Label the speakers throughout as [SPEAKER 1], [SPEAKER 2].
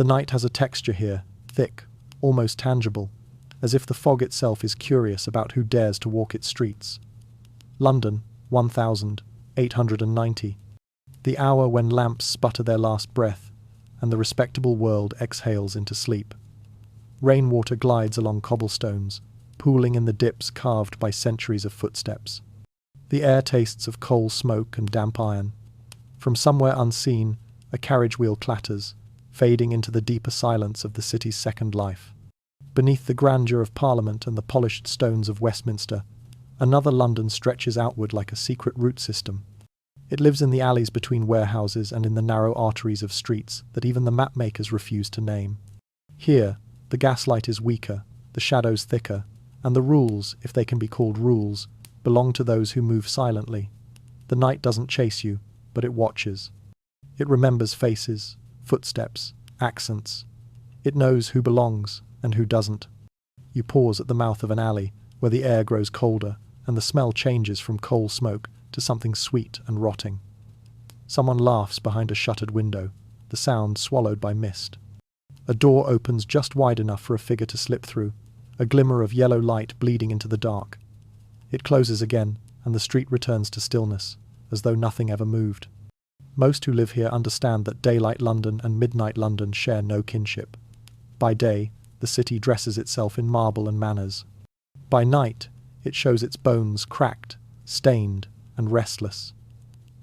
[SPEAKER 1] The night has a texture here, thick, almost tangible, as if the fog itself is curious about who dares to walk its streets. London, 1890. The hour when lamps sputter their last breath, and the respectable world exhales into sleep. Rainwater glides along cobblestones, pooling in the dips carved by centuries of footsteps. The air tastes of coal smoke and damp iron. From somewhere unseen, a carriage wheel clatters, fading into the deeper silence of the city's second life. Beneath the grandeur of Parliament and the polished stones of Westminster, another London stretches outward like a secret root system. It lives in the alleys between warehouses and in the narrow arteries of streets that even the mapmakers refuse to name. Here, the gaslight is weaker, the shadows thicker, and the rules, if they can be called rules, belong to those who move silently. The night doesn't chase you, but it watches. It remembers faces, footsteps, accents. It knows who belongs and who doesn't. You pause at the mouth of an alley where the air grows colder and the smell changes from coal smoke to something sweet and rotting. Someone laughs behind a shuttered window, the sound swallowed by mist. A door opens just wide enough for a figure to slip through, a glimmer of yellow light bleeding into the dark. It closes again, and the street returns to stillness, as though nothing ever moved. Most who live here understand that daylight London and midnight London share no kinship. By day, the city dresses itself in marble and manners. By night, it shows its bones cracked, stained, and restless.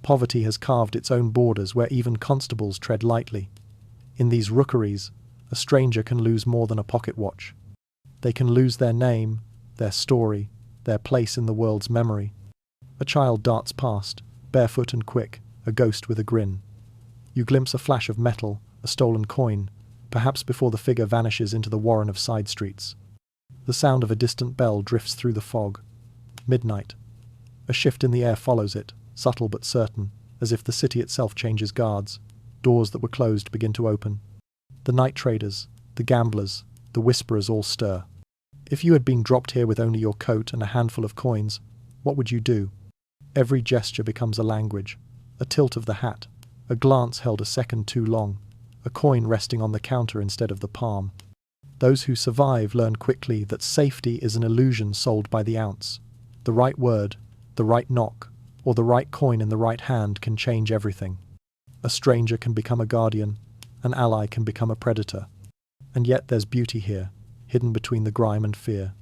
[SPEAKER 1] Poverty has carved its own borders where even constables tread lightly. In these rookeries, a stranger can lose more than a pocket watch. They can lose their name, their story, their place in the world's memory. A child darts past, barefoot and quick, a ghost with a grin. You glimpse a flash of metal, a stolen coin, perhaps before the figure vanishes into the warren of side streets. The sound of a distant bell drifts through the fog. Midnight. A shift in the air follows it, subtle but certain, as if the city itself changes guards. Doors that were closed begin to open. The night traders, the gamblers, the whisperers all stir. If you had been dropped here with only your coat and a handful of coins, what would you do? Every gesture becomes a language. A tilt of the hat, a glance held a second too long, a coin resting on the counter instead of the palm. Those who survive learn quickly that safety is an illusion sold by the ounce. The right word, the right knock, or the right coin in the right hand can change everything. A stranger can become a guardian, an ally can become a predator. And yet there's beauty here, hidden between the grime and fear.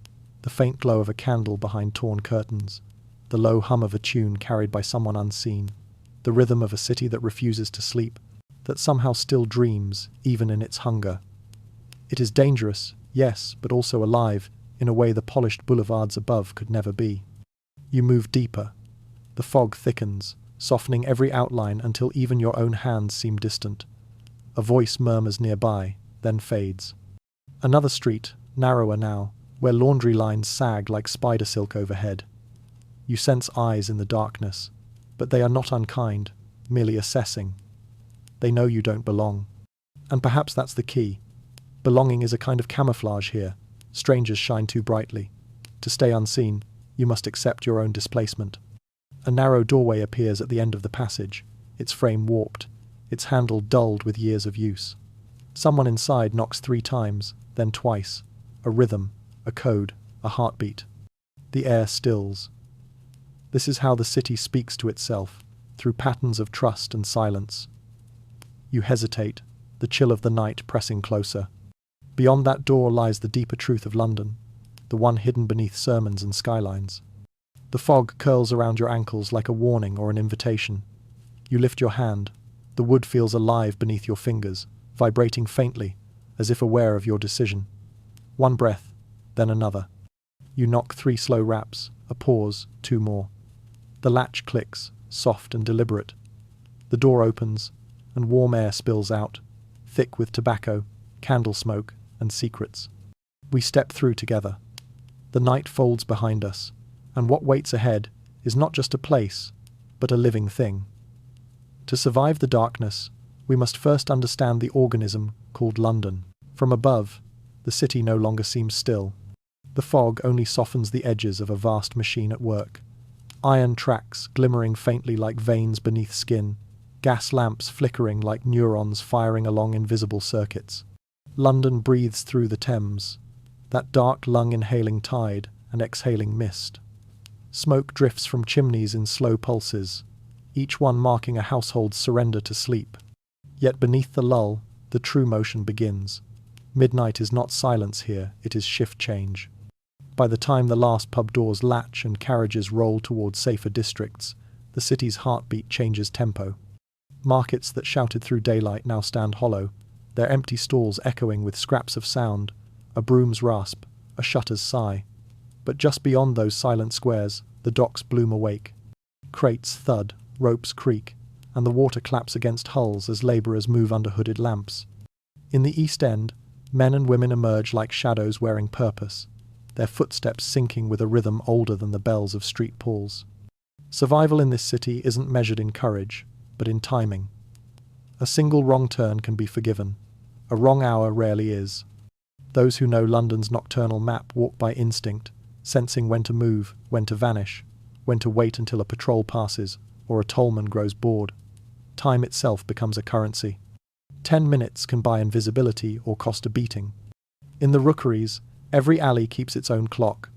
[SPEAKER 1] The faint glow of a candle behind torn curtains, the low hum of a tune carried by someone unseen, the rhythm of a city that refuses to sleep, that somehow still dreams, even in its hunger. It is dangerous, yes, but also alive, in a way the polished boulevards above could never be. You move deeper. The fog thickens, softening every outline until even your own hands seem distant. A voice murmurs nearby, then fades. Another street, narrower now, where laundry lines sag like spider silk overhead. You sense eyes in the darkness, but they are not unkind, merely assessing. They know you don't belong. And perhaps that's the key. Belonging is a kind of camouflage here. Strangers shine too brightly. To stay unseen, you must accept your own displacement. A narrow doorway appears at the end of the passage, its frame warped, its handle dulled with years of use. Someone inside knocks 3 times, then twice. A rhythm, a code, a heartbeat. The air stills. This is how the city speaks to itself, through patterns of trust and silence. You hesitate, the chill of the night pressing closer. Beyond that door lies the deeper truth of London, the one hidden beneath sermons and skylines. The fog curls around your ankles like a warning or an invitation. You lift your hand. The wood feels alive beneath your fingers, vibrating faintly, as if aware of your decision. One breath, then another. You knock 3 slow raps, a pause, 2 more. The latch clicks, soft and deliberate. The door opens, and warm air spills out, thick with tobacco, candle smoke, and secrets. We step through together. The night folds behind us, and what waits ahead is not just a place, but a living thing. To survive the darkness, we must first understand the organism called London. From above, the city no longer seems still. The fog only softens the edges of a vast machine at work. Iron tracks glimmering faintly like veins beneath skin, gas lamps flickering like neurons firing along invisible circuits. London breathes through the Thames, that dark lung-inhaling tide and exhaling mist. Smoke drifts from chimneys in slow pulses, each one marking a household's surrender to sleep. Yet beneath the lull, the true motion begins. Midnight is not silence here, it is shift change. By the time the last pub doors latch and carriages roll towards safer districts, the city's heartbeat changes tempo. Markets that shouted through daylight now stand hollow, their empty stalls echoing with scraps of sound, a broom's rasp, a shutter's sigh. But just beyond those silent squares, the docks bloom awake. Crates thud, ropes creak, and the water claps against hulls as labourers move under hooded lamps. In the East End, men and women emerge like shadows wearing purpose, their footsteps syncing with a rhythm older than the bells of street pools. Survival in this city isn't measured in courage, but in timing. A single wrong turn can be forgiven. A wrong hour rarely is. Those who know London's nocturnal map walk by instinct, sensing when to move, when to vanish, when to wait until a patrol passes or a tollman grows bored. Time itself becomes a currency. 10 minutes can buy invisibility or cost a beating. In the rookeries, every alley keeps its own clock,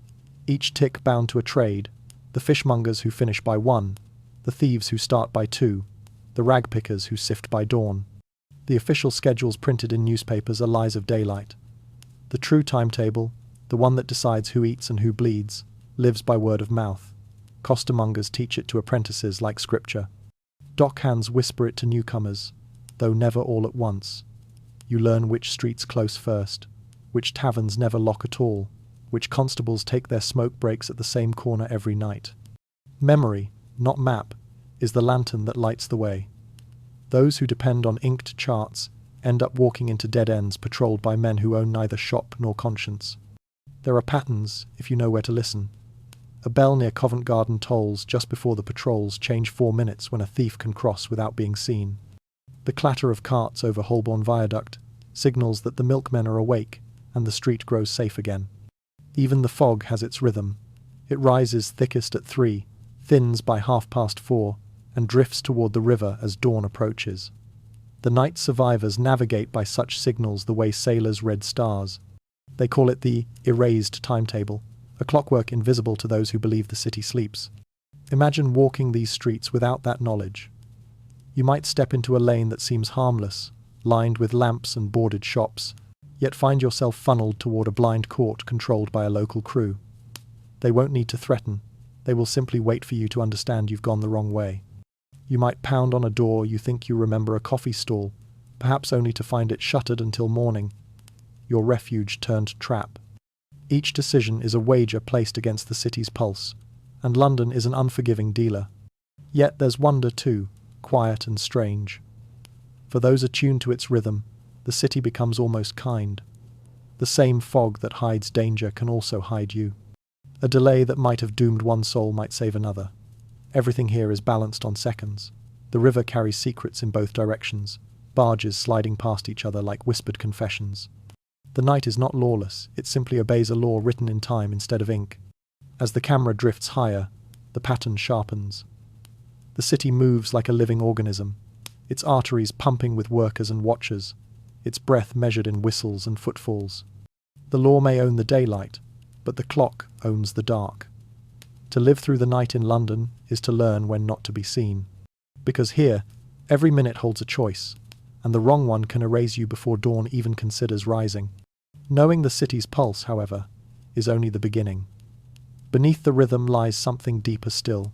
[SPEAKER 1] each tick bound to a trade, the fishmongers who finish by 1, the thieves who start by 2, the rag pickers who sift by dawn. The official schedules printed in newspapers are lies of daylight. The true timetable, the one that decides who eats and who bleeds, lives by word of mouth. Costermongers teach it to apprentices like scripture. Dockhands whisper it to newcomers, though never all at once. You learn which streets close first, which taverns never lock at all, which constables take their smoke breaks at the same corner every night. Memory, not map, is the lantern that lights the way. Those who depend on inked charts end up walking into dead ends patrolled by men who own neither shop nor conscience. There are patterns, if you know where to listen. A bell near Covent Garden tolls just before the patrols change 4 minutes when a thief can cross without being seen. The clatter of carts over Holborn Viaduct signals that the milkmen are awake and the street grows safe again. Even the fog has its rhythm. It rises thickest at 3, thins by 4:30, and drifts toward the river as dawn approaches. The night survivors navigate by such signals the way sailors read stars. They call it the erased timetable, a clockwork invisible to those who believe the city sleeps. Imagine walking these streets without that knowledge. You might step into a lane that seems harmless, lined with lamps and boarded shops, yet find yourself funneled toward a blind court controlled by a local crew. They won't need to threaten. They will simply wait for you to understand you've gone the wrong way. You might pound on a door you think you remember a coffee stall, perhaps only to find it shuttered until morning. Your refuge turned trap. Each decision is a wager placed against the city's pulse, and London is an unforgiving dealer. Yet there's wonder too, quiet and strange. For those attuned to its rhythm, the city becomes almost kind. The same fog that hides danger can also hide you. A delay that might have doomed one soul might save another. Everything here is balanced on seconds. The river carries secrets in both directions, barges sliding past each other like whispered confessions. The night is not lawless, it simply obeys a law written in time instead of ink. As the camera drifts higher, the pattern sharpens. The city moves like a living organism, its arteries pumping with workers and watchers, its breath measured in whistles and footfalls. The law may own the daylight, but the clock owns the dark. To live through the night in London is to learn when not to be seen. Because here, every minute holds a choice, and the wrong one can erase you before dawn even considers rising. Knowing the city's pulse, however, is only the beginning. Beneath the rhythm lies something deeper still,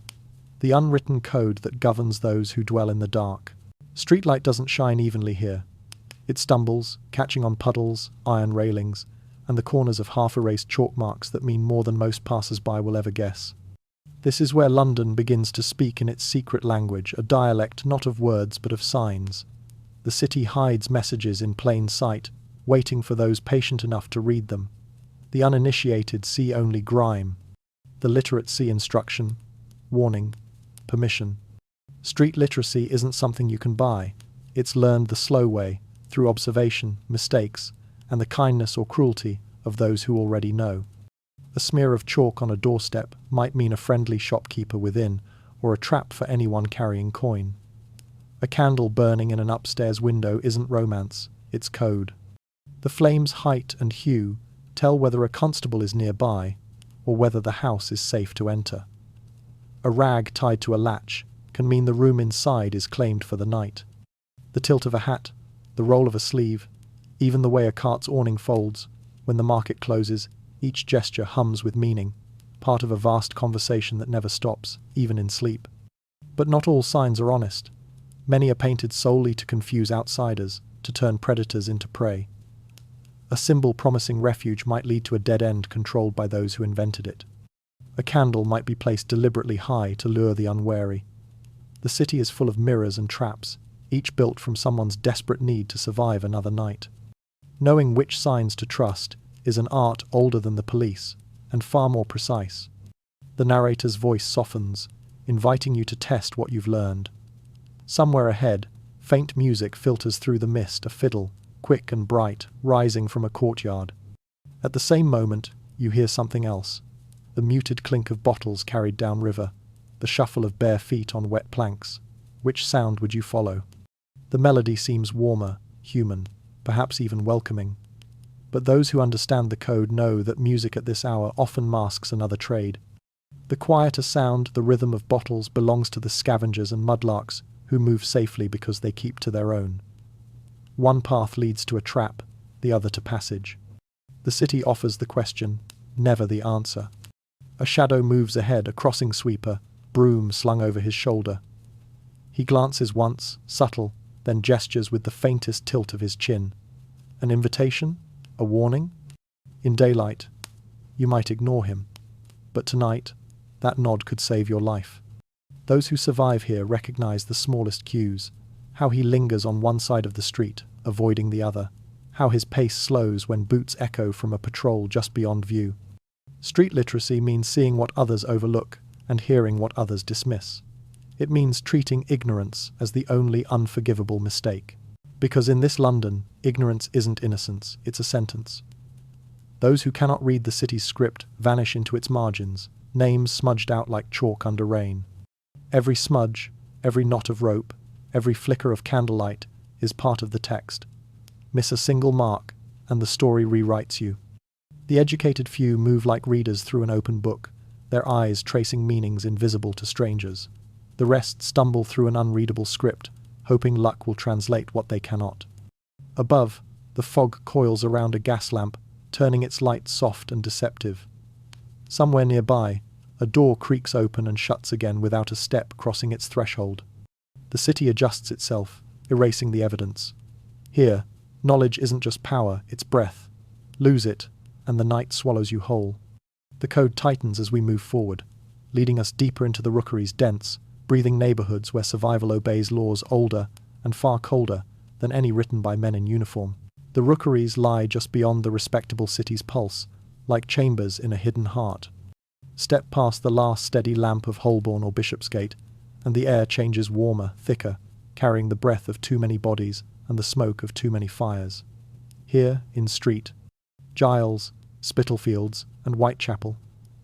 [SPEAKER 1] the unwritten code that governs those who dwell in the dark. Streetlight doesn't shine evenly here. It stumbles, catching on puddles, iron railings, and the corners of half-erased chalk marks that mean more than most passers-by will ever guess. This is where London begins to speak in its secret language, a dialect not of words but of signs. The city hides messages in plain sight, waiting for those patient enough to read them. The uninitiated see only grime. The literate see instruction, warning, permission. Street literacy isn't something you can buy. It's learned the slow way, through observation, mistakes, and the kindness or cruelty of those who already know. A smear of chalk on a doorstep might mean a friendly shopkeeper within, or a trap for anyone carrying coin. A candle burning in an upstairs window isn't romance, it's code. The flame's height and hue tell whether a constable is nearby or whether the house is safe to enter. A rag tied to a latch can mean the room inside is claimed for the night. The tilt of a hat, the roll of a sleeve, even the way a cart's awning folds, when the market closes, each gesture hums with meaning, part of a vast conversation that never stops, even in sleep. But not all signs are honest. Many are painted solely to confuse outsiders, to turn predators into prey. A symbol promising refuge might lead to a dead end controlled by those who invented it. A candle might be placed deliberately high to lure the unwary. The city is full of mirrors and traps, each built from someone's desperate need to survive another night. Knowing which signs to trust is an art older than the police, and far more precise. The narrator's voice softens, inviting you to test what you've learned. Somewhere ahead, faint music filters through the mist, a fiddle, quick and bright, rising from a courtyard. At the same moment, you hear something else. The muted clink of bottles carried downriver, the shuffle of bare feet on wet planks. Which sound would you follow? The melody seems warmer, human, perhaps even welcoming. But those who understand the code know that music at this hour often masks another trade. The quieter sound, the rhythm of bottles, belongs to the scavengers and mudlarks who move safely because they keep to their own. One path leads to a trap, the other to passage. The city offers the question, never the answer. A shadow moves ahead, a crossing sweeper, broom slung over his shoulder. He glances once, subtle, then gestures with the faintest tilt of his chin. An invitation? A warning? In daylight, you might ignore him. But tonight, that nod could save your life. Those who survive here recognize the smallest cues, how he lingers on one side of the street, avoiding the other, how his pace slows when boots echo from a patrol just beyond view. Street literacy means seeing what others overlook and hearing what others dismiss. It means treating ignorance as the only unforgivable mistake. Because in this London, ignorance isn't innocence, it's a sentence. Those who cannot read the city's script vanish into its margins, names smudged out like chalk under rain. Every smudge, every knot of rope, every flicker of candlelight is part of the text. Miss a single mark, and the story rewrites you. The educated few move like readers through an open book, their eyes tracing meanings invisible to strangers. The rest stumble through an unreadable script, hoping luck will translate what they cannot. Above, the fog coils around a gas lamp, turning its light soft and deceptive. Somewhere nearby, a door creaks open and shuts again without a step crossing its threshold. The city adjusts itself, erasing the evidence. Here, knowledge isn't just power, it's breath. Lose it, and the night swallows you whole. The code tightens as we move forward, leading us deeper into the rookery's dense, breathing neighborhoods where survival obeys laws older and far colder than any written by men in uniform. The rookeries lie just beyond the respectable city's pulse, like chambers in a hidden heart. Step past the last steady lamp of Holborn or Bishopsgate, and the air changes warmer, thicker, carrying the breath of too many bodies and the smoke of too many fires. Here, in Street, Giles, Spitalfields, and Whitechapel,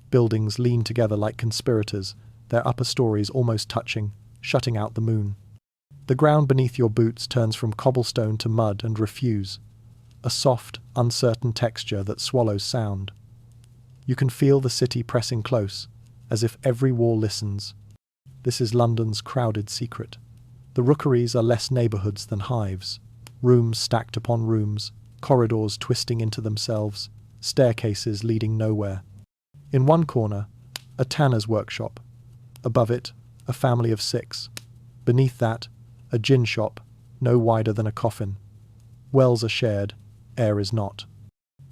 [SPEAKER 1] buildings lean together like conspirators, their upper stories almost touching, shutting out the moon. The ground beneath your boots turns from cobblestone to mud and refuse, a soft, uncertain texture that swallows sound. You can feel the city pressing close, as if every wall listens. This is London's crowded secret. The rookeries are less neighbourhoods than hives, rooms stacked upon rooms, corridors twisting into themselves, staircases leading nowhere. In one corner, a tanner's workshop. Above it, a family of 6. Beneath that, a gin shop, no wider than a coffin. Wells are shared, air is not.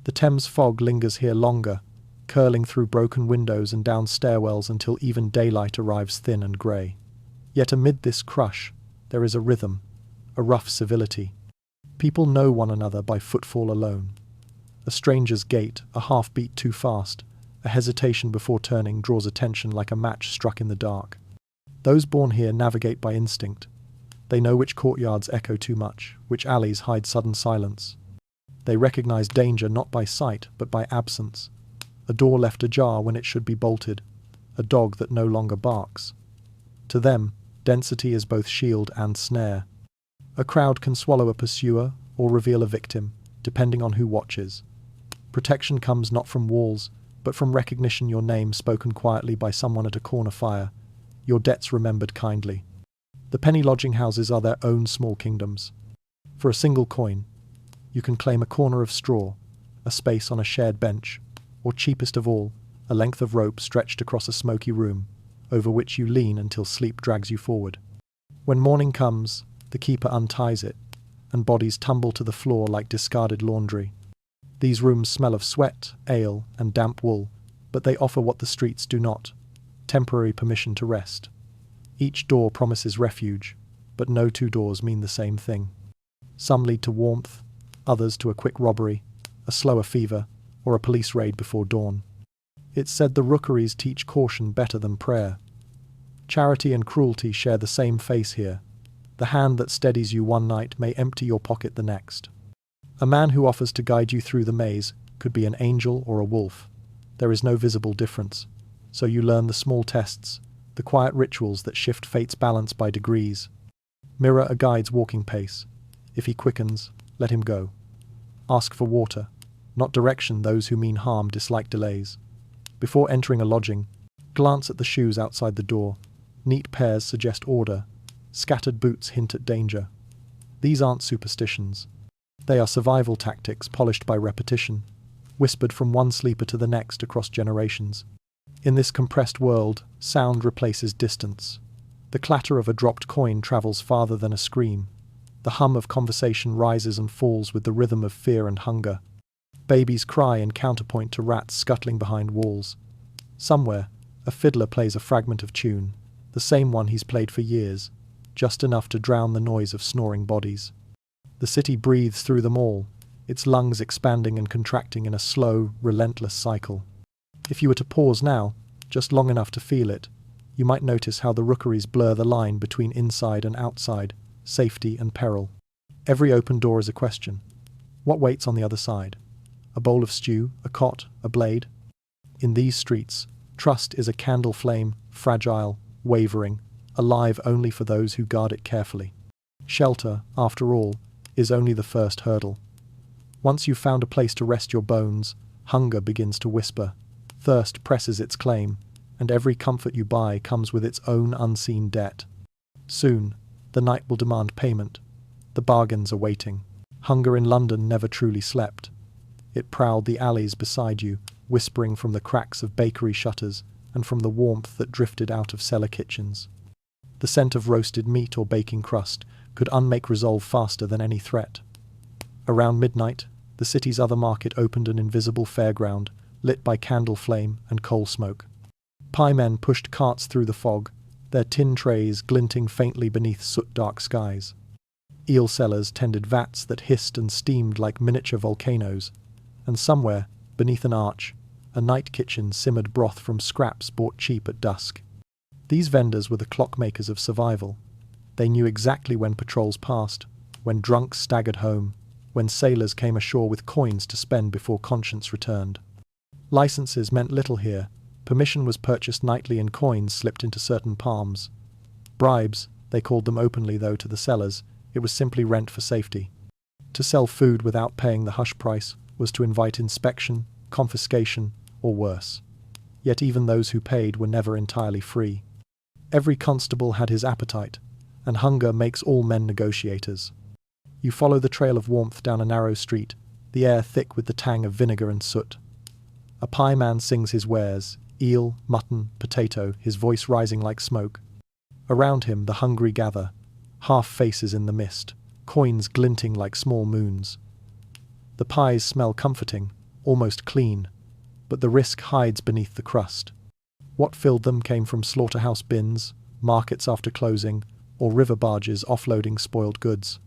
[SPEAKER 1] The Thames fog lingers here longer, curling through broken windows and down stairwells until even daylight arrives thin and grey. Yet amid this crush, there is a rhythm, a rough civility. People know one another by footfall alone. A stranger's gait, a half-beat too fast, a hesitation before turning draws attention like a match struck in the dark. Those born here navigate by instinct. They know which courtyards echo too much, which alleys hide sudden silence. They recognize danger not by sight, but by absence. A door left ajar when it should be bolted. A dog that no longer barks. To them, Density is both shield and snare. A crowd can swallow a pursuer or reveal a victim, depending on who watches. Protection comes not from walls, but from recognition, your name spoken quietly by someone at a corner fire, your debts remembered kindly. The penny lodging houses are their own small kingdoms. For a single coin, you can claim a corner of straw, a space on a shared bench, or cheapest of all, a length of rope stretched across a smoky room, over which you lean until sleep drags you forward. When morning comes, the keeper unties it, and bodies tumble to the floor like discarded laundry. These rooms smell of sweat, ale, and damp wool, but they offer what the streets do not: temporary permission to rest. Each door promises refuge, but no two doors mean the same thing. Some lead to warmth, others to a quick robbery, a slower fever, or a police raid before dawn. It's said the rookeries teach caution better than prayer. Charity and cruelty share the same face here. The hand that steadies you one night may empty your pocket the next. A man who offers to guide you through the maze could be an angel or a wolf. There is no visible difference, so you learn the small tests, the quiet rituals that shift fate's balance by degrees. Mirror a guide's walking pace. If he quickens, let him go. Ask for water, not direction. Those who mean harm dislike delays. Before entering a lodging, glance at the shoes outside the door. Neat pairs suggest order. Scattered boots hint at danger. These aren't superstitions. They are survival tactics polished by repetition, whispered from one sleeper to the next across generations. In this compressed world, sound replaces distance. The clatter of a dropped coin travels farther than a scream. The hum of conversation rises and falls with the rhythm of fear and hunger. Babies cry in counterpoint to rats scuttling behind walls. Somewhere, a fiddler plays a fragment of tune, the same one he's played for years, just enough to drown the noise of snoring bodies. The city breathes through them all, its lungs expanding and contracting in a slow, relentless cycle. If you were to pause now, just long enough to feel it, you might notice how the rookeries blur the line between inside and outside, safety and peril. Every open door is a question. What waits on the other side? A bowl of stew, a cot, a blade? In these streets, trust is a candle flame, fragile, wavering, alive only for those who guard it carefully. Shelter, after all, is only the first hurdle. Once you've found a place to rest your bones, hunger begins to whisper, thirst presses its claim, and every comfort you buy comes with its own unseen debt. Soon, the night will demand payment. The bargains are waiting. Hunger in London never truly slept. It prowled the alleys beside you, whispering from the cracks of bakery shutters and from the warmth that drifted out of cellar kitchens. The scent of roasted meat or baking crust could unmake resolve faster than any threat. Around midnight, the city's other market opened an invisible fairground, lit by candle flame and coal smoke. Piemen pushed carts through the fog, their tin trays glinting faintly beneath soot-dark skies. Eel sellers tended vats that hissed and steamed like miniature volcanoes, and somewhere, beneath an arch, a night kitchen simmered broth from scraps bought cheap at dusk. These vendors were the clockmakers of survival. They knew exactly when patrols passed, when drunks staggered home, when sailors came ashore with coins to spend before conscience returned. Licenses meant little here. Permission was purchased nightly in coins slipped into certain palms. Bribes, they called them openly though to the sellers, it was simply rent for safety. To sell food without paying the hush price was to invite inspection, confiscation, or worse. Yet even those who paid were never entirely free. Every constable had his appetite, and hunger makes all men negotiators. You follow the trail of warmth down a narrow street, the air thick with the tang of vinegar and soot. A pieman sings his wares, eel, mutton, potato, his voice rising like smoke. Around him the hungry gather, half faces in the mist, coins glinting like small moons. The pies smell comforting, almost clean, but the risk hides beneath the crust. What filled them came from slaughterhouse bins, markets after closing, or river barges offloading spoiled goods.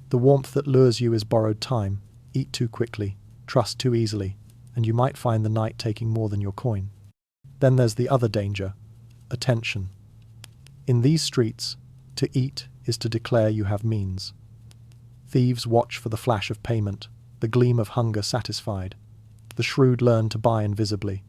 [SPEAKER 1] The warmth that lures you is borrowed time. Eat too quickly, trust too easily, and you might find the night taking more than your coin. Then there's the other danger, attention. In these streets, to eat is to declare you have means. Thieves watch for the flash of payment, the gleam of hunger satisfied. The shrewd learn to buy invisibly.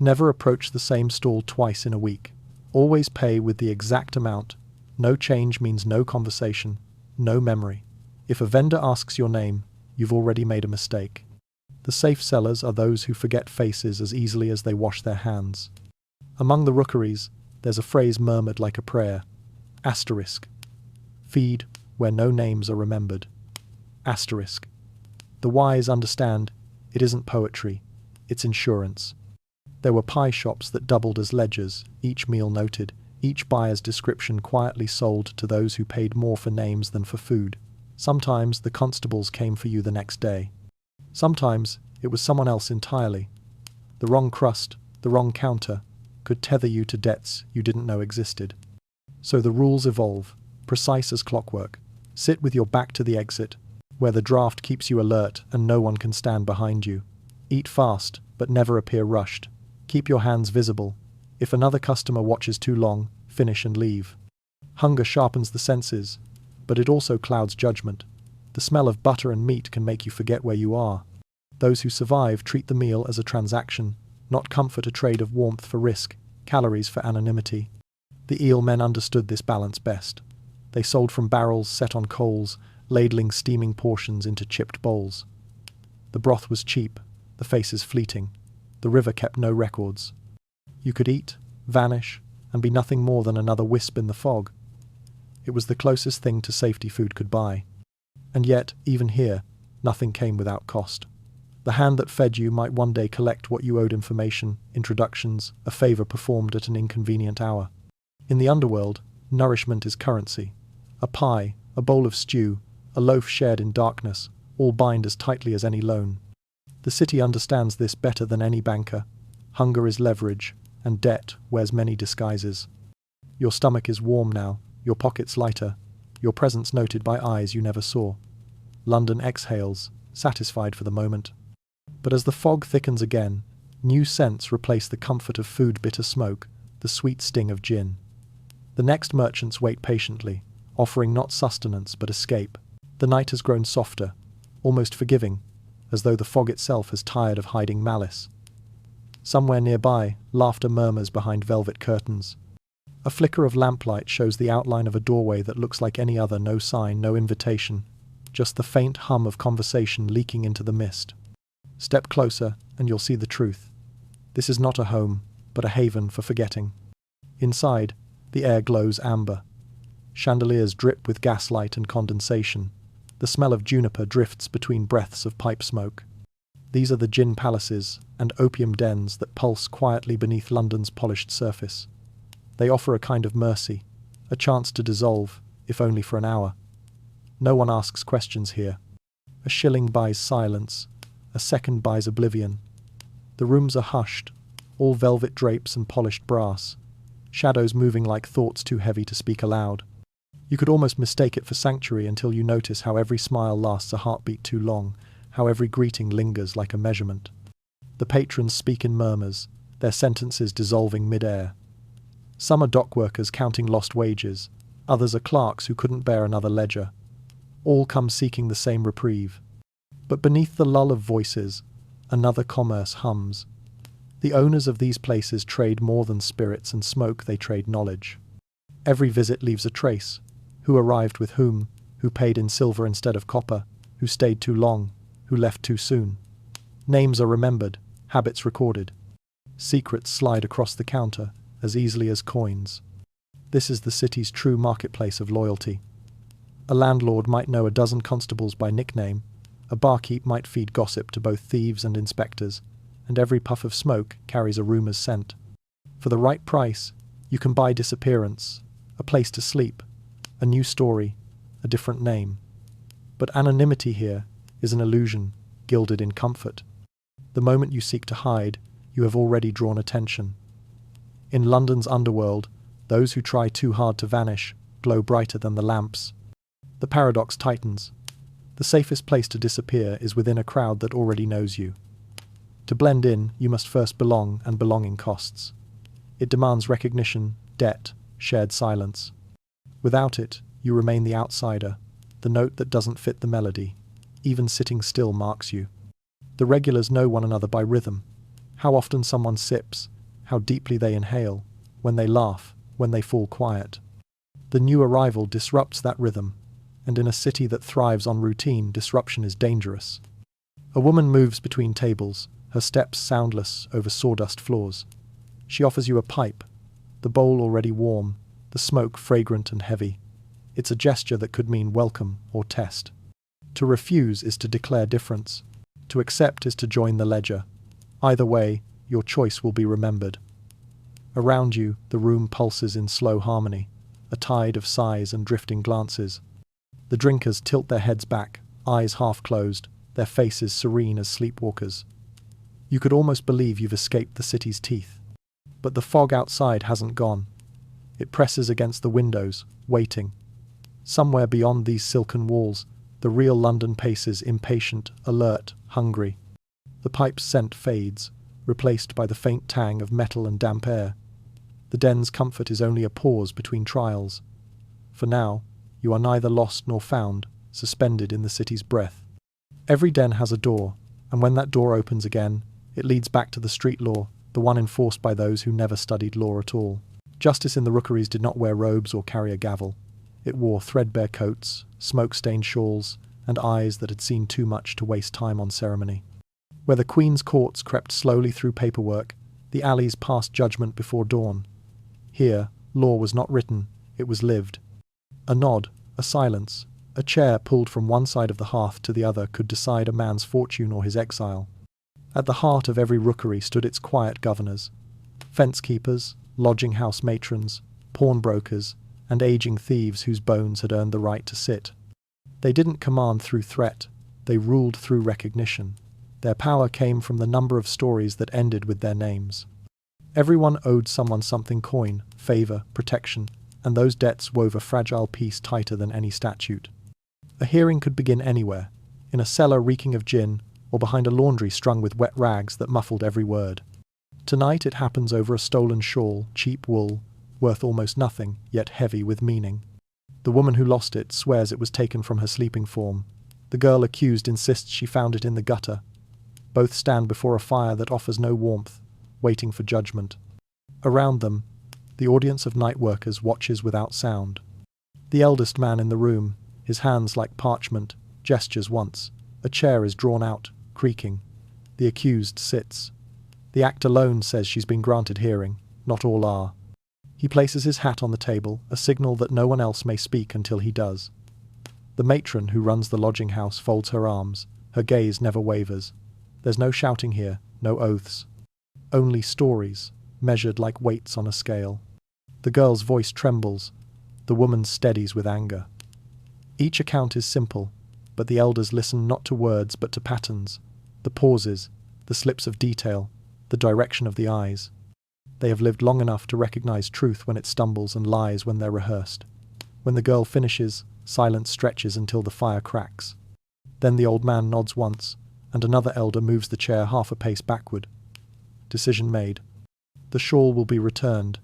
[SPEAKER 1] Never approach the same stall twice in a week. Always pay with the exact amount, No change means no conversation, no memory. If a vendor asks your name, you've already made a mistake. The safe sellers are those who forget faces as easily as they wash their hands. Among the rookeries, there's a phrase murmured like a prayer. Asterisk. Feed where no names are remembered. Asterisk. The wise understand it isn't poetry, it's insurance. There were pie shops that doubled as ledgers, each meal noted, each buyer's description quietly sold to those who paid more for names than for food. Sometimes the constables came for you the next day. Sometimes it was someone else entirely. The wrong crust, the wrong counter, could tether you to debts you didn't know existed. So the rules evolve, precise as clockwork. Sit with your back to the exit, where the draft keeps you alert and no one can stand behind you. Eat fast, but never appear rushed. Keep your hands visible. If another customer watches too long, finish and leave. Hunger sharpens the senses, but it also clouds judgment. The smell of butter and meat can make you forget where you are. Those who survive treat the meal as a transaction, not comfort a trade of warmth for risk, calories for anonymity. The eel men understood this balance best. They sold from barrels set on coals, ladling steaming portions into chipped bowls. The broth was cheap, the faces fleeting. The river kept no records. You could eat, vanish, and be nothing more than another wisp in the fog. It was the closest thing to safety food could buy. And yet, even here, nothing came without cost. The hand that fed you might one day collect what you owed: information, introductions, a favor performed at an inconvenient hour. In the underworld, nourishment is currency. A pie, a bowl of stew, a loaf shared in darkness, all bind as tightly as any loan. The city understands this better than any banker. Hunger is leverage, and debt wears many disguises. Your stomach is warm now, your pockets lighter, your presence noted by eyes you never saw. London exhales, satisfied for the moment. But as the fog thickens again, new scents replace the comfort of food-bitter smoke, the sweet sting of gin. The next merchants wait patiently, offering not sustenance but escape. The night has grown softer, almost forgiving, as though the fog itself has tired of hiding malice. Somewhere nearby, laughter murmurs behind velvet curtains. A flicker of lamplight shows the outline of a doorway that looks like any other, no sign, no invitation, just the faint hum of conversation leaking into the mist. Step closer, and you'll see the truth. This is not a home, but a haven for forgetting. Inside, the air glows amber. Chandeliers drip with gaslight and condensation. The smell of juniper drifts between breaths of pipe smoke. These are the gin palaces and opium dens that pulse quietly beneath London's polished surface. They offer a kind of mercy, a chance to dissolve, if only for an hour. No one asks questions here. A shilling buys silence, a second buys oblivion. The rooms are hushed, all velvet drapes and polished brass, shadows moving like thoughts too heavy to speak aloud. You could almost mistake it for sanctuary until you notice how every smile lasts a heartbeat too long, how every greeting lingers like a measurement. The patrons speak in murmurs, their sentences dissolving mid-air. Some are dock workers counting lost wages, others are clerks who couldn't bear another ledger. All come seeking the same reprieve. But beneath the lull of voices, another commerce hums. The owners of these places trade more than spirits and smoke, they trade knowledge. Every visit leaves a trace. Who arrived with whom, who paid in silver instead of copper, who stayed too long, who left too soon. Names are remembered, habits recorded. Secrets slide across the counter as easily as coins. This is the city's true marketplace of loyalty. A landlord might know a dozen constables by nickname, a barkeep might feed gossip to both thieves and inspectors, and every puff of smoke carries a rumour's scent. For the right price, you can buy disappearance, a place to sleep, a new story, a different name. But anonymity here is an illusion, gilded in comfort. The moment you seek to hide, you have already drawn attention. In London's underworld, those who try too hard to vanish glow brighter than the lamps. The paradox tightens. The safest place to disappear is within a crowd that already knows you. To blend in, you must first belong, and belonging costs. It demands recognition, debt, shared silence. Without it, you remain the outsider, the note that doesn't fit the melody. Even sitting still marks you. The regulars know one another by rhythm. How often someone sips, how deeply they inhale, when they laugh, when they fall quiet. The new arrival disrupts that rhythm, and in a city that thrives on routine, disruption is dangerous. A woman moves between tables, her steps soundless over sawdust floors. She offers you a pipe, the bowl already warm, the smoke fragrant and heavy. It's a gesture that could mean welcome or test. To refuse is to declare difference. To accept is to join the ledger. Either way, your choice will be remembered. Around you, the room pulses in slow harmony, a tide of sighs and drifting glances. The drinkers tilt their heads back, eyes half closed, their faces serene as sleepwalkers. You could almost believe you've escaped the city's teeth. But the fog outside hasn't gone. It presses against the windows, waiting. Somewhere beyond these silken walls, the real London paces, impatient, alert, hungry. The pipe's scent fades, replaced by the faint tang of metal and damp air. The den's comfort is only a pause between trials. For now, you are neither lost nor found, suspended in the city's breath. Every den has a door, and when that door opens again, it leads back to the street law, the one enforced by those who never studied law at all. Justice in the rookeries did not wear robes or carry a gavel. It wore threadbare coats, smoke-stained shawls, and eyes that had seen too much to waste time on ceremony. Where the Queen's courts crept slowly through paperwork, the alleys passed judgment before dawn. Here, law was not written, it was lived. A nod, a silence, a chair pulled from one side of the hearth to the other could decide a man's fortune or his exile. At the heart of every rookery stood its quiet governors, fence-keepers, lodging-house matrons, pawnbrokers, and aging thieves whose bones had earned the right to sit. They didn't command through threat, they ruled through recognition. Their power came from the number of stories that ended with their names. Everyone owed someone something: coin, favour, protection, and those debts wove a fragile peace tighter than any statute. A hearing could begin anywhere, in a cellar reeking of gin, or behind a laundry strung with wet rags that muffled every word. Tonight it happens over a stolen shawl, cheap wool, worth almost nothing, yet heavy with meaning. The woman who lost it swears it was taken from her sleeping form. The girl accused insists she found it in the gutter. Both stand before a fire that offers no warmth, waiting for judgment. Around them, the audience of night workers watches without sound. The eldest man in the room, his hands like parchment, gestures once. A chair is drawn out, creaking. The accused sits. The act alone says she's been granted hearing. Not all are. He places his hat on the table, a signal that no one else may speak until he does. The matron who runs the lodging house folds her arms. Her gaze never wavers. There's no shouting here, no oaths. Only stories, measured like weights on a scale. The girl's voice trembles. The woman's steadies with anger. Each account is simple, but the elders listen not to words but to patterns. The pauses, the slips of detail, the direction of the eyes. They have lived long enough to recognize truth when it stumbles and lies when they're rehearsed. When the girl finishes, silence stretches until the fire cracks. Then the old man nods once, and another elder moves the chair half a pace backward. Decision made. The shawl will be returned.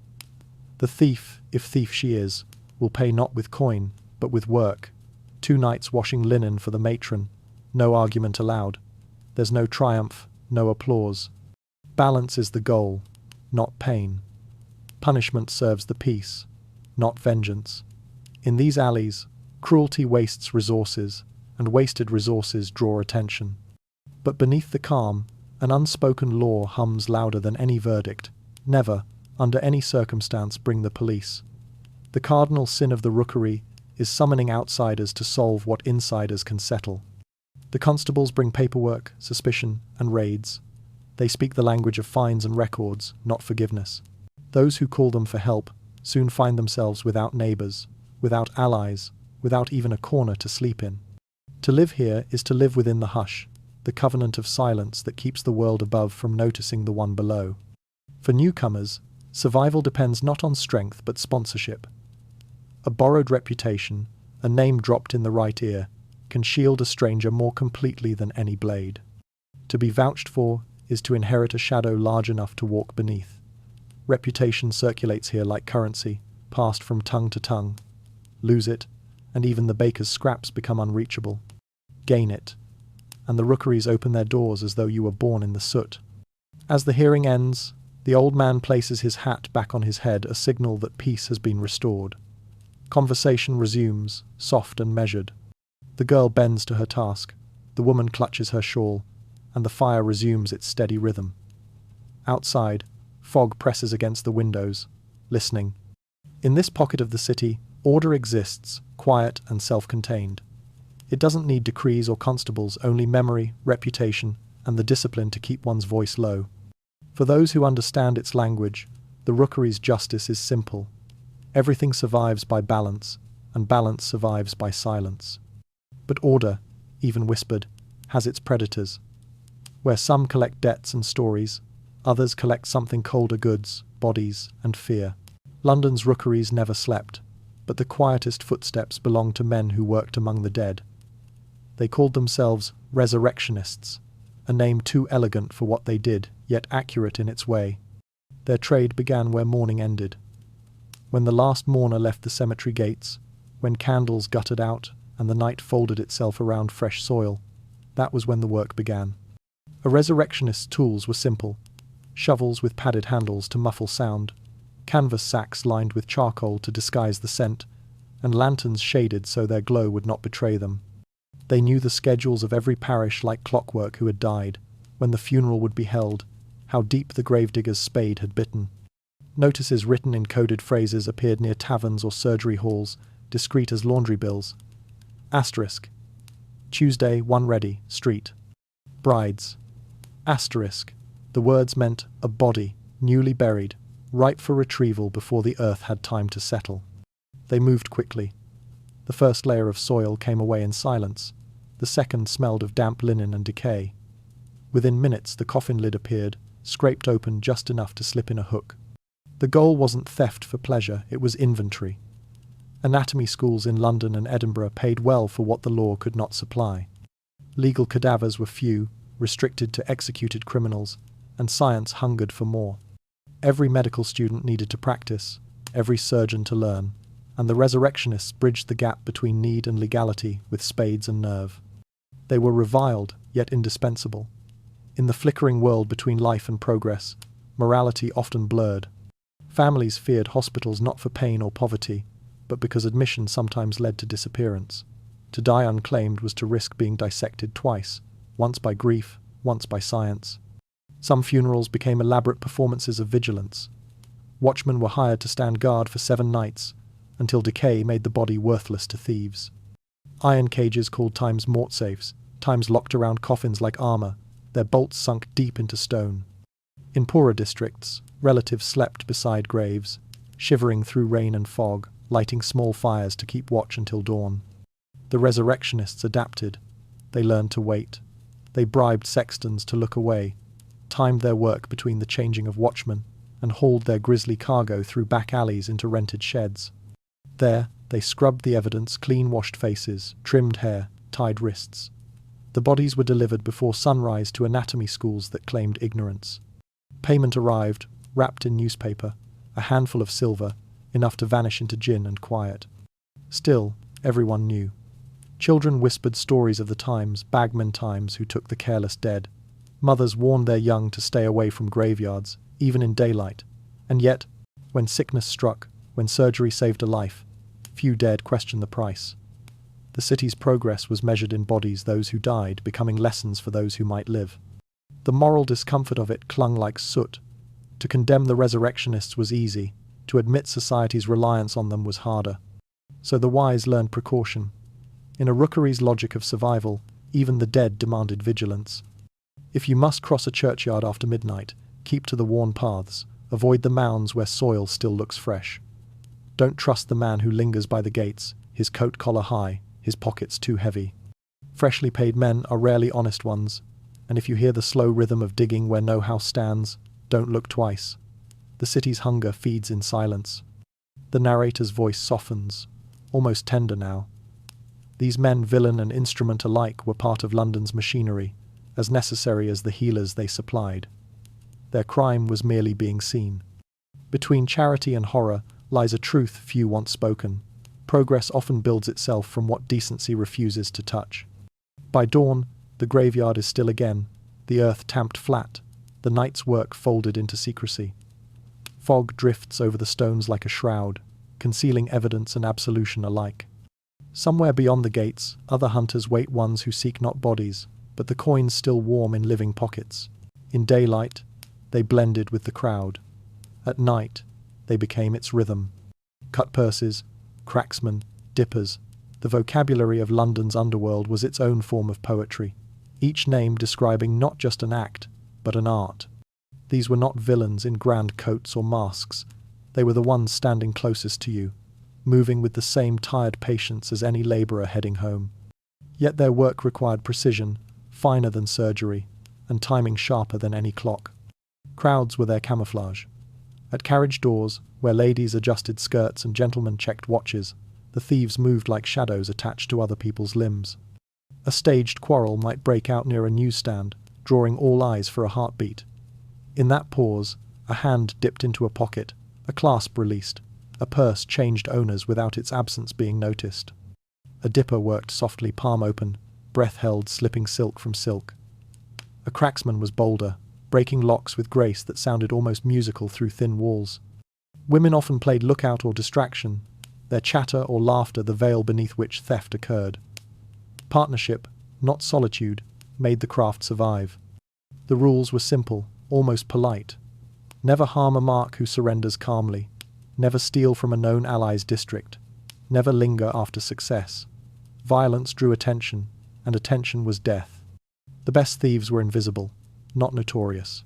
[SPEAKER 1] The thief, if thief she is, will pay not with coin, but with work. 2 nights washing linen for the matron. No argument allowed. There's no triumph, no applause. Balance is the goal, not pain. Punishment serves the peace, not vengeance. In these alleys, cruelty wastes resources, and wasted resources draw attention. But beneath the calm, an unspoken law hums louder than any verdict. Never, under any circumstance, bring the police. The cardinal sin of the rookery is summoning outsiders to solve what insiders can settle. The constables bring paperwork, suspicion, and raids. They speak the language of fines and records, not forgiveness. Those who call them for help soon find themselves without neighbours, without allies, without even a corner to sleep in. To live here is to live within the hush, the covenant of silence that keeps the world above from noticing the one below. For newcomers, survival depends not on strength but sponsorship. A borrowed reputation, a name dropped in the right ear, can shield a stranger more completely than any blade. To be vouched for is to inherit a shadow large enough to walk beneath. Reputation circulates here like currency, passed from tongue to tongue. Lose it, and even the baker's scraps become unreachable. Gain it, and the rookeries open their doors as though you were born in the soot. As the hearing ends, the old man places his hat back on his head, a signal that peace has been restored. Conversation resumes, soft and measured. The girl bends to her task, the woman clutches her shawl, and the fire resumes its steady rhythm. Outside, fog presses against the windows, listening. In this pocket of the city, order exists, quiet and self-contained. It doesn't need decrees or constables, only memory, reputation, and the discipline to keep one's voice low. For those who understand its language, the rookery's justice is simple. Everything survives by balance, and balance survives by silence. But order, even whispered, has its predators. Where some collect debts and stories, others collect something colder: goods, bodies, and fear. London's rookeries never slept, but the quietest footsteps belonged to men who worked among the dead. They called themselves resurrectionists, a name too elegant for what they did, yet accurate in its way. Their trade began where morning ended. When the last mourner left the cemetery gates, when candles guttered out and the night folded itself around fresh soil, that was when the work began. A resurrectionist's tools were simple: shovels with padded handles to muffle sound, canvas sacks lined with charcoal to disguise the scent, and lanterns shaded so their glow would not betray them. They knew the schedules of every parish like clockwork who had died, when the funeral would be held, how deep the gravedigger's spade had bitten. Notices written in coded phrases appeared near taverns or surgery halls, discreet as laundry bills. Asterisk. Tuesday, 1 ready, street. Brides. Asterisk. The words meant a body, newly buried, ripe for retrieval before the earth had time to settle. They moved quickly. The first layer of soil came away in silence. The second smelled of damp linen and decay. Within minutes the coffin lid appeared, scraped open just enough to slip in a hook. The goal wasn't theft for pleasure, it was inventory. Anatomy schools in London and Edinburgh paid well for what the law could not supply. Legal cadavers were few, restricted to executed criminals, and science hungered for more. Every medical student needed to practice, every surgeon to learn, and the resurrectionists bridged the gap between need and legality with spades and nerve. They were reviled, yet indispensable. In the flickering world between life and progress, morality often blurred. Families feared hospitals not for pain or poverty, but because admission sometimes led to disappearance. To die unclaimed was to risk being dissected twice, once by grief, once by science. Some funerals became elaborate performances of vigilance. Watchmen were hired to stand guard for 7 nights, until decay made the body worthless to thieves. Iron cages called times mort safes, times locked around coffins like armor, their bolts sunk deep into stone. In poorer districts, relatives slept beside graves, shivering through rain and fog, lighting small fires to keep watch until dawn. The resurrectionists adapted. They learned to wait. They bribed sextons to look away, timed their work between the changing of watchmen, and hauled their grisly cargo through back alleys into rented sheds. There, they scrubbed the evidence, clean-washed faces, trimmed hair, tied wrists. The bodies were delivered before sunrise to anatomy schools that claimed ignorance. Payment arrived, wrapped in newspaper, a handful of silver, enough to vanish into gin and quiet. Still, everyone knew. Children whispered stories of the times, bagmen times who took the careless dead. Mothers warned their young to stay away from graveyards, even in daylight. And yet, when sickness struck, when surgery saved a life, few dared question the price. The city's progress was measured in bodies, those who died becoming lessons for those who might live. The moral discomfort of it clung like soot. To condemn the resurrectionists was easy, to admit society's reliance on them was harder. So the wise learned precaution. In a rookery's logic of survival, even the dead demanded vigilance. If you must cross a churchyard after midnight, keep to the worn paths, avoid the mounds where soil still looks fresh. Don't trust the man who lingers by the gates, his coat collar high, his pockets too heavy. Freshly paid men are rarely honest ones, and if you hear the slow rhythm of digging where no house stands, don't look twice. The city's hunger feeds in silence. The narrator's voice softens, almost tender now. These men, villain and instrument alike, were part of London's machinery, as necessary as the healers they supplied. Their crime was merely being seen. Between charity and horror lies a truth few want spoken. Progress often builds itself from what decency refuses to touch. By dawn, the graveyard is still again, the earth tamped flat, the night's work folded into secrecy. Fog drifts over the stones like a shroud. concealing evidence and absolution alike. Somewhere beyond the gates, other hunters wait, ones who seek not bodies, but the coins still warm in living pockets. In daylight, they blended with the crowd. At night, they became its rhythm. Cut purses, cracksmen, dippers. The vocabulary of London's underworld was its own form of poetry, each name describing not just an act, but an art. These were not villains in grand coats or masks. They were the ones standing closest to you, moving with the same tired patience as any labourer heading home. Yet their work required precision, finer than surgery, and timing sharper than any clock. Crowds were their camouflage. At carriage doors, where ladies adjusted skirts and gentlemen checked watches, the thieves moved like shadows attached to other people's limbs. A staged quarrel might break out near a newsstand, drawing all eyes for a heartbeat. In that pause, a hand dipped into a pocket, a clasp released, a purse changed owners without its absence being noticed. A dipper worked softly, palm open, breath held, slipping silk from silk. A cracksman was bolder, breaking locks with grace that sounded almost musical through thin walls. Women often played lookout or distraction, their chatter or laughter the veil beneath which theft occurred. Partnership, not solitude, made the craft survive. The rules were simple, almost polite. Never harm a mark who surrenders calmly. Never steal from a known ally's district. Never linger after success. Violence drew attention, and attention was death. The best thieves were invisible, not notorious.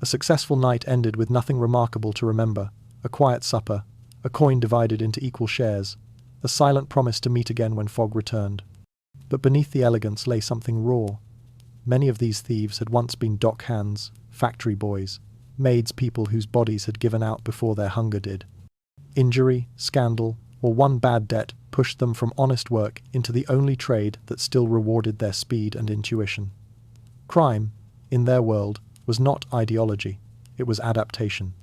[SPEAKER 1] A successful night ended with nothing remarkable to remember: a quiet supper, a coin divided into equal shares, a silent promise to meet again when fog returned. But beneath the elegance lay something raw. Many of these thieves had once been dock hands, factory boys, maids, people whose bodies had given out before their hunger did. Injury, scandal, or one bad debt pushed them from honest work into the only trade that still rewarded their speed and intuition. Crime, in their world, was not ideology, it was adaptation.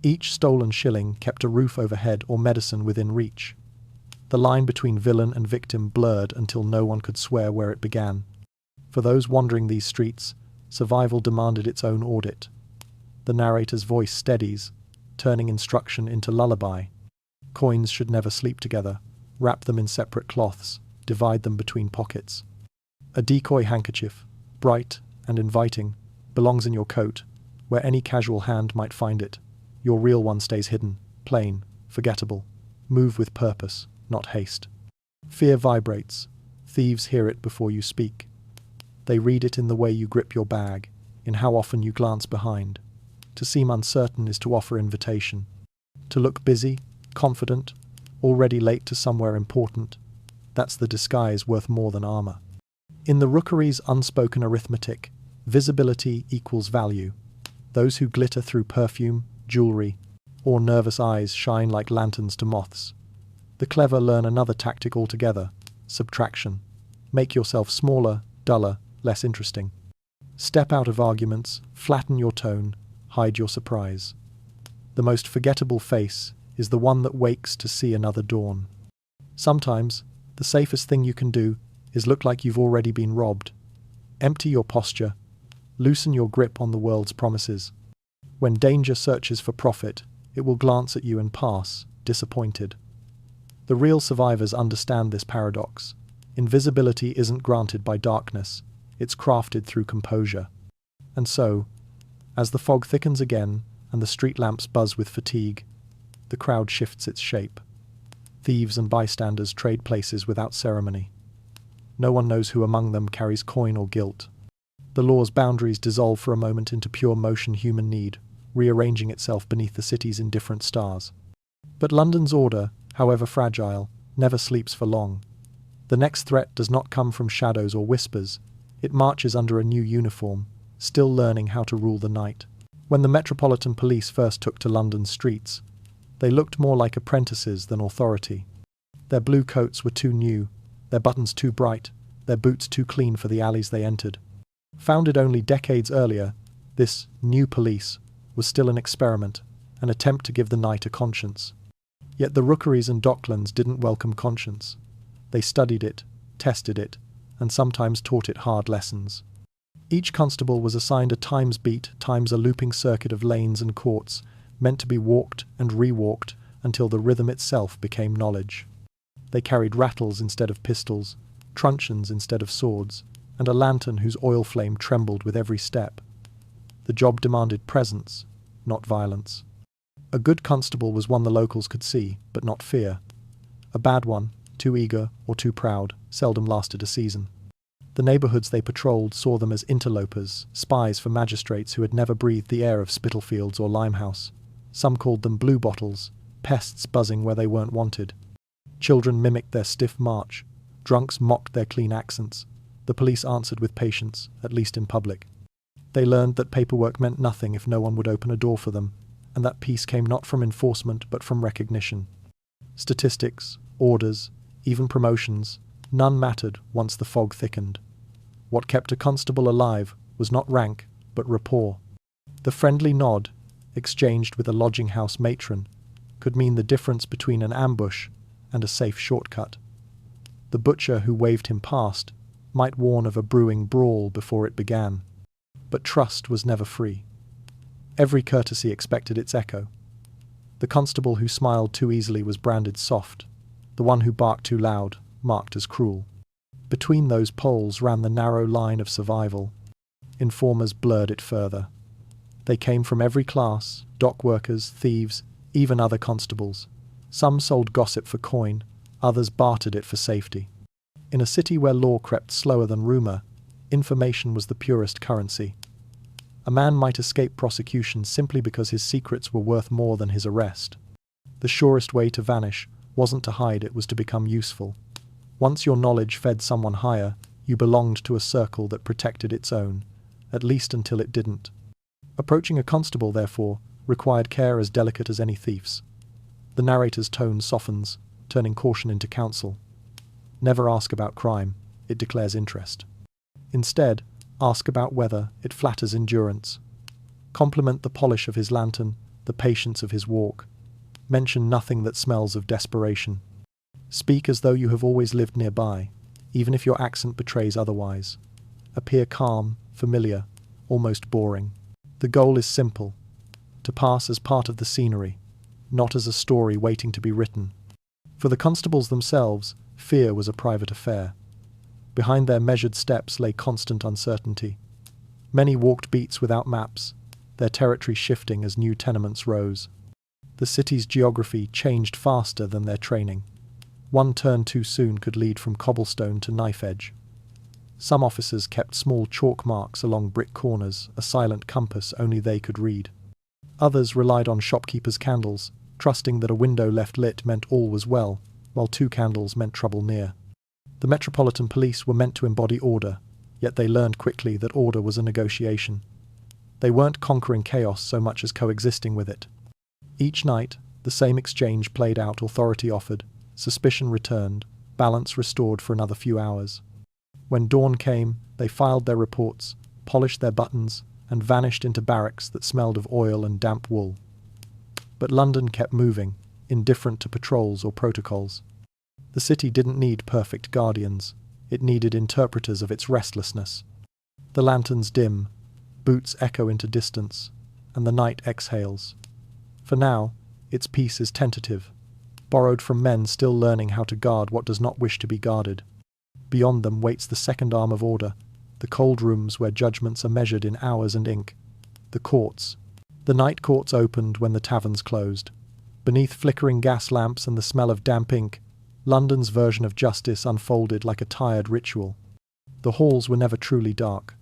[SPEAKER 1] Each stolen shilling kept a roof overhead or medicine within reach. The line between villain and victim blurred until no one could swear where it began. For those wandering these streets, survival demanded its own audit. The narrator's voice steadies, turning instruction into lullaby. Coins should never sleep together. Wrap them in separate cloths. Divide them between pockets. A decoy handkerchief, bright and inviting, belongs in your coat, where any casual hand might find it. Your real one stays hidden, plain, forgettable. Move with purpose, not haste. Fear vibrates. Thieves hear it before you speak. They read it in the way you grip your bag, in how often you glance behind. To seem uncertain is to offer invitation. To look busy, confident, already late to somewhere important, that's the disguise worth more than armor. In the rookery's unspoken arithmetic, visibility equals value. Those who glitter through perfume, jewelry, or nervous eyes shine like lanterns to moths. The clever learn another tactic altogether: subtraction. Make yourself smaller, duller, less interesting. Step out of arguments, flatten your tone, hide your surprise. The most forgettable face is the one that wakes to see another dawn. Sometimes, the safest thing you can do is look like you've already been robbed. Empty your posture. Loosen your grip on the world's promises. When danger searches for profit, it will glance at you and pass, disappointed. The real survivors understand this paradox. Invisibility isn't granted by darkness, it's crafted through composure. And so, as the fog thickens again and the street lamps buzz with fatigue, the crowd shifts its shape. Thieves and bystanders trade places without ceremony. No one knows who among them carries coin or guilt. The law's boundaries dissolve for a moment into pure motion, human need, rearranging itself beneath the city's indifferent stars. But London's order, however fragile, never sleeps for long. The next threat does not come from shadows or whispers. It marches under a new uniform, still learning how to rule the night. When the Metropolitan Police first took to London's streets, they looked more like apprentices than authority. Their blue coats were too new, their buttons too bright, their boots too clean for the alleys they entered. Founded only decades earlier, this new police was still an experiment, an attempt to give the night a conscience. Yet the rookeries and docklands didn't welcome conscience. They studied it, tested it, and sometimes taught it hard lessons. Each constable was assigned a times beat times a looping circuit of lanes and courts, meant to be walked and rewalked until the rhythm itself became knowledge. They carried rattles instead of pistols, truncheons instead of swords, and a lantern whose oil flame trembled with every step. The job demanded presence, not violence. A good constable was one the locals could see, but not fear. A bad one, too eager or too proud, seldom lasted a season. The neighbourhoods they patrolled saw them as interlopers, spies for magistrates who had never breathed the air of Spitalfields or Limehouse. Some called them blue bottles, pests buzzing where they weren't wanted. Children mimicked their stiff march. Drunks mocked their clean accents. The police answered with patience, at least in public. They learned that paperwork meant nothing if no one would open a door for them, and that peace came not from enforcement but from recognition. Statistics, orders, even promotions, none mattered once the fog thickened. What kept a constable alive was not rank, but rapport. The friendly nod, exchanged with a lodging-house matron, could mean the difference between an ambush and a safe shortcut. The butcher who waved him past might warn of a brewing brawl before it began. But trust was never free. Every courtesy expected its echo. The constable who smiled too easily was branded soft. The one who barked too loud, marked as cruel. Between those poles ran the narrow line of survival. Informers blurred it further. They came from every class, dock workers, thieves, even other constables. Some sold gossip for coin, others bartered it for safety. In a city where law crept slower than rumour, information was the purest currency. A man might escape prosecution simply because his secrets were worth more than his arrest. The surest way to vanish wasn't to hide, it was to become useful. Once your knowledge fed someone higher, you belonged to a circle that protected its own, at least until it didn't. Approaching a constable, therefore, required care as delicate as any thief's. The narrator's tone softens, turning caution into counsel. Never ask about crime, it declares interest. Instead, ask about weather, it flatters endurance. Compliment the polish of his lantern, the patience of his walk. Mention nothing that smells of desperation. Speak as though you have always lived nearby, even if your accent betrays otherwise. Appear calm, familiar, almost boring. The goal is simple: to pass as part of the scenery, not as a story waiting to be written. For the constables themselves, fear was a private affair. Behind their measured steps lay constant uncertainty. Many walked beats without maps, their territory shifting as new tenements rose. The city's geography changed faster than their training. One turn too soon could lead from cobblestone to knife edge. Some officers kept small chalk marks along brick corners, a silent compass only they could read. Others relied on shopkeepers' candles, trusting that a window left lit meant all was well, while 2 candles meant trouble near. The Metropolitan Police were meant to embody order, yet they learned quickly that order was a negotiation. They weren't conquering chaos so much as coexisting with it. Each night, the same exchange played out, authority offered, suspicion returned, balance restored for another few hours. When dawn came, they filed their reports, polished their buttons, and vanished into barracks that smelled of oil and damp wool. But London kept moving, indifferent to patrols or protocols. The city didn't need perfect guardians, it needed interpreters of its restlessness. The lanterns dim, boots echo into distance, and the night exhales. For now, its peace is tentative, borrowed from men still learning how to guard what does not wish to be guarded. Beyond them waits the second arm of order, the cold rooms where judgments are measured in hours and ink. The courts. The night courts opened when the taverns closed. Beneath flickering gas lamps and the smell of damp ink, London's version of justice unfolded like a tired ritual. The halls were never truly dark.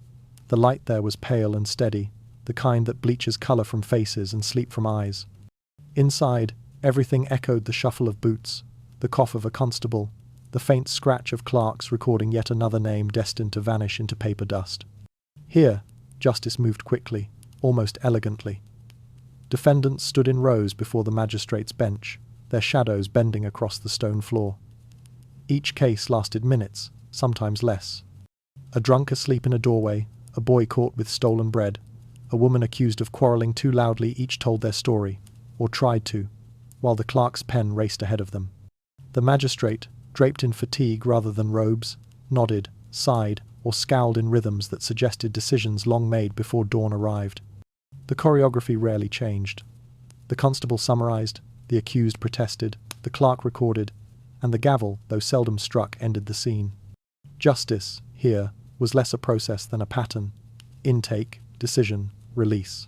[SPEAKER 1] The light there was pale and steady, the kind that bleaches colour from faces and sleep from eyes. Inside, everything echoed the shuffle of boots, the cough of a constable, the faint scratch of clerks recording yet another name destined to vanish into paper dust. Here, justice moved quickly, almost elegantly. Defendants stood in rows before the magistrate's bench, their shadows bending across the stone floor. Each case lasted minutes, sometimes less. A drunk asleep in a doorway, a boy caught with stolen bread, a woman accused of quarrelling too loudly, each told their story, or tried to, while the clerk's pen raced ahead of them. The magistrate, draped in fatigue rather than robes, nodded, sighed, or scowled in rhythms that suggested decisions long made before dawn arrived. The choreography rarely changed. The constable summarized, The accused protested, the clerk recorded, and the gavel, though seldom struck, ended the scene. Justice, here, was less a process than a pattern. Intake, decision, release.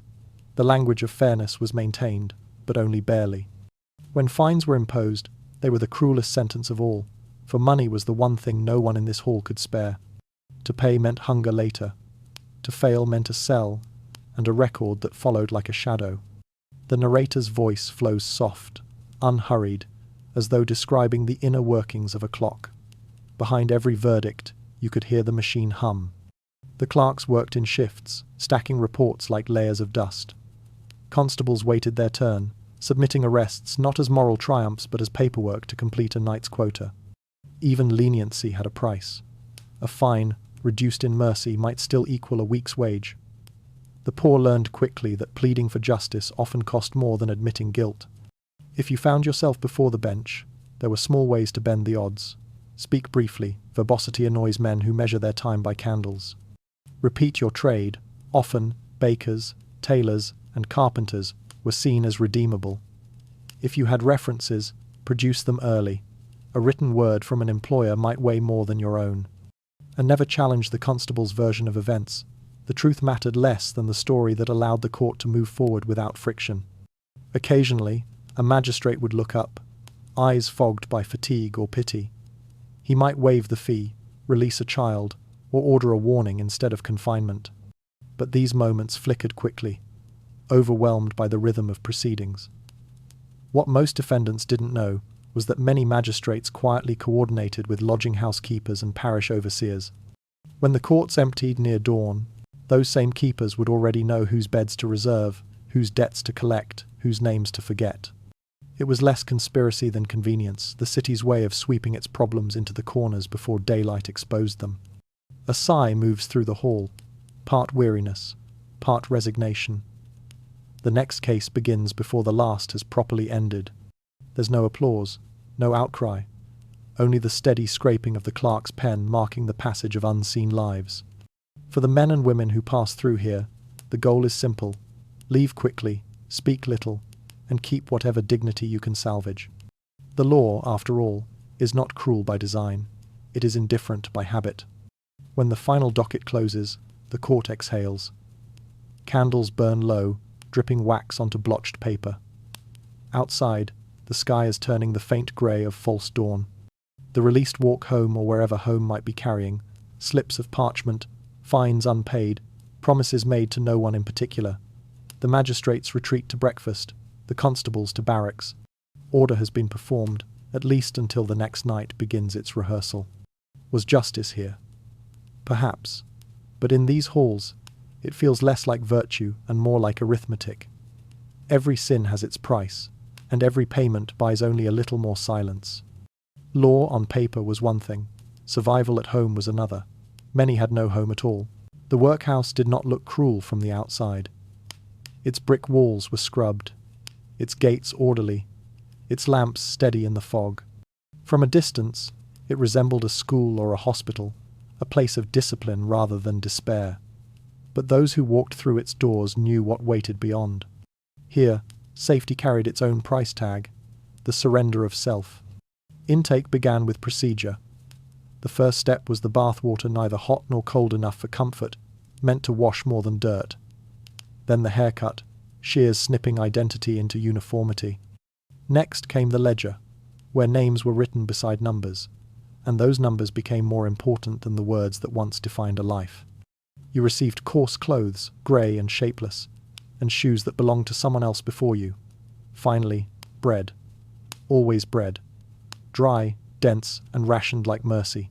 [SPEAKER 1] The language of fairness was maintained, but only barely. When fines were imposed, they were the cruelest sentence of all, for money was the one thing no one in this hall could spare. To pay meant hunger later. To fail meant a cell, and a record that followed like a shadow. The narrator's voice flows soft, unhurried, as though describing the inner workings of a clock. Behind every verdict, you could hear the machine hum. The clerks worked in shifts, stacking reports like layers of dust. Constables waited their turn, submitting arrests not as moral triumphs but as paperwork to complete a night's quota. Even leniency had a price. A fine, reduced in mercy, might still equal a week's wage. The poor learned quickly that pleading for justice often cost more than admitting guilt. If you found yourself before the bench, there were small ways to bend the odds. Speak briefly, verbosity annoys men who measure their time by candles. Repeat your trade. Often, bakers, tailors, and carpenters were seen as redeemable. If you had references, produce them early. A written word from an employer might weigh more than your own. And never challenge the constable's version of events. The truth mattered less than the story that allowed the court to move forward without friction. Occasionally, a magistrate would look up, eyes fogged by fatigue or pity. He might waive the fee, release a child, or order a warning instead of confinement. But these moments flickered quickly, overwhelmed by the rhythm of proceedings. What most defendants didn't know was that many magistrates quietly coordinated with lodging house keepers and parish overseers. When the courts emptied near dawn, those same keepers would already know whose beds to reserve, whose debts to collect, whose names to forget. It was less conspiracy than convenience, the city's way of sweeping its problems into the corners before daylight exposed them. A sigh moves through the hall, part weariness, part resignation. The next case begins before the last has properly ended. There's no applause, no outcry, only the steady scraping of the clerk's pen marking the passage of unseen lives. For the men and women who pass through here, the goal is simple: leave quickly, speak little, and keep whatever dignity you can salvage. The law, after all, is not cruel by design. It is indifferent by habit. When the final docket closes, the court exhales. Candles burn low, dripping wax onto blotched paper. Outside, the sky is turning the faint grey of false dawn. The released walk home or wherever home might be carrying, slips of parchment, fines unpaid, promises made to no one in particular. The magistrates retreat to breakfast, the constables to barracks. Order has been performed, at least until the next night begins its rehearsal. Was justice here? Perhaps. But in these halls, it feels less like virtue and more like arithmetic. Every sin has its price, and every payment buys only a little more silence. Law on paper was one thing, survival at home was another. Many had no home at all. The workhouse did not look cruel from the outside. Its brick walls were scrubbed, its gates orderly, its lamps steady in the fog. From a distance, it resembled a school or a hospital, a place of discipline rather than despair. But those who walked through its doors knew what waited beyond. Here, safety carried its own price tag, the surrender of self. Intake began with procedure. The first step was the bath water, neither hot nor cold enough for comfort, meant to wash more than dirt. Then the haircut, shears snipping identity into uniformity. Next came the ledger, where names were written beside numbers, and those numbers became more important than the words that once defined a life. You received coarse clothes, grey and shapeless, and shoes that belonged to someone else before you. Finally, bread. Always bread. Dry, dense, and rationed like mercy.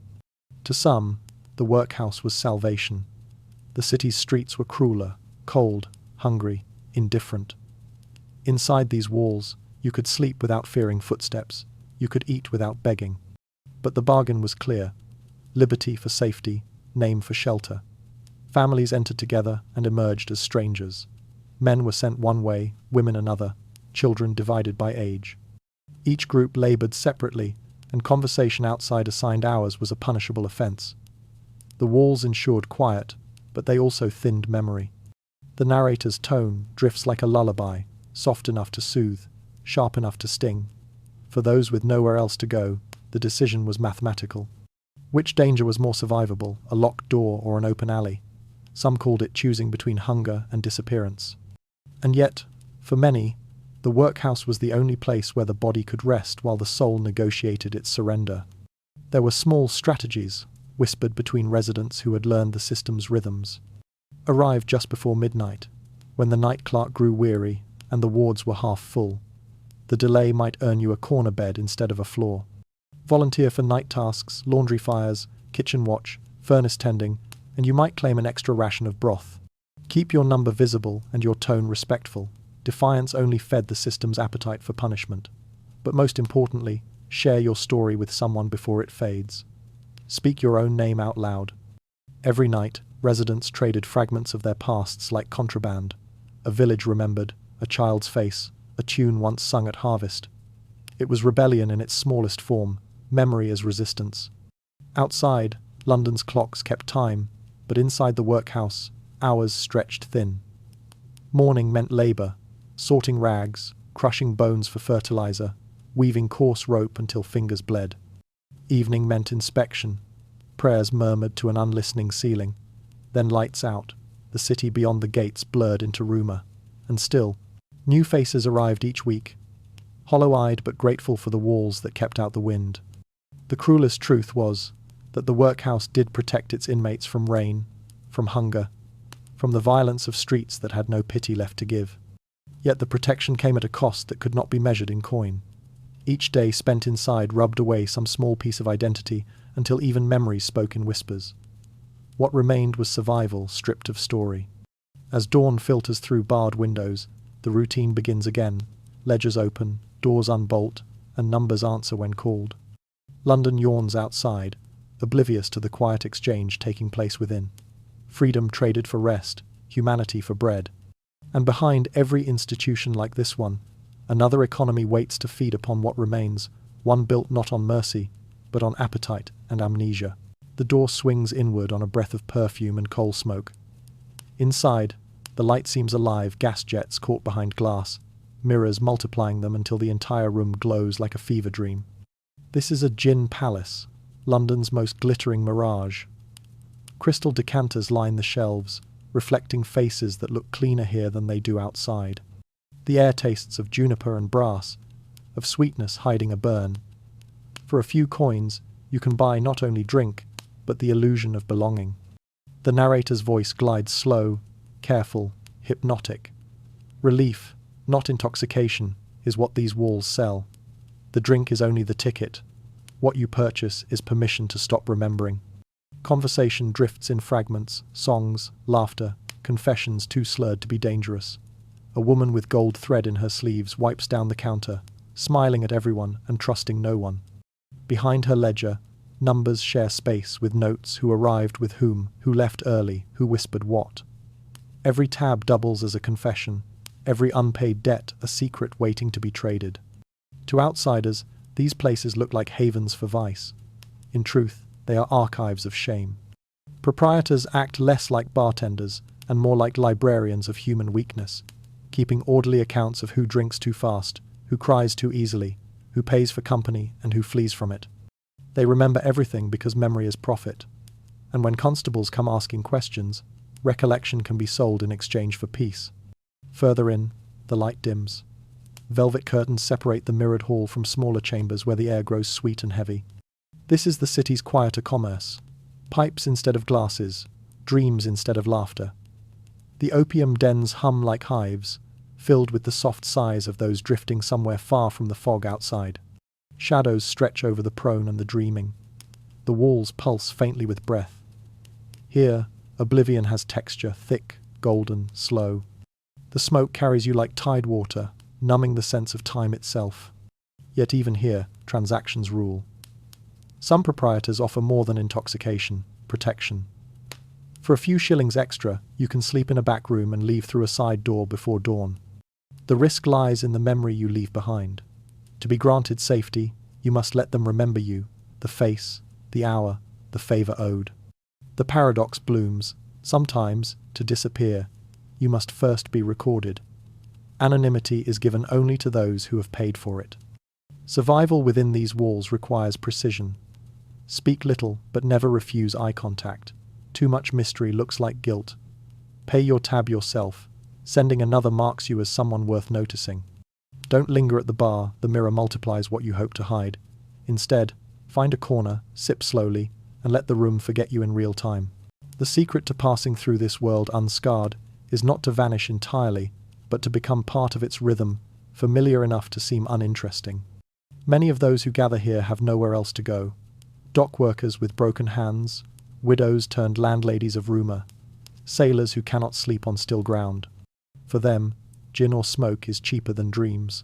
[SPEAKER 1] To some, the workhouse was salvation. The city's streets were crueler, cold, hungry, indifferent. Inside these walls, you could sleep without fearing footsteps. You could eat without begging. But the bargain was clear. Liberty for safety, name for shelter. Families entered together and emerged as strangers. Men were sent one way, women another, children divided by age. Each group laboured separately, and conversation outside assigned hours was a punishable offence. The walls ensured quiet, but they also thinned memory. The narrator's tone drifts like a lullaby, soft enough to soothe, sharp enough to sting. For those with nowhere else to go, the decision was mathematical. Which danger was more survivable, a locked door or an open alley? Some called it choosing between hunger and disappearance. And yet, for many, the workhouse was the only place where the body could rest while the soul negotiated its surrender. There were small strategies, whispered between residents who had learned the system's rhythms. Arrive just before midnight, when the night clerk grew weary and the wards were half full. The delay might earn you a corner bed instead of a floor. Volunteer for night tasks, laundry fires, kitchen watch, furnace tending, and you might claim an extra ration of broth. Keep your number visible and your tone respectful. Defiance only fed the system's appetite for punishment. But most importantly, share your story with someone before it fades. Speak your own name out loud. Every night, residents traded fragments of their pasts like contraband. A village remembered, a child's face, a tune once sung at harvest. It was rebellion in its smallest form, memory as resistance. Outside, London's clocks kept time, but inside the workhouse, hours stretched thin. Morning meant labour, sorting rags, crushing bones for fertilizer, weaving coarse rope until fingers bled. Evening meant inspection, prayers murmured to an unlistening ceiling. Then lights out, the city beyond the gates blurred into rumour. And still, new faces arrived each week, hollow-eyed but grateful for the walls that kept out the wind. The cruelest truth was that the workhouse did protect its inmates from rain, from hunger, from the violence of streets that had no pity left to give. Yet the protection came at a cost that could not be measured in coin. Each day spent inside rubbed away some small piece of identity until even memories spoke in whispers. What remained was survival stripped of story. As dawn filters through barred windows, the routine begins again. Ledgers open, doors unbolt, and numbers answer when called. London yawns outside, oblivious to the quiet exchange taking place within. Freedom traded for rest, humanity for bread. And behind every institution like this one, another economy waits to feed upon what remains, one built not on mercy, but on appetite and amnesia. The door swings inward on a breath of perfume and coal smoke. Inside, the light seems alive, gas jets caught behind glass, mirrors multiplying them until the entire room glows like a fever dream. This is a gin palace, London's most glittering mirage. Crystal decanters line the shelves, reflecting faces that look cleaner here than they do outside. The air tastes of juniper and brass, of sweetness hiding a burn. For a few coins, you can buy not only drink, but the illusion of belonging. The narrator's voice glides slow, careful, hypnotic. Relief, not intoxication, is what these walls sell. The drink is only the ticket. What you purchase is permission to stop remembering. Conversation drifts in fragments, songs, laughter, confessions too slurred to be dangerous. A woman with gold thread in her sleeves wipes down the counter, smiling at everyone and trusting no one. Behind her ledger, numbers share space with notes: who arrived with whom, who left early, who whispered what. Every tab doubles as a confession, every unpaid debt a secret waiting to be traded. To outsiders, these places look like havens for vice. In truth, they are archives of shame. Proprietors act less like bartenders and more like librarians of human weakness, keeping orderly accounts of who drinks too fast, who cries too easily, who pays for company and who flees from it. They remember everything because memory is profit. And when constables come asking questions, recollection can be sold in exchange for peace. Further in, the light dims. Velvet curtains separate the mirrored hall from smaller chambers where the air grows sweet and heavy. This is the city's quieter commerce. Pipes instead of glasses, dreams instead of laughter. The opium dens hum like hives, filled with the soft sighs of those drifting somewhere far from the fog outside. Shadows stretch over the prone and the dreaming. The walls pulse faintly with breath. Here, oblivion has texture, thick, golden, slow. The smoke carries you like tide water, numbing the sense of time itself. Yet even here, transactions rule. Some proprietors offer more than intoxication, protection. For a few shillings extra, you can sleep in a back room and leave through a side door before dawn. The risk lies in the memory you leave behind. To be granted safety, you must let them remember you, the face, the hour, the favour owed. The paradox blooms. Sometimes, to disappear, you must first be recorded. Anonymity is given only to those who have paid for it. Survival within these walls requires precision. Speak little, but never refuse eye contact. Too much mystery looks like guilt. Pay your tab yourself. Sending another marks you as someone worth noticing. Don't linger at the bar, the mirror multiplies what you hope to hide. Instead, find a corner, sip slowly, and let the room forget you in real time. The secret to passing through this world unscarred is not to vanish entirely, but to become part of its rhythm, familiar enough to seem uninteresting. Many of those who gather here have nowhere else to go. Dock workers with broken hands, widows turned landladies of rumour, sailors who cannot sleep on still ground. For them, gin or smoke is cheaper than dreams.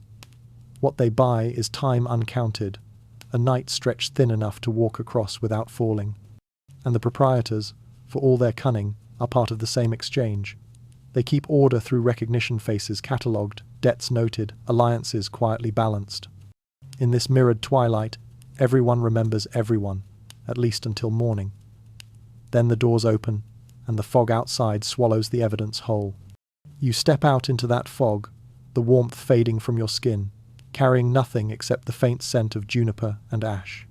[SPEAKER 1] What they buy is time uncounted, a night stretched thin enough to walk across without falling. And the proprietors, for all their cunning, are part of the same exchange. They keep order through recognition faces catalogued, debts noted, alliances quietly balanced. In this mirrored twilight, everyone remembers everyone, at least until morning. Then the doors open, and the fog outside swallows the evidence whole. You step out into that fog, the warmth fading from your skin, carrying nothing except the faint scent of juniper and ash.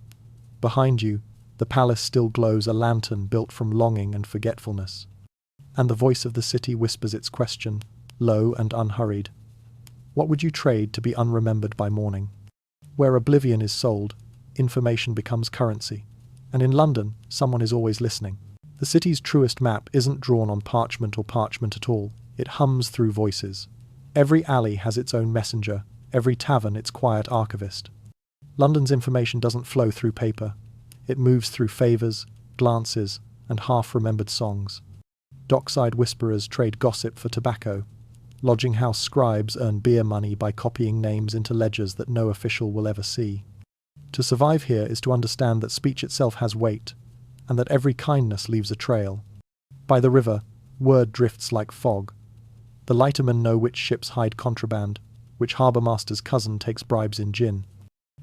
[SPEAKER 1] Behind you, the palace still glows, a lantern built from longing and forgetfulness. And the voice of the city whispers its question, low and unhurried. What would you trade to be unremembered by morning? Where oblivion is sold, information becomes currency. And in London, someone is always listening. The city's truest map isn't drawn on parchment or parchment at all. It hums through voices. Every alley has its own messenger, every tavern its quiet archivist. London's information doesn't flow through paper. It moves through favours, glances, and half-remembered songs. Dockside whisperers trade gossip for tobacco. Lodging house scribes earn beer money by copying names into ledgers that no official will ever see. To survive here is to understand that speech itself has weight, and that every kindness leaves a trail. By the river, word drifts like fog. The lightermen know which ships hide contraband, which harbour-master's cousin takes bribes in gin.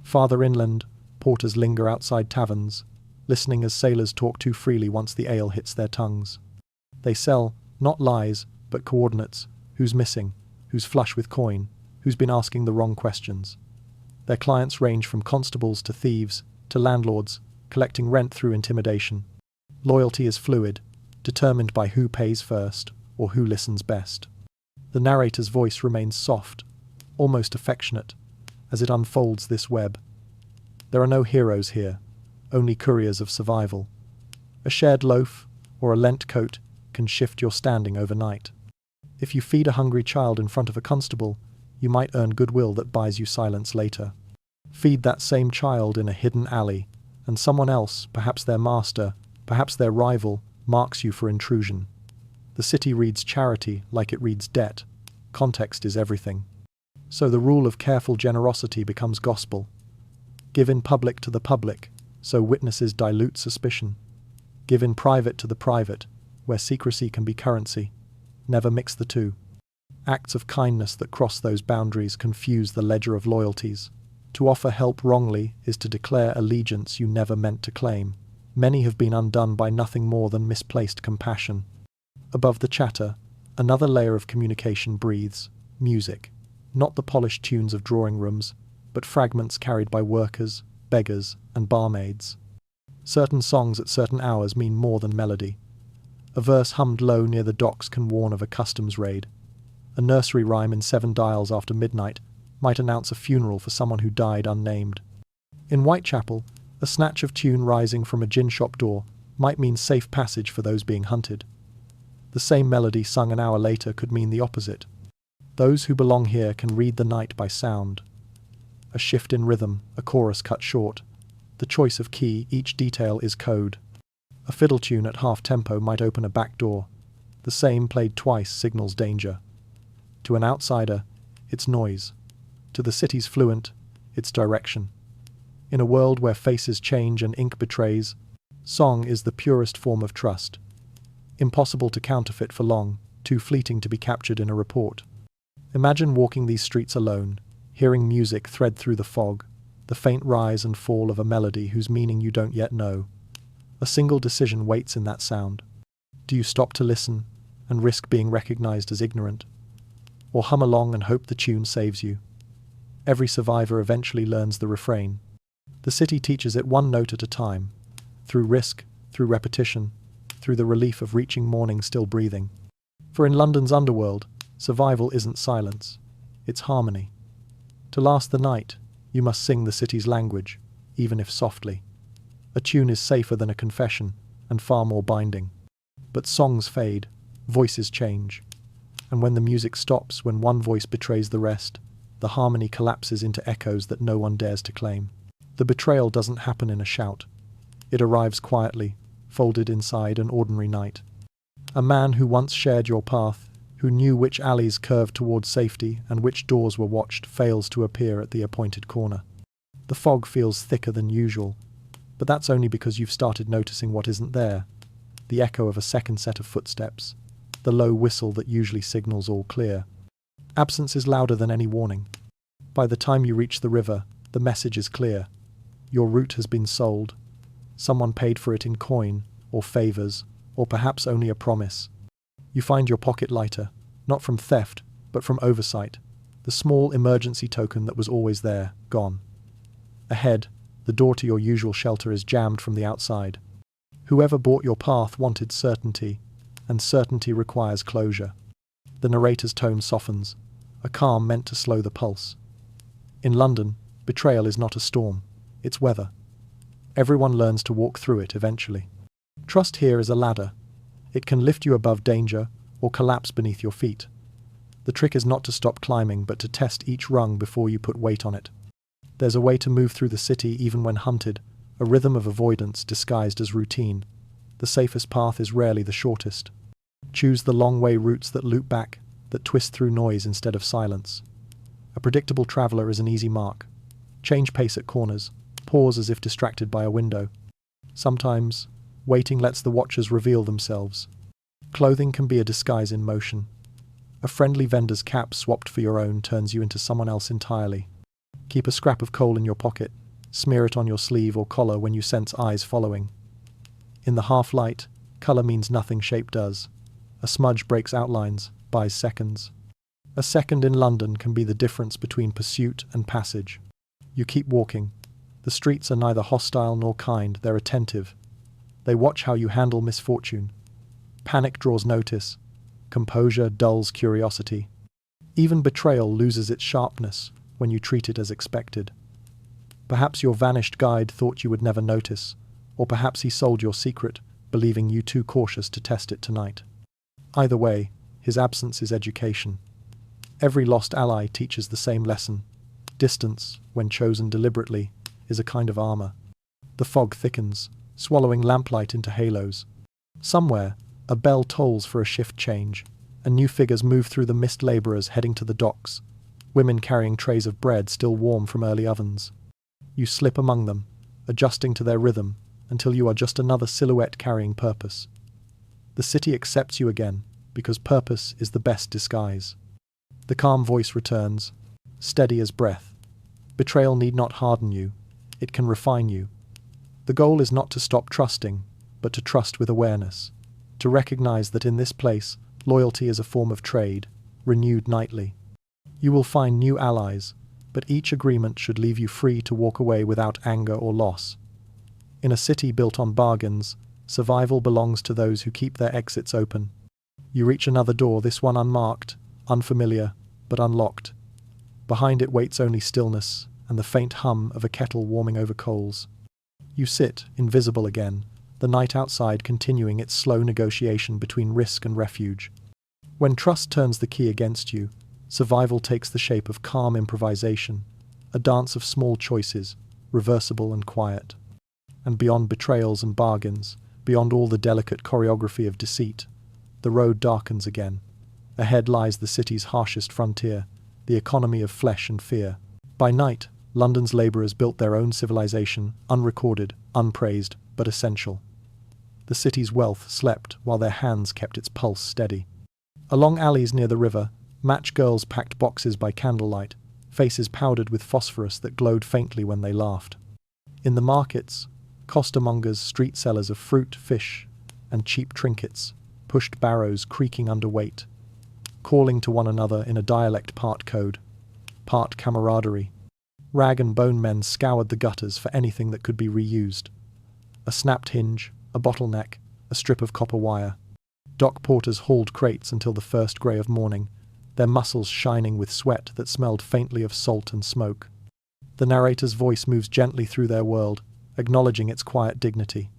[SPEAKER 1] Farther inland, porters linger outside taverns, listening as sailors talk too freely once the ale hits their tongues. They sell, not lies, but coordinates, who's missing, who's flush with coin, who's been asking the wrong questions. Their clients range from constables to thieves, to landlords, collecting rent through intimidation. Loyalty is fluid, determined by who pays first, or who listens best. The narrator's voice remains soft, almost affectionate, as it unfolds this web. There are no heroes here, only couriers of survival. A shared loaf, or a lent coat, can shift your standing overnight. If you feed a hungry child in front of a constable, you might earn goodwill that buys you silence later. Feed that same child in a hidden alley, and someone else, perhaps their master, perhaps their rival, marks you for intrusion. The city reads charity like it reads debt. Context is everything. So the rule of careful generosity becomes gospel. Give in public to the public, so witnesses dilute suspicion. Give in private to the private, where secrecy can be currency. Never mix the two. Acts of kindness that cross those boundaries confuse the ledger of loyalties. To offer help wrongly is to declare allegiance you never meant to claim. Many have been undone by nothing more than misplaced compassion. Above the chatter, another layer of communication breathes, music. Not the polished tunes of drawing rooms, but fragments carried by workers, beggars, and barmaids. Certain songs at certain hours mean more than melody. A verse hummed low near the docks can warn of a customs raid. A nursery rhyme in 7 dials after midnight might announce a funeral for someone who died unnamed. In Whitechapel, a snatch of tune rising from a gin shop door might mean safe passage for those being hunted. The same melody sung an hour later could mean the opposite. Those who belong here can read the night by sound. A shift in rhythm, a chorus cut short. The choice of key, each detail is code. A fiddle tune at half tempo might open a back door. The same played twice signals danger. To an outsider, it's noise. To the city's fluent, it's direction. In a world where faces change and ink betrays, song is the purest form of trust. Impossible to counterfeit for long, too fleeting to be captured in a report. Imagine walking these streets alone, hearing music thread through the fog, the faint rise and fall of a melody whose meaning you don't yet know. A single decision waits in that sound. Do you stop to listen and risk being recognized as ignorant? or hum along and hope the tune saves you. Every survivor eventually learns the refrain. The city teaches it one note at a time, through risk, through repetition, through the relief of reaching morning still breathing. For in London's underworld, survival isn't silence, it's harmony. To last the night, you must sing the city's language, even if softly. A tune is safer than a confession, and far more binding. But songs fade, voices change. And when the music stops, when one voice betrays the rest, the harmony collapses into echoes that no one dares to claim. The betrayal doesn't happen in a shout. It arrives quietly, folded inside an ordinary night. A man who once shared your path, who knew which alleys curved towards safety and which doors were watched, fails to appear at the appointed corner. The fog feels thicker than usual, but that's only because you've started noticing what isn't there. The echo of a second set of footsteps, the low whistle that usually signals all clear. Absence is louder than any warning. By the time you reach the river, the message is clear. Your route has been sold. Someone paid for it in coin, or favors, or perhaps only a promise. You find your pocket lighter, not from theft, but from oversight. The small emergency token that was always there, gone. Ahead, the door to your usual shelter is jammed from the outside. Whoever bought your path wanted certainty, and certainty requires closure. The narrator's tone softens, a calm meant to slow the pulse. In London, betrayal is not a storm, it's weather. Everyone learns to walk through it eventually. Trust here is a ladder. It can lift you above danger or collapse beneath your feet. The trick is not to stop climbing, but to test each rung before you put weight on it. There's a way to move through the city even when hunted, a rhythm of avoidance disguised as routine. The safest path is rarely the shortest. Choose the long-way routes that loop back, that twist through noise instead of silence. A predictable traveller is an easy mark. Change pace at corners, pause as if distracted by a window. Sometimes, waiting lets the watchers reveal themselves. Clothing can be a disguise in motion. A friendly vendor's cap swapped for your own turns you into someone else entirely. Keep a scrap of coal in your pocket, smear it on your sleeve or collar when you sense eyes following. In the half-light, colour means nothing, shape does. A smudge breaks outlines, buys seconds. A second in London can be the difference between pursuit and passage. You keep walking. The streets are neither hostile nor kind, they're attentive. They watch how you handle misfortune. Panic draws notice. Composure dulls curiosity. Even betrayal loses its sharpness when you treat it as expected. Perhaps your vanished guide thought you would never notice, or perhaps he sold your secret, believing you too cautious to test it tonight. Either way, his absence is education. Every lost ally teaches the same lesson. Distance, when chosen deliberately, is a kind of armor. The fog thickens, swallowing lamplight into halos. Somewhere, a bell tolls for a shift change, and new figures move through the mist, laborers heading to the docks, women carrying trays of bread still warm from early ovens. You slip among them, adjusting to their rhythm, until you are just another silhouette carrying purpose. The city accepts you again, because purpose is the best disguise. The calm voice returns, steady as breath. Betrayal need not harden you, it can refine you. The goal is not to stop trusting, but to trust with awareness, to recognize that in this place, loyalty is a form of trade, renewed nightly. You will find new allies, but each agreement should leave you free to walk away without anger or loss. In a city built on bargains, survival belongs to those who keep their exits open. You reach another door, this one unmarked, unfamiliar, but unlocked. Behind it waits only stillness and the faint hum of a kettle warming over coals. You sit, invisible again, the night outside continuing its slow negotiation between risk and refuge. When trust turns the key against you, survival takes the shape of calm improvisation, a dance of small choices, reversible and quiet. And beyond betrayals and bargains, beyond all the delicate choreography of deceit, the road darkens again. Ahead lies the city's harshest frontier, the economy of flesh and fear. By night, London's labourers built their own civilization, unrecorded, unpraised, but essential. The city's wealth slept while their hands kept its pulse steady. Along alleys near the river, match girls packed boxes by candlelight, faces powdered with phosphorus that glowed faintly when they laughed. In the markets, costermongers, street sellers of fruit, fish, and cheap trinkets, pushed barrows creaking under weight. calling to one another in a dialect part code, part camaraderie. Rag and bone men scoured the gutters for anything that could be reused. A snapped hinge, a bottleneck, a strip of copper wire. Dock porters hauled crates until the first grey of morning, their muscles shining with sweat that smelled faintly of salt and smoke. The narrator's voice moves gently through their world, acknowledging its quiet dignity.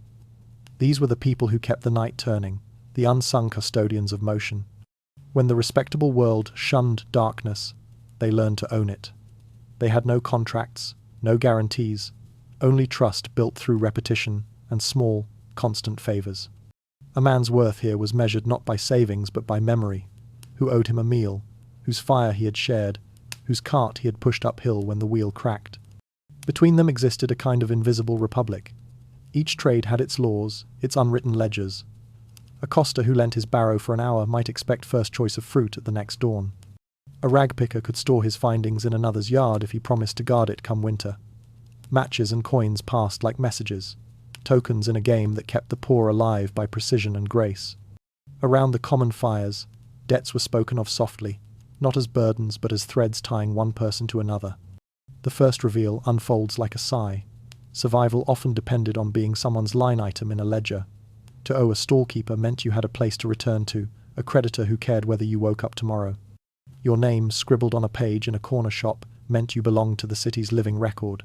[SPEAKER 1] These were the people who kept the night turning, the unsung custodians of motion. When the respectable world shunned darkness, they learned to own it. They had no contracts, no guarantees, only trust built through repetition and small, constant favours. A man's worth here was measured not by savings but by memory, who owed him a meal, whose fire he had shared, whose cart he had pushed uphill when the wheel cracked. Between them existed a kind of invisible republic. Each trade had its laws, its unwritten ledgers. A coster who lent his barrow for an hour might expect first choice of fruit at the next dawn. A rag picker could store his findings in another's yard if he promised to guard it come winter. Matches and coins passed like messages, tokens in a game that kept the poor alive by precision and grace. Around the common fires, debts were spoken of softly, not as burdens but as threads tying one person to another. The first reveal unfolds like a sigh. Survival often depended on being someone's line item in a ledger. To owe a storekeeper meant you had a place to return to, a creditor who cared whether you woke up tomorrow. Your name, scribbled on a page in a corner shop, meant you belonged to the city's living record.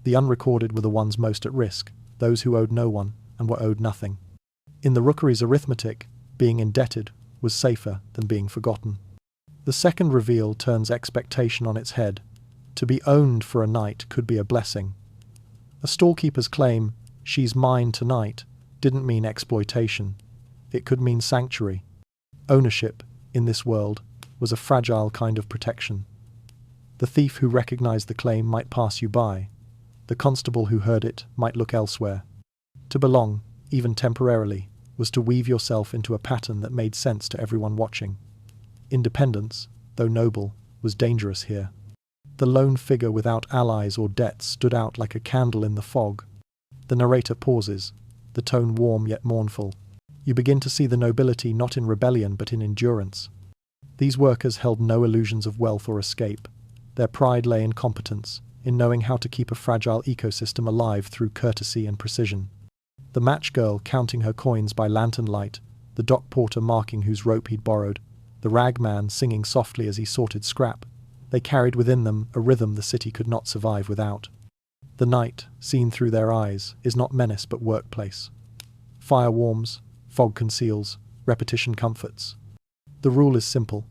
[SPEAKER 1] The unrecorded were the ones most at risk, those who owed no one and were owed nothing. In the rookery's arithmetic, being indebted was safer than being forgotten. The second reveal turns expectation on its head. To be owned for a night could be a blessing. A storekeeper's claim, "She's mine tonight," didn't mean exploitation. It could mean sanctuary. Ownership, in this world, was a fragile kind of protection. The thief who recognized the claim might pass you by. The constable who heard it might look elsewhere. To belong, even temporarily, was to weave yourself into a pattern that made sense to everyone watching. Independence, though noble, was dangerous here. The lone figure without allies or debts stood out like a candle in the fog. The narrator pauses, the tone warm yet mournful. You begin to see the nobility not in rebellion but in endurance. These workers held no illusions of wealth or escape. Their pride lay in competence, in knowing how to keep a fragile ecosystem alive through courtesy and precision. The match girl counting her coins by lantern light, the dock porter marking whose rope he'd borrowed, the rag man singing softly as he sorted scrap, they carried within them a rhythm the city could not survive without. The night, seen through their eyes, is not menace but workplace. Fire warms, fog conceals, repetition comforts. The rule is simple.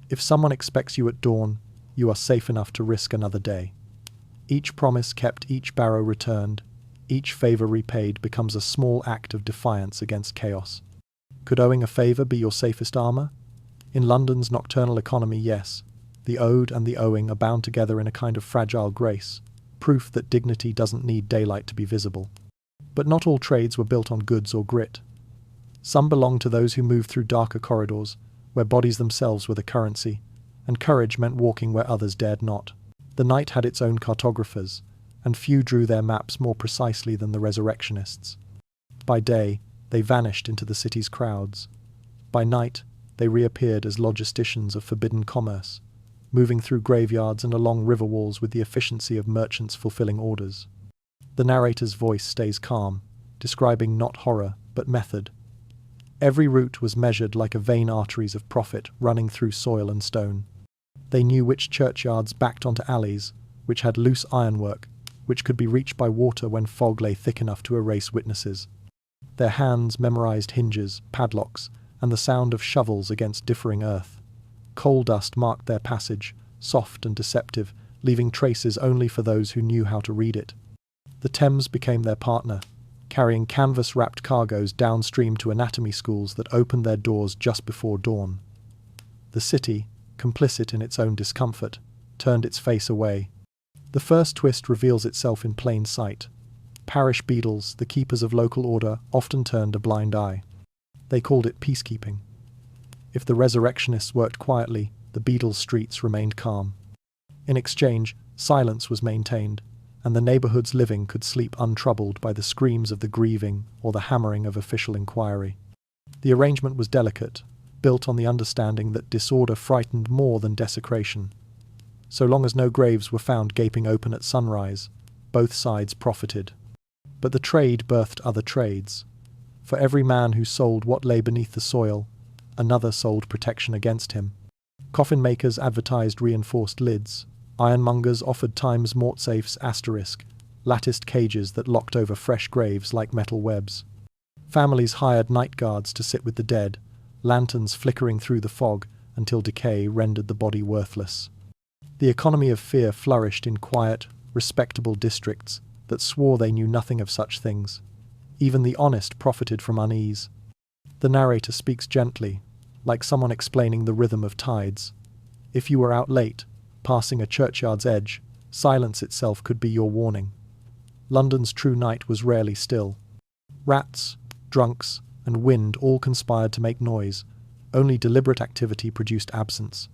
[SPEAKER 1] If someone expects you at dawn, you are safe enough to risk another day. Each promise kept, each barrow returned, each favour repaid becomes a small act of defiance against chaos. Could owing a favour be your safest armour? In London's nocturnal economy, yes. The owed and the owing are bound together in a kind of fragile grace, proof that dignity doesn't need daylight to be visible. But not all trades were built on goods or grit. Some belonged to those who moved through darker corridors, where bodies themselves were the currency, and courage meant walking where others dared not. The night had its own cartographers, and few drew their maps more precisely than the resurrectionists. By day, they vanished into the city's crowds. By night, they reappeared as logisticians of forbidden commerce, moving through graveyards and along river walls with the efficiency of merchants fulfilling orders. The narrator's voice stays calm, describing not horror, but method. Every route was measured like a vein arteries of profit running through soil and stone. They knew which churchyards backed onto alleys, which had loose ironwork, which could be reached by water when fog lay thick enough to erase witnesses. Their hands memorized hinges, padlocks, and the sound of shovels against differing earth. Coal dust marked their passage, soft and deceptive, leaving traces only for those who knew how to read it. The Thames became their partner, carrying canvas-wrapped cargoes downstream to anatomy schools that opened their doors just before dawn. The city, complicit in its own discomfort, turned its face away. The first twist reveals itself in plain sight. Parish beadles, the keepers of local order, often turned a blind eye. They called it peacekeeping. If the resurrectionists worked quietly, the beadles' streets remained calm. In exchange, silence was maintained, and the neighbourhood's living could sleep untroubled by the screams of the grieving or the hammering of official inquiry. The arrangement was delicate, built on the understanding that disorder frightened more than desecration. So long as no graves were found gaping open at sunrise, both sides profited. But the trade birthed other trades. For every man who sold what lay beneath the soil, another sold protection against him. Coffin makers advertised reinforced lids. Ironmongers offered time's mortsafes asterisk, latticed cages that locked over fresh graves like metal webs. Families hired night guards to sit with the dead, lanterns flickering through the fog until decay rendered the body worthless. The economy of fear flourished in quiet, respectable districts that swore they knew nothing of such things. Even the honest profited from unease. The narrator speaks gently, like someone explaining the rhythm of tides. If you were out late, passing a churchyard's edge, silence itself could be your warning. London's true night was rarely still. Rats, drunks, and wind all conspired to make noise. Only deliberate activity produced absence.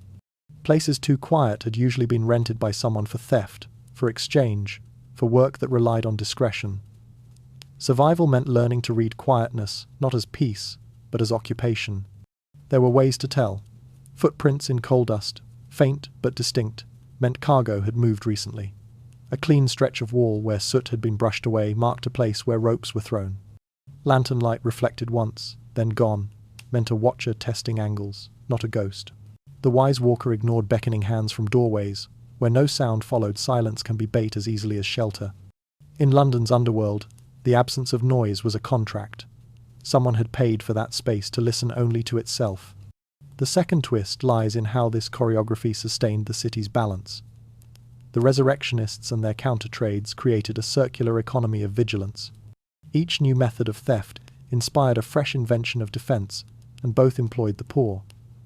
[SPEAKER 1] Places too quiet had usually been rented by someone for theft, for exchange, for work that relied on discretion. Survival meant learning to read quietness, not as peace, but as occupation. There were ways to tell. Footprints in coal dust, faint but distinct, meant cargo had moved recently. A clean stretch of wall where soot had been brushed away marked a place where ropes were thrown. Lantern light reflected once, then gone, meant a watcher testing angles, not a ghost. The wise walker ignored beckoning hands from doorways. Where no sound followed, silence can be bait as easily as shelter. In London's underworld, the absence of noise was a contract. Someone had paid for that space to listen only to itself. The second twist lies in how this choreography sustained the city's balance. The resurrectionists and their counter-trades created a circular economy of vigilance. Each new method of theft inspired a fresh invention of defense, and both employed the poor.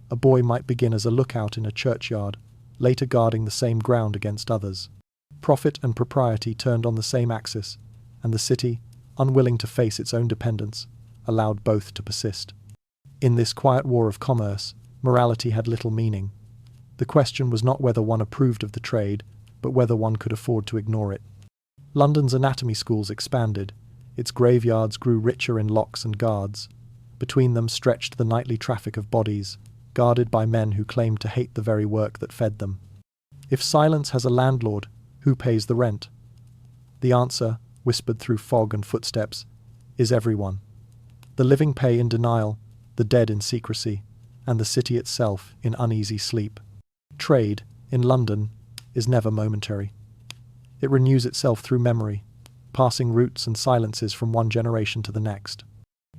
[SPEAKER 1] A boy might begin as a lookout in a churchyard, later guarding the same ground against others. Profit and propriety turned on the same axis, and the city, unwilling to face its own dependence, allowed both to persist. In this quiet war of commerce, morality had little meaning. The question was not whether one approved of the trade, but whether one could afford to ignore it. London's anatomy schools expanded. Its graveyards grew richer in locks and guards. Between them stretched the nightly traffic of bodies, guarded by men who claimed to hate the very work that fed them. If silence has a landlord, who pays the rent? The answer, whispered through fog and footsteps, is everyone. The living pay in denial, the dead in secrecy, and the city itself in uneasy sleep. Trade, in London, is never momentary. It renews itself through memory, passing roots and silences from one generation to the next.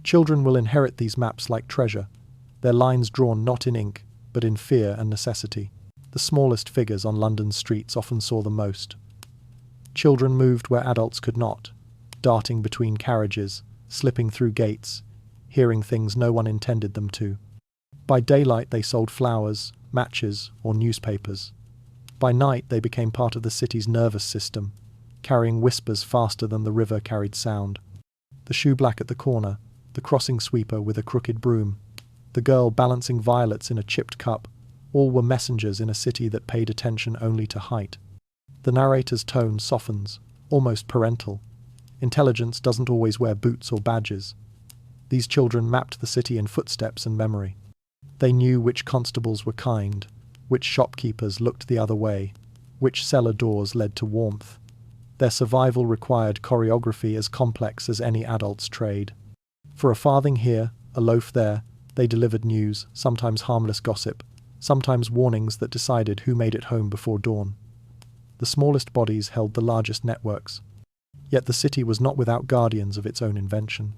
[SPEAKER 1] Children will inherit these maps like treasure, their lines drawn not in ink, but in fear and necessity. The smallest figures on London's streets often saw the most. Children moved where adults could not, darting between carriages, slipping through gates, hearing things no one intended them to. By daylight they sold flowers, matches, or newspapers. By night they became part of the city's nervous system, carrying whispers faster than the river carried sound. The shoeblack at the corner, the crossing sweeper with a crooked broom, the girl balancing violets in a chipped cup, all were messengers in a city that paid attention only to height. The narrator's tone softens, almost parental. Intelligence doesn't always wear boots or badges. These children mapped the city in footsteps and memory. They knew which constables were kind, which shopkeepers looked the other way, which cellar doors led to warmth. Their survival required choreography as complex as any adult's trade. For a farthing here, a loaf there, they delivered news, sometimes harmless gossip, sometimes warnings that decided who made it home before dawn. The smallest bodies held the largest networks. Yet the city was not without guardians of its own invention.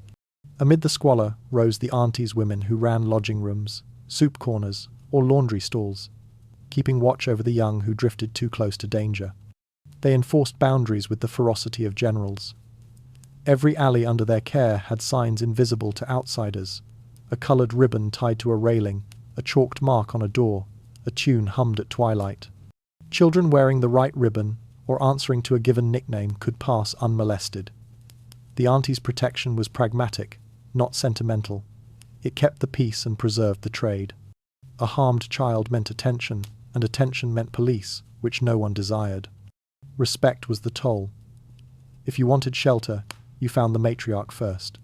[SPEAKER 1] Amid the squalor rose the aunties' women who ran lodging rooms, soup corners, or laundry stalls, keeping watch over the young who drifted too close to danger. They enforced boundaries with the ferocity of generals. Every alley under their care had signs invisible to outsiders, a coloured ribbon tied to a railing, a chalked mark on a door, a tune hummed at twilight. Children wearing the right ribbon or answering to a given nickname could pass unmolested. The auntie's protection was pragmatic, not sentimental. It kept the peace and preserved the trade. A harmed child meant attention, and attention meant police, which no one desired. Respect was the toll. If you wanted shelter, you found the matriarch first.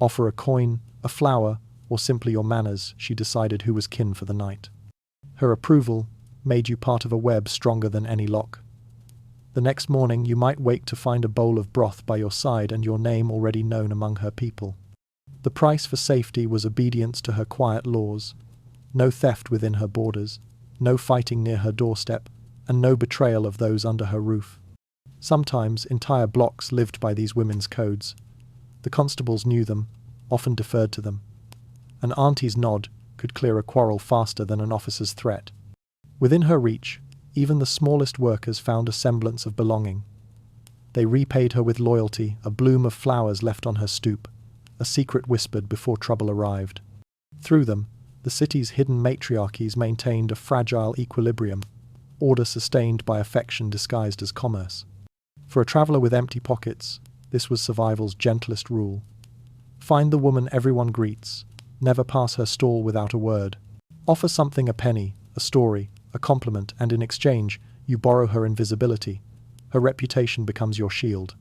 [SPEAKER 1] Offer a coin, a flower, or simply your manners, she decided who was kin for the night. Her approval made you part of a web stronger than any lock. The next morning you might wake to find a bowl of broth by your side and your name already known among her people. The price for safety was obedience to her quiet laws, no theft within her borders, no fighting near her doorstep, and no betrayal of those under her roof. Sometimes entire blocks lived by these women's codes. The constables knew them, often deferred to them. An auntie's nod could clear a quarrel faster than an officer's threat. Within her reach, even the smallest workers found a semblance of belonging. They repaid her with loyalty, a bloom of flowers left on her stoop, a secret whispered before trouble arrived. Through them, the city's hidden matriarchies maintained a fragile equilibrium, order sustained by affection disguised as commerce. For a traveller with empty pockets, this was survival's gentlest rule. Find the woman everyone greets, never pass her stall without a word. Offer something, a penny, a story, a compliment, and in exchange, you borrow her invisibility. Her reputation becomes your shield.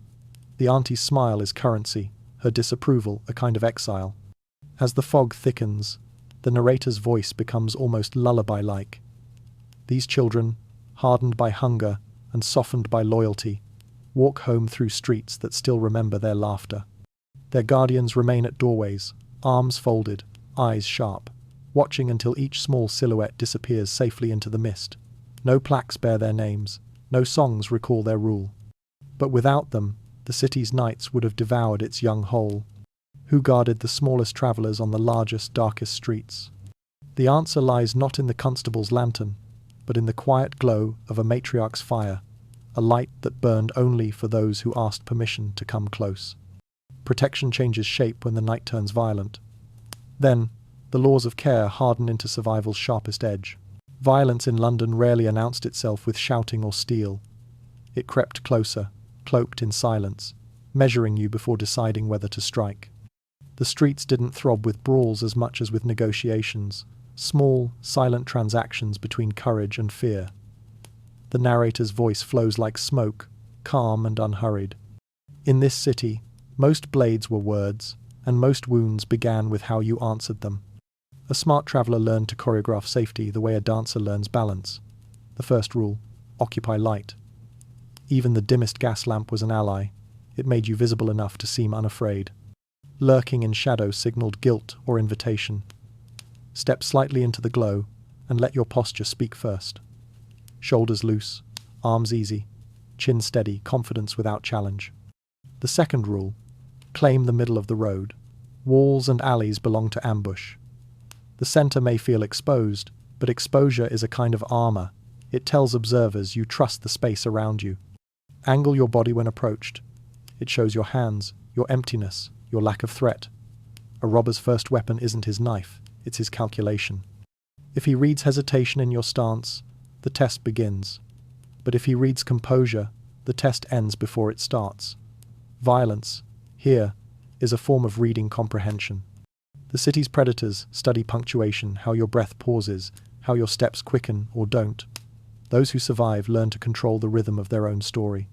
[SPEAKER 1] The auntie's smile is currency, her disapproval a kind of exile. As the fog thickens, the narrator's voice becomes almost lullaby-like. These children, hardened by hunger and softened by loyalty, walk home through streets that still remember their laughter. Their guardians remain at doorways, arms folded, eyes sharp, watching until each small silhouette disappears safely into the mist. No plaques bear their names, no songs recall their rule. But without them, the city's nights would have devoured its young whole. Who guarded the smallest travellers on the largest, darkest streets? The answer lies not in the constable's lantern, but in the quiet glow of a matriarch's fire, a light that burned only for those who asked permission to come close. Protection changes shape when the night turns violent. Then, the laws of care harden into survival's sharpest edge. Violence in London rarely announced itself with shouting or steel. It crept closer, cloaked in silence, measuring you before deciding whether to strike. The streets didn't throb with brawls as much as with negotiations, small, silent transactions between courage and fear. The narrator's voice flows like smoke, calm and unhurried. In this city, most blades were words, and most wounds began with how you answered them. A smart traveller learned to choreograph safety the way a dancer learns balance. The first rule, occupy light. Even the dimmest gas lamp was an ally. It made you visible enough to seem unafraid. Lurking in shadow signalled guilt or invitation. Step slightly into the glow, and let your posture speak first. Shoulders loose, arms easy, chin steady, confidence without challenge. The second rule, claim the middle of the road. Walls and alleys belong to ambush. The centre may feel exposed, but exposure is a kind of armour. It tells observers you trust the space around you. Angle your body when approached. It shows your hands, your emptiness, your lack of threat. A robber's first weapon isn't his knife, it's his calculation. If he reads hesitation in your stance, the test begins. But if he reads composure, the test ends before it starts. Violence, here, is a form of reading comprehension. The city's predators study punctuation, how your breath pauses, how your steps quicken or don't. Those who survive learn to control the rhythm of their own story.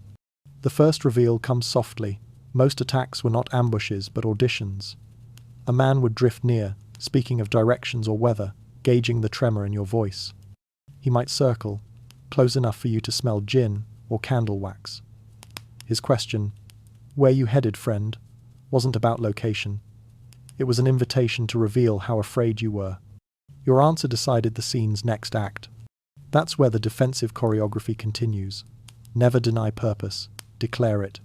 [SPEAKER 1] The first reveal comes softly. Most attacks were not ambushes but auditions. A man would drift near, speaking of directions or weather, gauging the tremor in your voice. He might circle, close enough for you to smell gin or candle wax. His question, "Where you headed, friend?" wasn't about location. It was an invitation to reveal how afraid you were. Your answer decided the scene's next act. That's where the defensive choreography continues. Never deny purpose, declare it.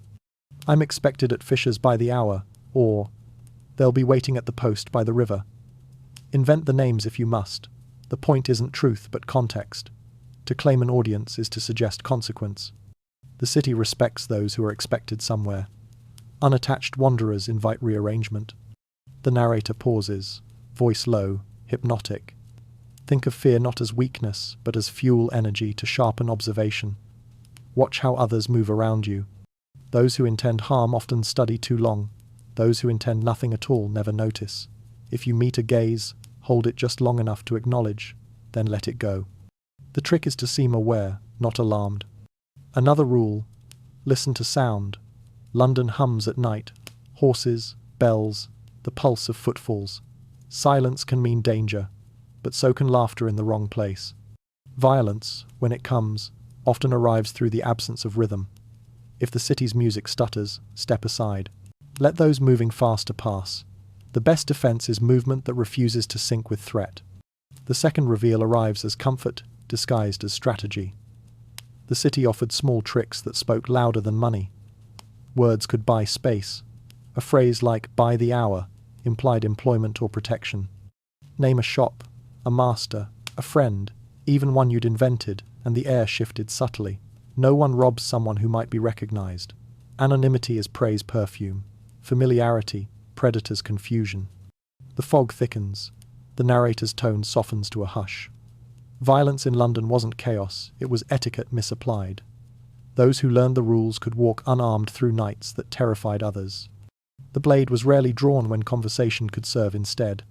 [SPEAKER 1] I'm expected at Fisher's by the hour, or they'll be waiting at the post by the river. Invent the names if you must. The point isn't truth but context. To claim an audience is to suggest consequence. The city respects those who are expected somewhere. Unattached wanderers invite rearrangement. The narrator pauses, voice low, hypnotic. Think of fear not as weakness, but as fuel energy to sharpen observation. Watch how others move around you. Those who intend harm often study too long. Those who intend nothing at all never notice. If you meet a gaze, hold it just long enough to acknowledge, then let it go. The trick is to seem aware, not alarmed. Another rule, listen to sound. London hums at night. Horses, bells, the pulse of footfalls. Silence can mean danger, but so can laughter in the wrong place. Violence, when it comes, often arrives through the absence of rhythm. If the city's music stutters, step aside. Let those moving faster pass. The best defense is movement that refuses to sync with threat. The second reveal arrives as comfort, disguised as strategy. The city offered small tricks that spoke louder than money. Words could buy space. A phrase like "by the hour" implied employment or protection. Name a shop, a master, a friend, even one you'd invented, and the air shifted subtly. No one robs someone who might be recognized. Anonymity is prey's perfume. Familiarity, predator's confusion. The fog thickens. The narrator's tone softens to a hush. Violence in London wasn't chaos, it was etiquette misapplied. Those who learned the rules could walk unarmed through nights that terrified others. The blade was rarely drawn when conversation could serve instead.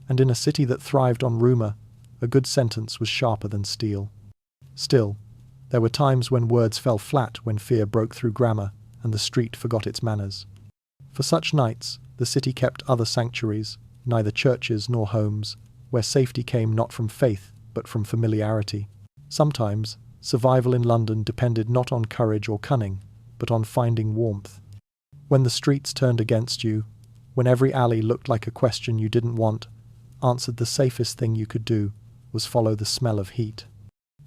[SPEAKER 1] And in a city that thrived on rumour, a good sentence was sharper than steel. Still, there were times when words fell flat when fear broke through grammar and the street forgot its manners. For such nights, the city kept other sanctuaries, neither churches nor homes, where safety came not from faith, but from familiarity. Sometimes, survival in London depended not on courage or cunning, but on finding warmth. When the streets turned against you, when every alley looked like a question you didn't want, answered the safest thing you could do was follow the smell of heat.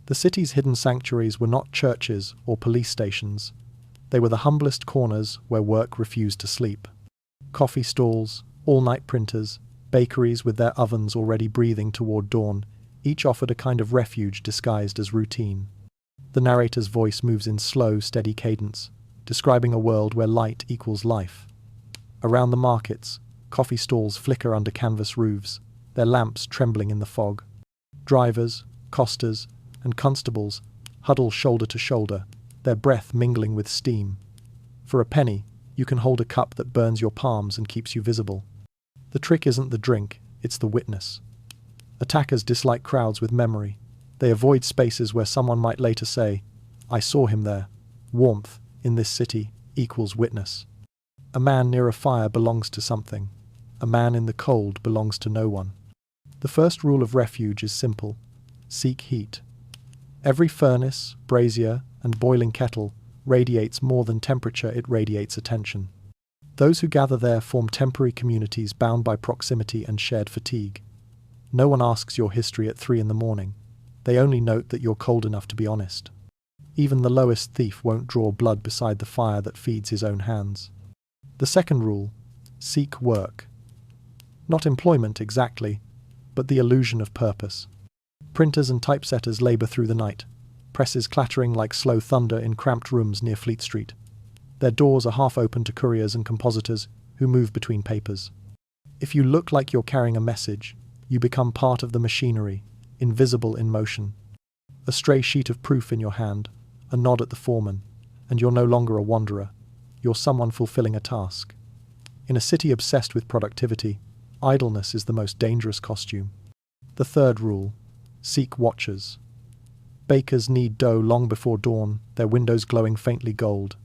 [SPEAKER 1] The city's hidden sanctuaries were not churches or police stations. They were the humblest corners where work refused to sleep. Coffee stalls, all-night printers, bakeries with their ovens already breathing toward dawn, each offered a kind of refuge disguised as routine. The narrator's voice moves in slow, steady cadence, describing a world where light equals life. Around the markets, coffee stalls flicker under canvas roofs, their lamps trembling in the fog. Drivers, costers, and constables huddle shoulder to shoulder, their breath mingling with steam. For a penny, you can hold a cup that burns your palms and keeps you visible. The trick isn't the drink, it's the witness. Attackers dislike crowds with memory. They avoid spaces where someone might later say, "I saw him there." Warmth, in this city, equals witness. A man near a fire belongs to something. A man in the cold belongs to no one. The first rule of refuge is simple. Seek heat. Every furnace, brazier, and boiling kettle radiates more than temperature, it radiates attention. Those who gather there form temporary communities bound by proximity and shared fatigue. No one asks your history at 3 a.m. They only note that you're cold enough to be honest. Even the lowest thief won't draw blood beside the fire that feeds his own hands. The second rule: seek work. Not employment exactly, but the illusion of purpose. Printers and typesetters labour through the night, presses clattering like slow thunder in cramped rooms near Fleet Street. Their doors are half open to couriers and compositors who move between papers. If you look like you're carrying a message, you become part of the machinery, invisible in motion. A stray sheet of proof in your hand, a nod at the foreman, and you're no longer a wanderer. You're someone fulfilling a task. In a city obsessed with productivity, idleness is the most dangerous costume. The third rule: seek watchers. Bakers knead dough long before dawn, their windows glowing faintly gold.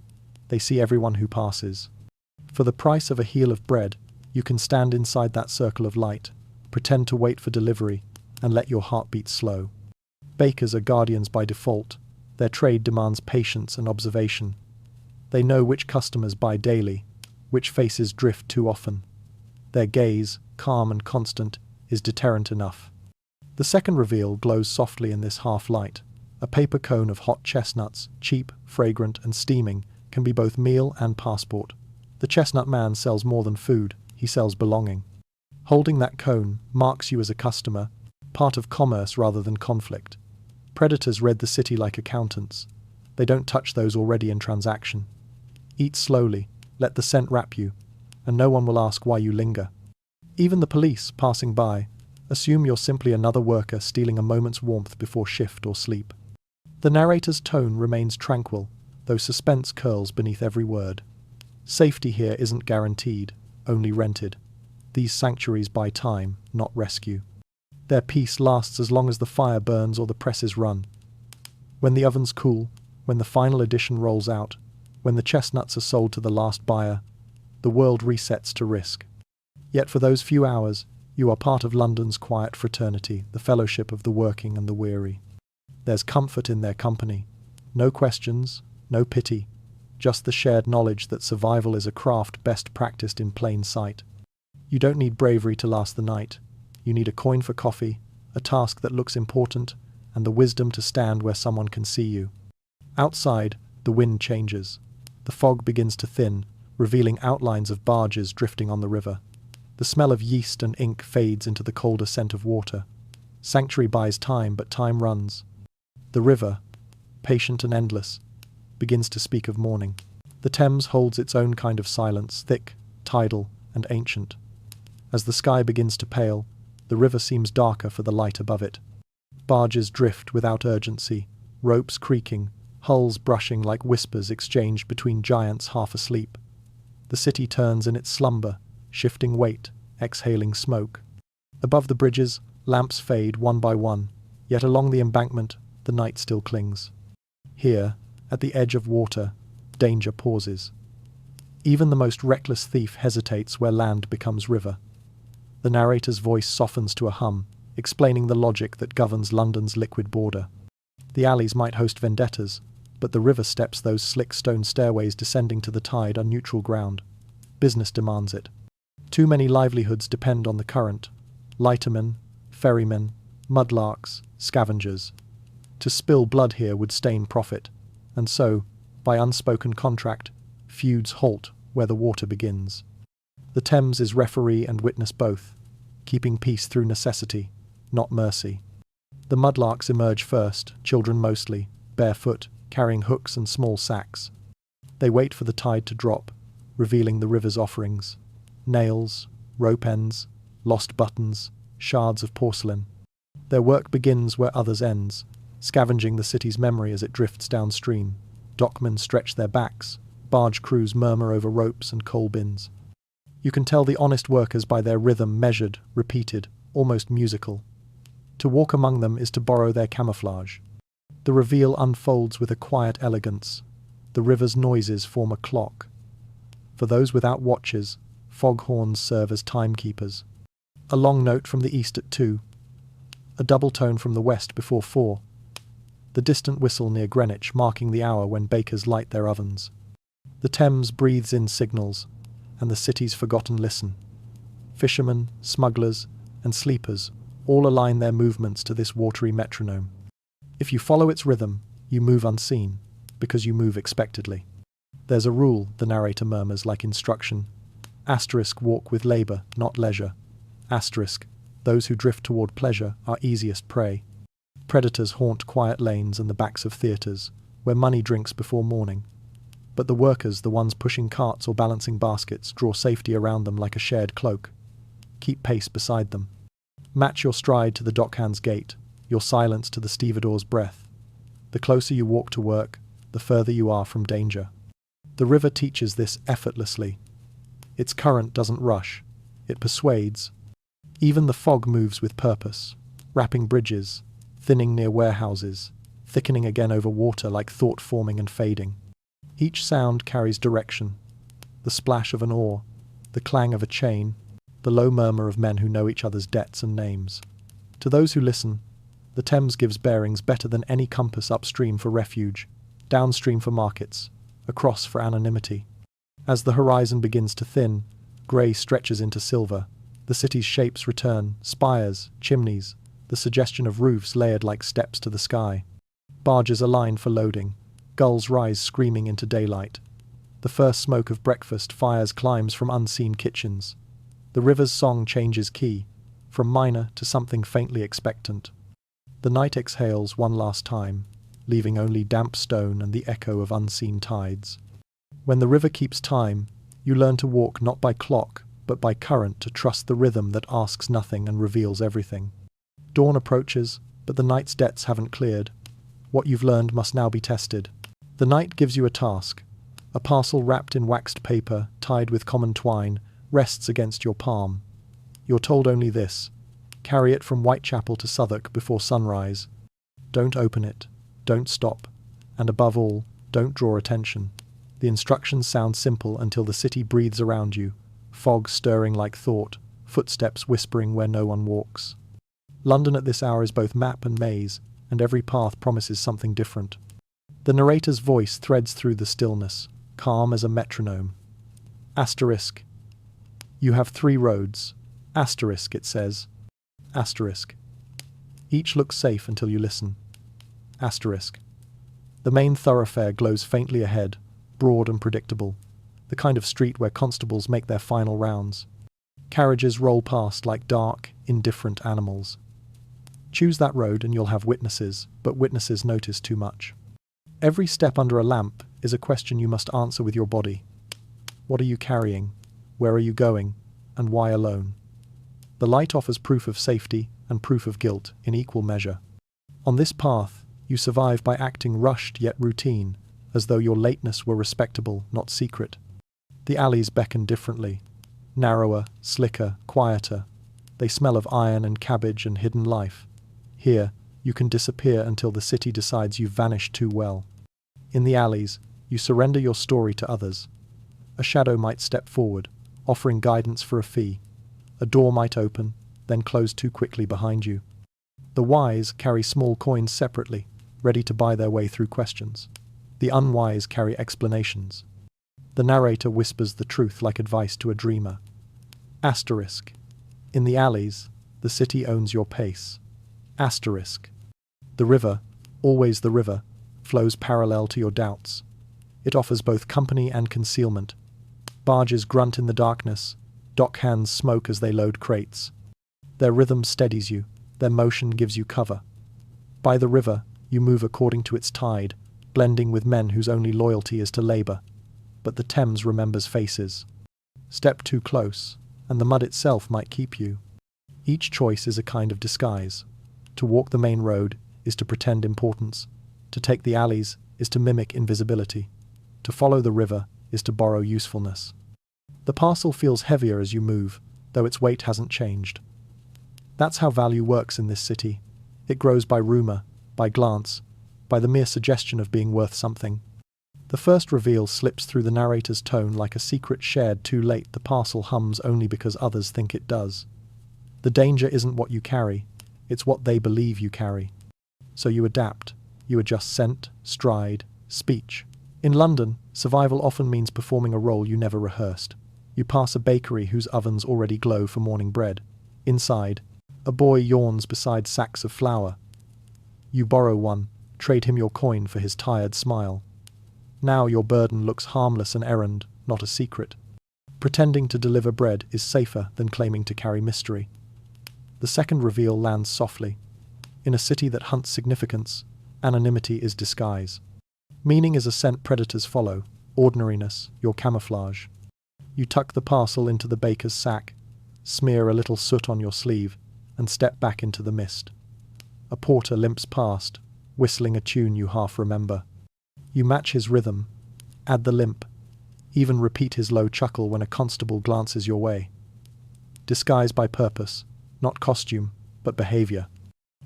[SPEAKER 1] They see everyone who passes. For the price of a heel of bread, you can stand inside that circle of light, pretend to wait for delivery, and let your heart beat slow. Bakers are guardians by default. Their trade demands patience and observation. They know which customers buy daily, which faces drift too often. Their gaze, calm and constant, is deterrent enough. The second reveal glows softly in this half-light. A paper cone of hot chestnuts, cheap, fragrant, and steaming, can be both meal and passport. The chestnut man sells more than food, he sells belonging. Holding that cone marks you as a customer, part of commerce rather than conflict. Predators read the city like accountants. They don't touch those already in transaction. Eat slowly, let the scent wrap you, and no one will ask why you linger. Even the police, passing by, assume you're simply another worker stealing a moment's warmth before shift or sleep. The narrator's tone remains tranquil, though suspense curls beneath every word. Safety here isn't guaranteed, only rented. These sanctuaries buy time, not rescue. Their peace lasts as long as the fire burns or the presses run. When the ovens cool, when the final edition rolls out, when the chestnuts are sold to the last buyer, the world resets to risk. Yet for those few hours, You are part of London's quiet fraternity, the fellowship of the working and the weary. There's comfort in their company. No questions, no pity, just the shared knowledge that survival is a craft best practiced in plain sight. You don't need bravery to last the night. You need a coin for coffee, a task that looks important, and the wisdom to stand where someone can see you. Outside, the wind changes. The fog begins to thin, revealing outlines of barges drifting on the river. The smell of yeast and ink fades into the colder scent of water. Sanctuary buys time, but time runs. The river, patient and endless, begins to speak of morning. The Thames holds its own kind of silence, thick, tidal, and ancient. As the sky begins to pale, the river seems darker for the light above it. Barges drift without urgency, ropes creaking, hulls brushing like whispers exchanged between giants half asleep. The city turns in its slumber, shifting weight, exhaling smoke. Above the bridges, lamps fade one by one, yet along the embankment, the night still clings. Here, at the edge of water, danger pauses. Even the most reckless thief hesitates where land becomes river. The narrator's voice softens to a hum, explaining the logic that governs London's liquid border. The alleys might host vendettas, but the river steps those slick stone stairways descending to the tide on neutral ground. Business demands it. Too many livelihoods depend on the current. Lightermen, ferrymen, mudlarks, scavengers. To spill blood here would stain profit, and so, by unspoken contract, feuds halt where the water begins. The Thames is referee and witness both, keeping peace through necessity, not mercy. The mudlarks emerge first, children mostly, barefoot, carrying hooks and small sacks. They wait for the tide to drop, revealing the river's offerings. Nails, rope ends, lost buttons, shards of porcelain. Their work begins where others ends, scavenging the city's memory as it drifts downstream. Dockmen stretch their backs, barge crews murmur over ropes and coal bins. You can tell the honest workers by their rhythm, measured, repeated, almost musical. To walk among them is to borrow their camouflage. The reveal unfolds with a quiet elegance. The river's noises form a clock. For those without watches, foghorns serve as timekeepers. A long note from the east at 2. A double tone from the west before 4. The distant whistle near Greenwich marking the hour when bakers light their ovens. The Thames breathes in signals, and the city's forgotten listen. Fishermen, smugglers, and sleepers all align their movements to this watery metronome. If you follow its rhythm, you move unseen, because you move expectedly. There's a rule, the narrator murmurs like instruction. Asterisk, walk with labour, not leisure. Asterisk, those who drift toward pleasure are easiest prey. Predators haunt quiet lanes and the backs of theatres, where money drinks before morning. But the workers, the ones pushing carts or balancing baskets, draw safety around them like a shared cloak. Keep pace beside them. Match your stride to the dockhand's gait, your silence to the stevedore's breath. The closer you walk to work, the further you are from danger. The river teaches this effortlessly. Its current doesn't rush. It persuades. Even the fog moves with purpose, wrapping bridges, thinning near warehouses, thickening again over water like thought forming and fading. Each sound carries direction. The splash of an oar, the clang of a chain, the low murmur of men who know each other's debts and names. To those who listen, the Thames gives bearings better than any compass upstream for refuge, downstream for markets, across for anonymity. As the horizon begins to thin, grey stretches into silver. The city's shapes return, spires, chimneys, the suggestion of roofs layered like steps to the sky. Barges align for loading. Gulls rise screaming into daylight. The first smoke of breakfast fires climbs from unseen kitchens. The river's song changes key, from minor to something faintly expectant. The night exhales one last time, leaving only damp stone and the echo of unseen tides. When the river keeps time, you learn to walk not by clock, but by current, to trust the rhythm that asks nothing and reveals everything. Dawn approaches, but the night's debts haven't cleared. What you've learned must now be tested. The night gives you a task. A parcel wrapped in waxed paper, tied with common twine, rests against your palm. You're told only this: carry it from Whitechapel to Southwark before sunrise. Don't open it. Don't stop. And above all, don't draw attention. The instructions sound simple until the city breathes around you, fog stirring like thought, footsteps whispering where no one walks. London at this hour is both map and maze, and every path promises something different. The narrator's voice threads through the stillness, calm as a metronome. Asterisk. You have 3 roads. Asterisk, it says. Asterisk. Each looks safe until you listen. Asterisk. The main thoroughfare glows faintly ahead, broad and predictable, the kind of street where constables make their final rounds. Carriages roll past like dark, indifferent animals. Choose that road and you'll have witnesses, but witnesses notice too much. Every step under a lamp is a question you must answer with your body. What are you carrying? Where are you going? And why alone? The light offers proof of safety and proof of guilt in equal measure. On this path, you survive by acting rushed yet routine, as though your lateness were respectable, not secret. The alleys beckon differently. Narrower, slicker, quieter. They smell of iron and cabbage and hidden life. Here, you can disappear until the city decides you've vanished too well. In the alleys, you surrender your story to others. A shadow might step forward, offering guidance for a fee. A door might open, then close too quickly behind you. The wise carry small coins separately, ready to buy their way through questions. The unwise carry explanations. The narrator whispers the truth like advice to a dreamer. Asterisk. In the alleys, the city owns your pace. Asterisk. The river, always the river, flows parallel to your doubts. It offers both company and concealment. Barges grunt in the darkness. Dock hands smoke as they load crates. Their rhythm steadies you. Their motion gives you cover. By the river, you move according to its tide, blending with men whose only loyalty is to labour. But the Thames remembers faces. Step too close, and the mud itself might keep you. Each choice is a kind of disguise. To walk the main road is to pretend importance. To take the alleys is to mimic invisibility. To follow the river is to borrow usefulness. The parcel feels heavier as you move, though its weight hasn't changed. That's how value works in this city. It grows by rumour, by glance, by the mere suggestion of being worth something. The first reveal slips through the narrator's tone like a secret shared too late. The parcel hums only because others think it does. The danger isn't what you carry, it's what they believe you carry. So you adapt. You adjust scent, stride, speech. In London, survival often means performing a role you never rehearsed. You pass a bakery whose ovens already glow for morning bread. Inside, a boy yawns beside sacks of flour. You borrow one, trade him your coin for his tired smile. Now your burden looks harmless, an errand, not a secret. Pretending to deliver bread is safer than claiming to carry mystery. The second reveal lands softly. In a city that hunts significance, anonymity is disguise. Meaning is a scent predators follow, ordinariness, your camouflage. You tuck the parcel into the baker's sack, smear a little soot on your sleeve, and step back into the mist. A porter limps past, whistling a tune you half remember. You match his rhythm, add the limp, even repeat his low chuckle when a constable glances your way. Disguise by purpose, not costume, but behaviour.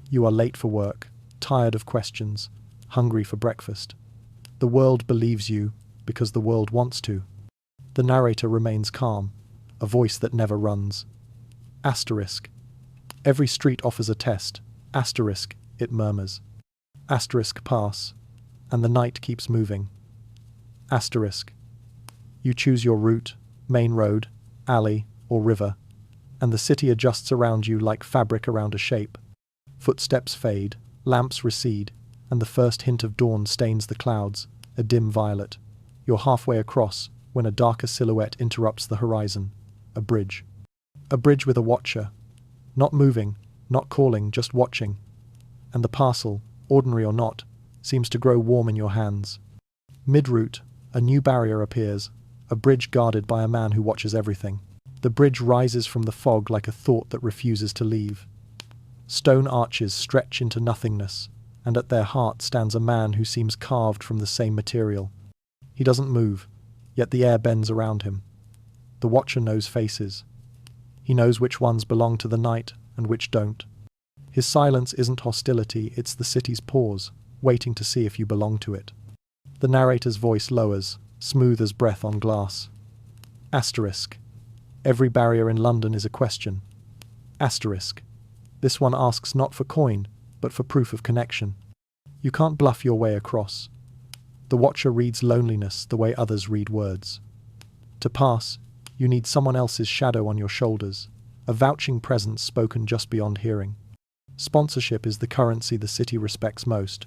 [SPEAKER 1] You are late for work, tired of questions, hungry for breakfast. The world believes you because the world wants to. The narrator remains calm, a voice that never runs. Asterisk. Every street offers a test. Asterisk, it murmurs. Asterisk pass, and the night keeps moving. Asterisk. You choose your route, main road, alley, or river, and the city adjusts around you like fabric around a shape. Footsteps fade, lamps recede, and the first hint of dawn stains the clouds, a dim violet. You're halfway across when a darker silhouette interrupts the horizon. A bridge. A bridge with a watcher. Not moving, not calling, just watching. And the parcel, ordinary or not, seems to grow warm in your hands. Mid-route, a new barrier appears, a bridge guarded by a man who watches everything. The bridge rises from the fog like a thought that refuses to leave. Stone arches stretch into nothingness, and at their heart stands a man who seems carved from the same material. He doesn't move, yet the air bends around him. The watcher knows faces. He knows which ones belong to the night and which don't. His silence isn't hostility, it's the city's pause, waiting to see if you belong to it. The narrator's voice lowers, smooth as breath on glass. Asterisk. Every barrier in London is a question. Asterisk. This one asks not for coin, but for proof of connection. You can't bluff your way across. The watcher reads loneliness the way others read words. To pass, you need someone else's shadow on your shoulders, a vouching presence spoken just beyond hearing. Sponsorship is the currency the city respects most.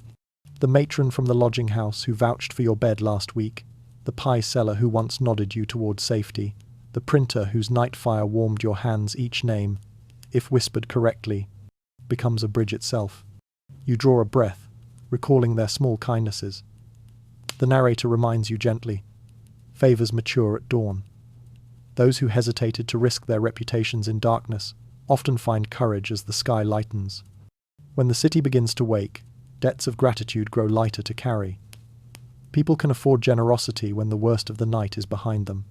[SPEAKER 1] The matron from the lodging house who vouched for your bed last week, the pie seller who once nodded you toward safety, the printer whose night fire warmed your hands, each name, if whispered correctly, becomes a bridge itself. You draw a breath, recalling their small kindnesses. The narrator reminds you gently, favors mature at dawn. Those who hesitated to risk their reputations in darkness often find courage as the sky lightens. When the city begins to wake, debts of gratitude grow lighter to carry. People can afford generosity when the worst of the night is behind them.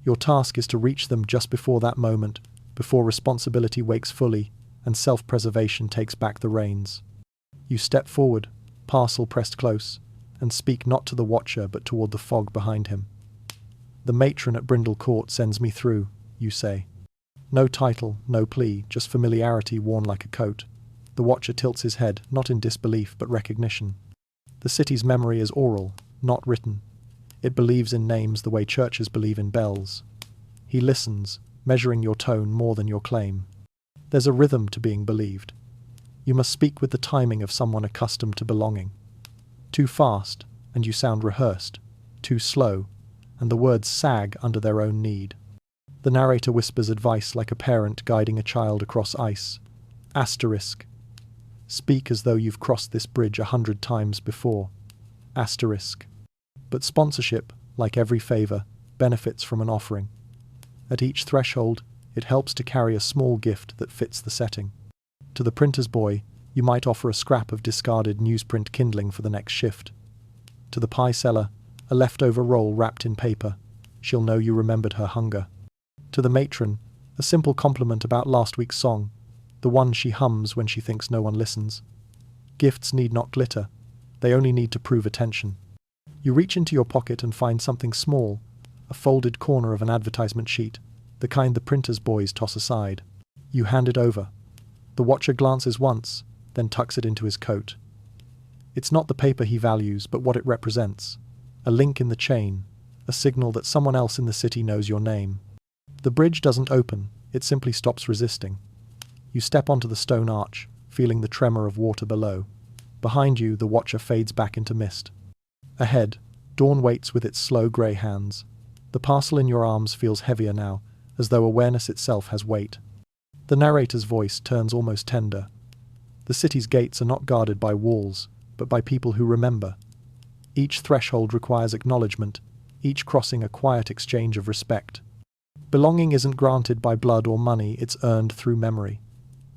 [SPEAKER 1] Your task is to reach them just before that moment, before responsibility wakes fully and self-preservation takes back the reins. You step forward, parcel pressed close, and speak not to the watcher but toward the fog behind him. The matron at Brindle Court sends me through, you say. No title, no plea, just familiarity worn like a coat. The watcher tilts his head, not in disbelief but recognition. The city's memory is oral, not written. It believes in names the way churches believe in bells. He listens, measuring your tone more than your claim. There's a rhythm to being believed. You must speak with the timing of someone accustomed to belonging. Too fast, and you sound rehearsed. Too slow, and the words sag under their own need. The narrator whispers advice like a parent guiding a child across ice. Asterisk. Speak as though you've crossed this bridge 100 times before. Asterisk. But sponsorship, like every favor, benefits from an offering. At each threshold, it helps to carry a small gift that fits the setting. To the printer's boy, you might offer a scrap of discarded newsprint kindling for the next shift. To the pie seller, a leftover roll wrapped in paper. She'll know you remembered her hunger. To the matron, a simple compliment about last week's song, the one she hums when she thinks no one listens. Gifts need not glitter. They only need to prove attention. You reach into your pocket and find something small, a folded corner of an advertisement sheet, the kind the printer's boys toss aside. You hand it over. The watcher glances once, then tucks it into his coat. It's not the paper he values, but what it represents. A link in the chain, a signal that someone else in the city knows your name. The bridge doesn't open, it simply stops resisting. You step onto the stone arch, feeling the tremor of water below. Behind you, the watcher fades back into mist. Ahead, dawn waits with its slow grey hands. The parcel in your arms feels heavier now, as though awareness itself has weight. The narrator's voice turns almost tender. The city's gates are not guarded by walls, but by people who remember. Each threshold requires acknowledgement, each crossing a quiet exchange of respect. Belonging isn't granted by blood or money, it's earned through memory.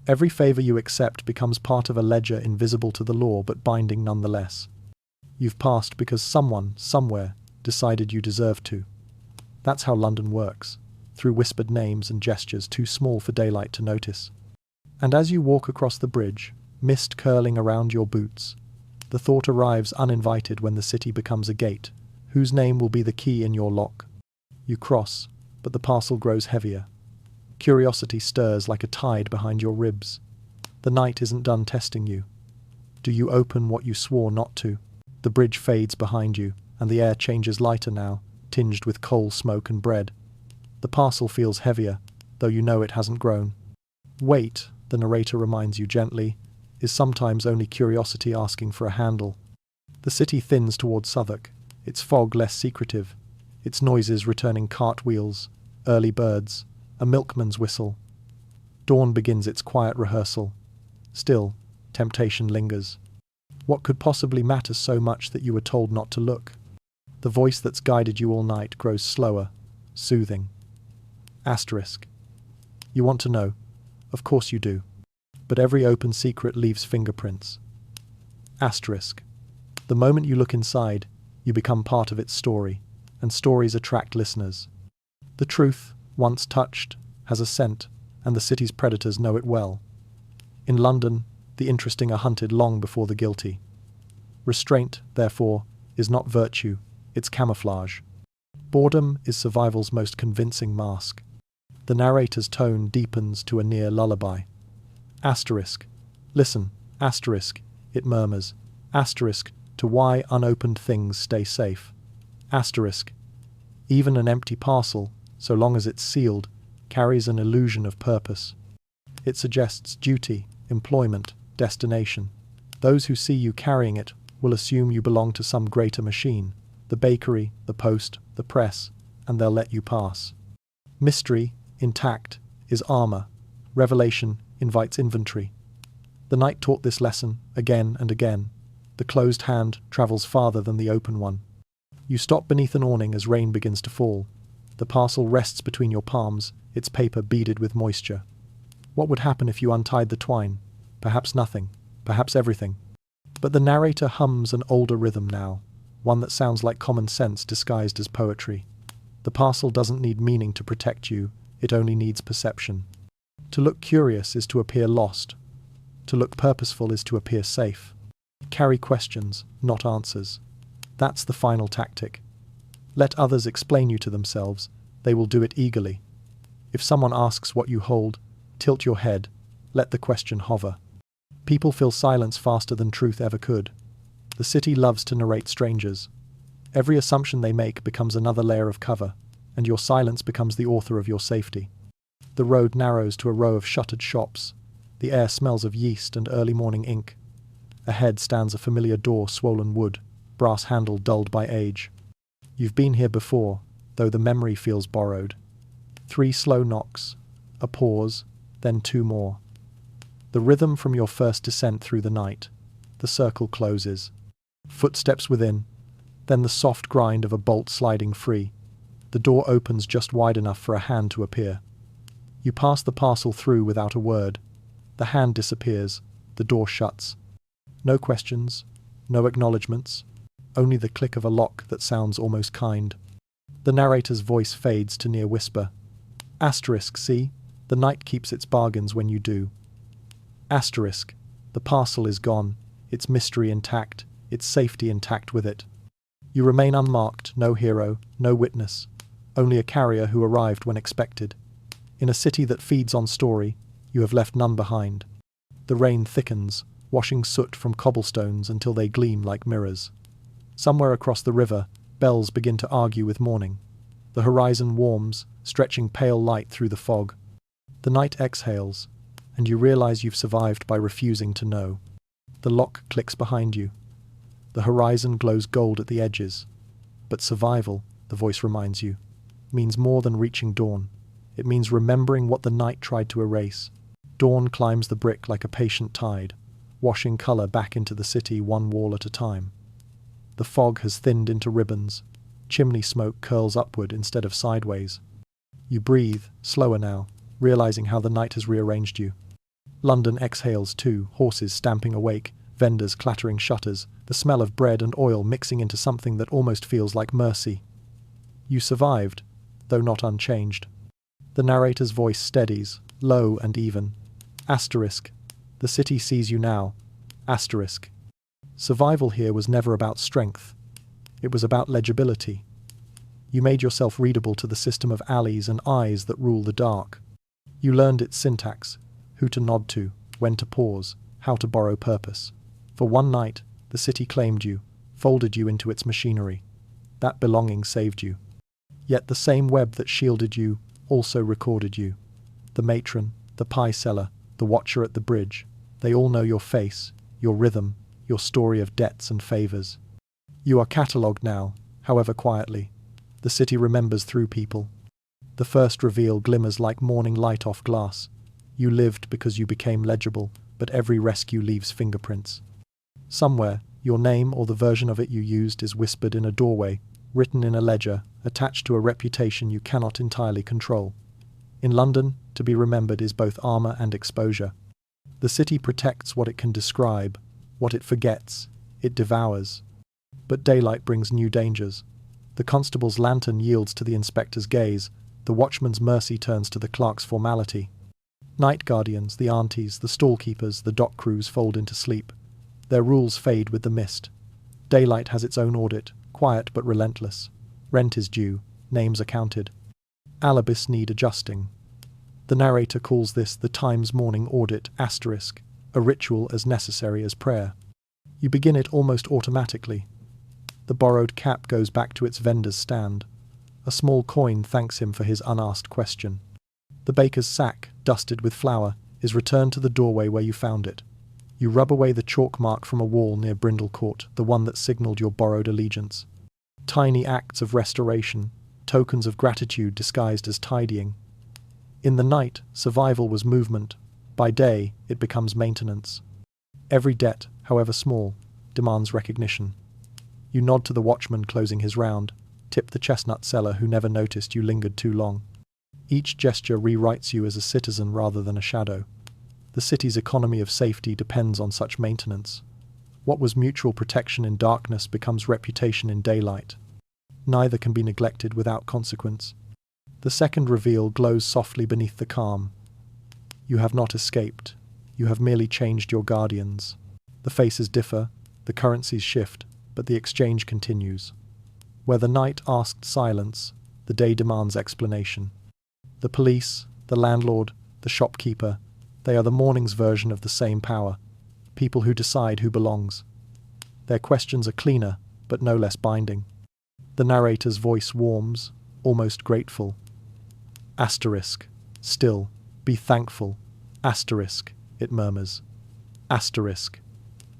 [SPEAKER 1] Every favor you accept becomes part of a ledger invisible to the law but binding nonetheless. You've passed because someone, somewhere, decided you deserved to. That's how London works, through whispered names and gestures too small for daylight to notice. And as you walk across the bridge, mist curling around your boots, the thought arrives uninvited when the city becomes a gate, whose name will be the key in your lock. You cross, but the parcel grows heavier. Curiosity stirs like a tide behind your ribs. The night isn't done testing you. Do you open what you swore not to? The bridge fades behind you, and the air changes lighter now, tinged with coal smoke and bread. The parcel feels heavier, though you know it hasn't grown. Weight, the narrator reminds you gently, is sometimes only curiosity asking for a handle. The city thins towards Southwark, its fog less secretive, its noises returning cartwheels, early birds, a milkman's whistle. Dawn begins its quiet rehearsal. Still, temptation lingers. What could possibly matter so much that you were told not to look? The voice that's guided you all night grows slower, soothing. Asterisk. You want to know. Of course you do. But every open secret leaves fingerprints. Asterisk. The moment you look inside, you become part of its story, and stories attract listeners. The truth, once touched, has a scent, and the city's predators know it well. In London, the interesting are hunted long before the guilty. Restraint, therefore, is not virtue, it's camouflage. Boredom is survival's most convincing mask. The narrator's tone deepens to a near lullaby. Asterisk. Listen, asterisk, it murmurs. Asterisk, to why unopened things stay safe. Asterisk. Even an empty parcel, so long as it's sealed, carries an illusion of purpose. It suggests duty, employment, destination. Those who see you carrying it will assume you belong to some greater machine, the bakery, the post, the press, and they'll let you pass. Mystery, intact, is armor. Revelation invites inventory. The night taught this lesson again and again. The closed hand travels farther than the open one. You stop beneath an awning as rain begins to fall. The parcel rests between your palms, its paper beaded with moisture. What would happen if you untied the twine? Perhaps nothing, perhaps everything. But the narrator hums an older rhythm now, one that sounds like common sense disguised as poetry. The parcel doesn't need meaning to protect you, it only needs perception. To look curious is to appear lost. To look purposeful is to appear safe. Carry questions, not answers. That's the final tactic. Let others explain you to themselves. They will do it eagerly. If someone asks what you hold, tilt your head. Let the question hover. People fill silence faster than truth ever could. The city loves to narrate strangers. Every assumption they make becomes another layer of cover, and your silence becomes the author of your safety. The road narrows to a row of shuttered shops. The air smells of yeast and early morning ink. Ahead stands a familiar door, swollen wood, brass handle dulled by age. You've been here before, though the memory feels borrowed. 3 slow knocks, a pause, then 2 more. The rhythm from your first descent through the night. The circle closes. Footsteps within, then the soft grind of a bolt sliding free. The door opens just wide enough for a hand to appear. You pass the parcel through without a word. The hand disappears. The door shuts. No questions, no acknowledgements, only the click of a lock that sounds almost kind. The narrator's voice fades to near whisper. Asterisk, see? The night keeps its bargains when you do. Asterisk. The parcel is gone, its mystery intact, its safety intact with it. You remain unmarked, no hero, no witness, only a carrier who arrived when expected. In a city that feeds on story, you have left none behind. The rain thickens, washing soot from cobblestones until they gleam like mirrors. Somewhere across the river, bells begin to argue with morning. The horizon warms, stretching pale light through the fog. The night exhales, and you realize you've survived by refusing to know. The lock clicks behind you. The horizon glows gold at the edges. But survival, the voice reminds you, means more than reaching dawn. It means remembering what the night tried to erase. Dawn climbs the brick like a patient tide, washing color back into the city one wall at a time. The fog has thinned into ribbons. Chimney smoke curls upward instead of sideways. You breathe, slower now, realizing how the night has rearranged you. London exhales too, horses stamping awake, vendors clattering shutters, the smell of bread and oil mixing into something that almost feels like mercy. You survived, though not unchanged. The narrator's voice steadies, low and even. Asterisk. The city sees you now. Asterisk. Survival here was never about strength. It was about legibility. You made yourself readable to the system of alleys and eyes that rule the dark. You learned its syntax, who to nod to, when to pause, how to borrow purpose. For one night, the city claimed you, folded you into its machinery. That belonging saved you. Yet the same web that shielded you also recorded you. The matron, the pie seller, the watcher at the bridge, they all know your face, your rhythm, your story of debts and favors. You are catalogued now, however quietly. The city remembers through people. The first reveal glimmers like morning light off glass. You lived because you became legible, but every rescue leaves fingerprints. Somewhere, your name or the version of it you used is whispered in a doorway, written in a ledger, attached to a reputation you cannot entirely control. In London, to be remembered is both armor and exposure. The city protects what it can describe, what it forgets, it devours. But daylight brings new dangers. The constable's lantern yields to the inspector's gaze, the watchman's mercy turns to the clerk's formality. Night guardians, the aunties, the stall-keepers, the dock crews fold into sleep. Their rules fade with the mist. Daylight has its own audit, quiet but relentless. Rent is due, names are counted. Alibis need adjusting. The narrator calls this the Times morning audit asterisk, a ritual as necessary as prayer. You begin it almost automatically. The borrowed cap goes back to its vendor's stand. A small coin thanks him for his unasked question. The baker's sack, dusted with flour, is returned to the doorway where you found it. You rub away the chalk mark from a wall near Brindle Court, the one that signalled your borrowed allegiance. Tiny acts of restoration, tokens of gratitude disguised as tidying. In the night, survival was movement. By day, it becomes maintenance. Every debt, however small, demands recognition. You nod to the watchman closing his round, tip the chestnut seller who never noticed you lingered too long. Each gesture rewrites you as a citizen rather than a shadow. The city's economy of safety depends on such maintenance. What was mutual protection in darkness becomes reputation in daylight. Neither can be neglected without consequence. The second reveal glows softly beneath the calm. You have not escaped. You have merely changed your guardians. The faces differ, the currencies shift, but the exchange continues. Where the night asked silence, the day demands explanation. The police, the landlord, the shopkeeper, they are the morning's version of the same power, people who decide who belongs. Their questions are cleaner, but no less binding. The narrator's voice warms, almost grateful. Asterisk, still, be thankful. Asterisk, it murmurs. Asterisk,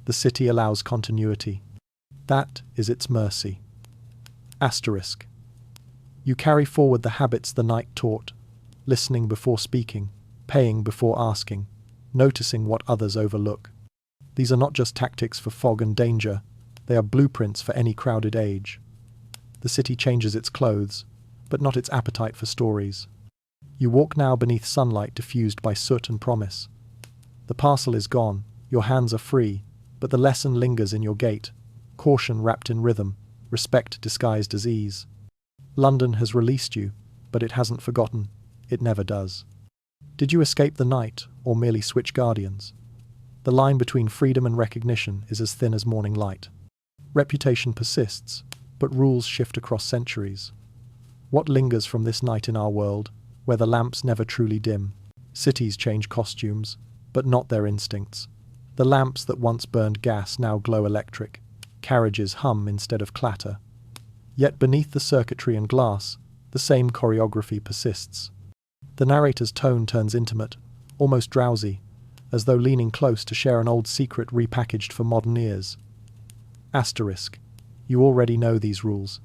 [SPEAKER 1] the city allows continuity. That is its mercy. Asterisk, you carry forward the habits the night taught, listening before speaking, paying before asking, noticing what others overlook. These are not just tactics for fog and danger, they are blueprints for any crowded age. The city changes its clothes, but not its appetite for stories. You walk now beneath sunlight diffused by soot and promise. The parcel is gone, your hands are free, but the lesson lingers in your gait, caution wrapped in rhythm, respect disguised as ease. London has released you, but it hasn't forgotten. It never does. Did you escape the night, or merely switch guardians? The line between freedom and recognition is as thin as morning light. Reputation persists, but rules shift across centuries. What lingers from this night in our world, where the lamps never truly dim? Cities change costumes, but not their instincts. The lamps that once burned gas now glow electric. Carriages hum instead of clatter. Yet beneath the circuitry and glass, the same choreography persists. The narrator's tone turns intimate, almost drowsy, as though leaning close to share an old secret repackaged for modern ears. Asterisk, you already know these rules.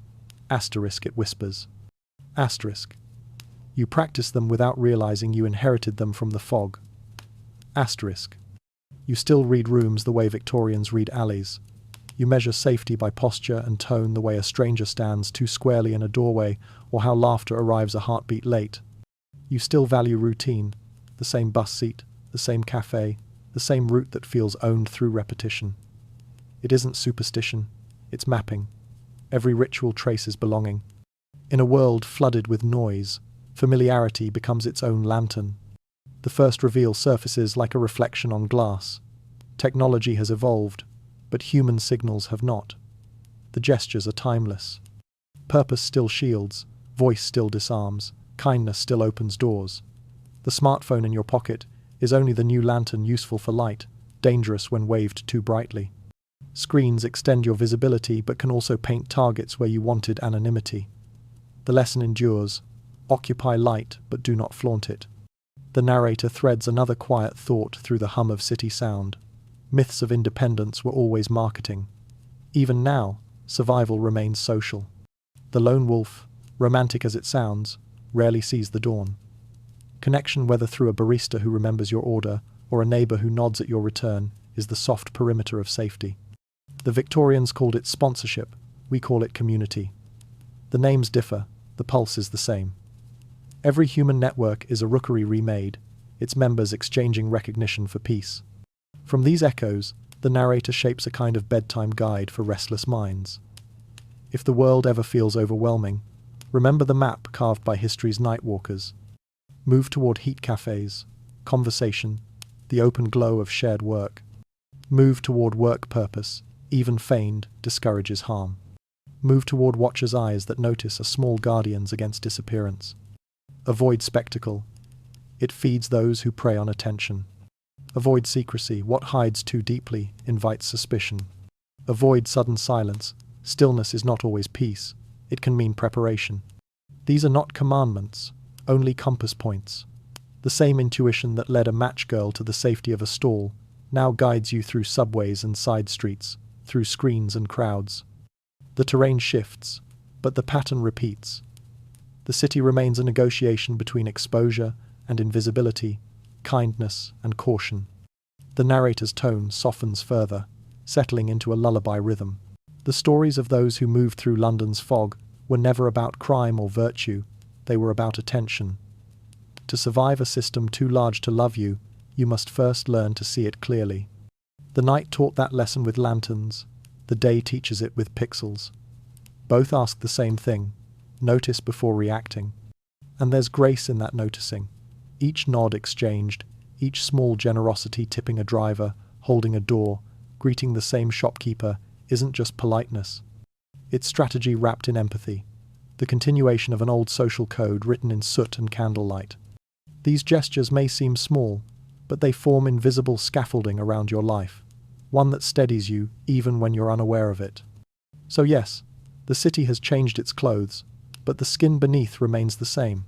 [SPEAKER 1] Asterisk, it whispers. Asterisk, you practice them without realizing you inherited them from the fog. Asterisk, you still read rooms the way Victorians read alleys. You measure safety by posture and tone the way a stranger stands too squarely in a doorway, or how laughter arrives a heartbeat late. You still value routine, the same bus seat, the same cafe, the same route that feels owned through repetition. It isn't superstition, it's mapping. Every ritual traces belonging. In a world flooded with noise, familiarity becomes its own lantern. The first reveal surfaces like a reflection on glass. Technology has evolved, but human signals have not. The gestures are timeless. Purpose still shields, voice still disarms, kindness still opens doors. The smartphone in your pocket is only the new lantern useful for light, dangerous when waved too brightly. Screens extend your visibility but can also paint targets where you wanted anonymity. The lesson endures. Occupy light but do not flaunt it. The narrator threads another quiet thought through the hum of city sound. Myths of independence were always marketing. Even now, survival remains social. The lone wolf, romantic as it sounds, rarely sees the dawn. Connection, whether through a barista who remembers your order or a neighbour who nods at your return, is the soft perimeter of safety. The Victorians called it sponsorship, we call it community. The names differ, the pulse is the same. Every human network is a rookery remade, its members exchanging recognition for peace. From these echoes, the narrator shapes a kind of bedtime guide for restless minds. If the world ever feels overwhelming, remember the map carved by history's nightwalkers. Move toward heat cafes, conversation, the open glow of shared work. Move toward work purpose, even feigned, discourages harm. Move toward watchers' eyes that notice a small guardians against disappearance. Avoid spectacle. It feeds those who prey on attention. Avoid secrecy. What hides too deeply invites suspicion. Avoid sudden silence. Stillness is not always peace. It can mean preparation. These are not commandments, only compass points. The same intuition that led a match girl to the safety of a stall now guides you through subways and side streets, through screens and crowds. The terrain shifts, but the pattern repeats. The city remains a negotiation between exposure and invisibility, kindness and caution. The narrator's tone softens further, settling into a lullaby rhythm. The stories of those who moved through London's fog were never about crime or virtue, they were about attention. To survive a system too large to love you, you must first learn to see it clearly. The night taught that lesson with lanterns, the day teaches it with pixels. Both ask the same thing: notice before reacting. And there's grace in that noticing. Each nod exchanged, each small generosity tipping a driver, holding a door, greeting the same shopkeeper, isn't just politeness. It's strategy wrapped in empathy, the continuation of an old social code written in soot and candlelight. These gestures may seem small, but they form invisible scaffolding around your life, one that steadies you even when you're unaware of it. So yes, the city has changed its clothes, but the skin beneath remains the same.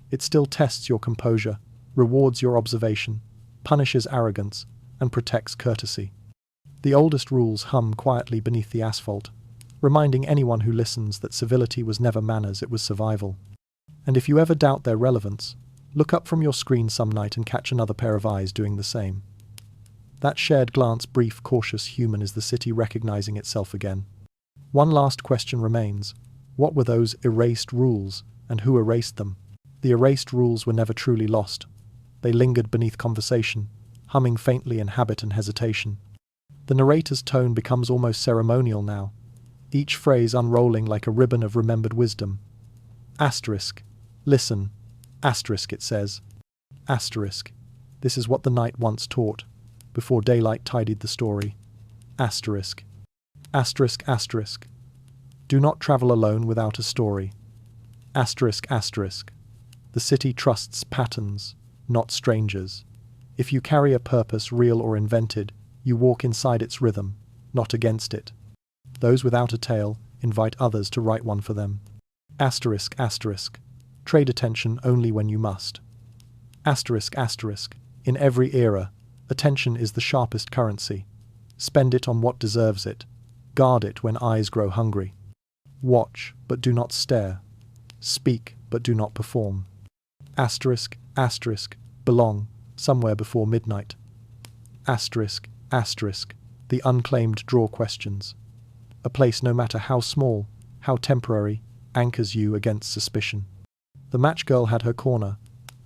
[SPEAKER 1] It still tests your composure, rewards your observation, punishes arrogance, and protects courtesy. The oldest rules hum quietly beneath the asphalt, reminding anyone who listens that civility was never manners, it was survival. And if you ever doubt their relevance, look up from your screen some night and catch another pair of eyes doing the same. That shared glance, brief, cautious, human, is the city recognizing itself again. One last question remains. What were those erased rules, and who erased them? The erased rules were never truly lost. They lingered beneath conversation, humming faintly in habit and hesitation. The narrator's tone becomes almost ceremonial now, each phrase unrolling like a ribbon of remembered wisdom. Asterisk. Listen. Asterisk, it says. Asterisk. This is what the night once taught, before daylight tidied the story. Asterisk. Asterisk, asterisk. Do not travel alone without a story. Asterisk, asterisk. The city trusts patterns, not strangers. If you carry a purpose, real or invented, you walk inside its rhythm, not against it. Those without a tale invite others to write one for them. Asterisk, asterisk. Trade attention only when you must. Asterisk, asterisk. In every era, attention is the sharpest currency. Spend it on what deserves it. Guard it when eyes grow hungry. Watch, but do not stare. Speak, but do not perform. Asterisk, asterisk. Belong, somewhere before midnight. Asterisk, asterisk. The unclaimed draw questions. A place, no matter how small, how temporary, anchors you against suspicion. The match girl had her corner,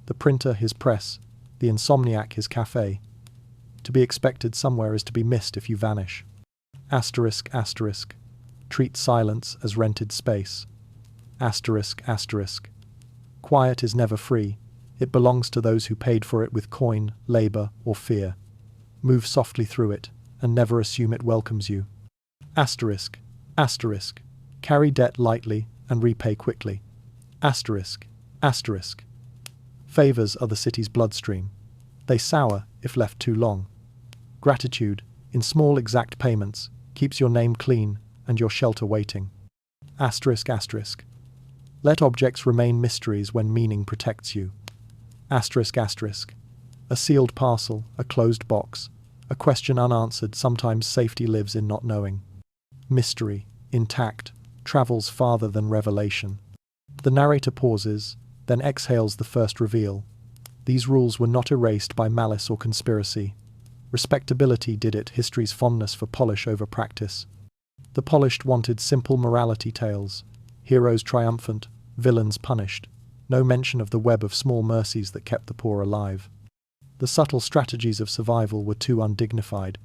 [SPEAKER 1] the printer his press, the insomniac his cafe. To be expected somewhere is to be missed if you vanish. Asterisk, asterisk. Treat silence as rented space. Asterisk, asterisk. Quiet is never free. It belongs to those who paid for it with coin, labor, or fear. Move softly through it, and never assume it welcomes you. Asterisk, asterisk. Carry debt lightly and repay quickly. Asterisk, asterisk. Favors are the city's bloodstream. They sour if left too long. Gratitude, in small exact payments, keeps your name clean and your shelter waiting. Asterisk, asterisk. Let objects remain mysteries when meaning protects you. Asterisk, asterisk. A sealed parcel, a closed box, a question unanswered, sometimes safety lives in not knowing. Mystery, intact, travels farther than revelation. The narrator pauses, then exhales the first reveal. These rules were not erased by malice or conspiracy. Respectability did it, history's fondness for polish over practice. The polished wanted simple morality tales, heroes triumphant, villains punished, no mention of the web of small mercies that kept the poor alive. The subtle strategies of survival were too undignified,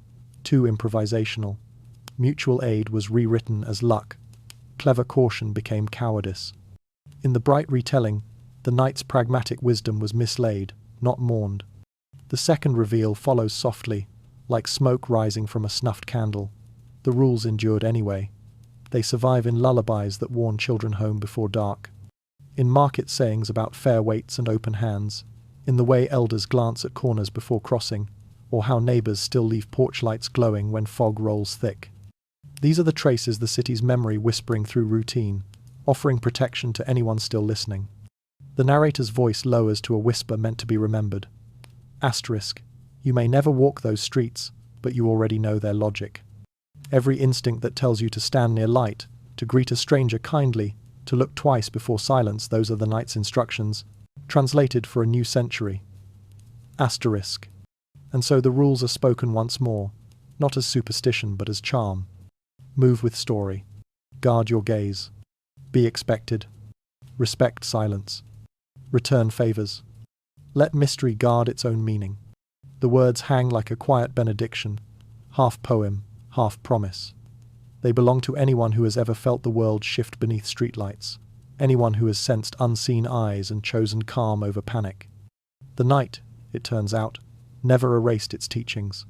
[SPEAKER 1] too improvisational. Mutual aid was rewritten as luck. Clever caution became cowardice. In the bright retelling, the knight's pragmatic wisdom was mislaid, not mourned. The second reveal follows softly, like smoke rising from a snuffed candle. The rules endured anyway. They survive in lullabies that warn children home before dark. In market sayings about fair weights and open hands. in the way elders glance at corners before crossing, or how neighbors still leave porch lights glowing when fog rolls thick. These are the traces the city's memory whispering through routine, offering protection to anyone still listening. The narrator's voice lowers to a whisper meant to be remembered. Asterisk. You may never walk those streets, but you already know their logic. Every instinct that tells you to stand near light, to greet a stranger kindly, to look twice before silence, those are the night's instructions, translated for a new century. Asterisk. And so the rules are spoken once more, not as superstition but as charm. Move with story. Guard your gaze. Be expected. Respect silence. Return favors. Let mystery guard its own meaning. The words hang like a quiet benediction, half poem, half promise. They belong to anyone who has ever felt the world shift beneath streetlights, anyone who has sensed unseen eyes and chosen calm over panic. The night, it turns out, never erased its teachings.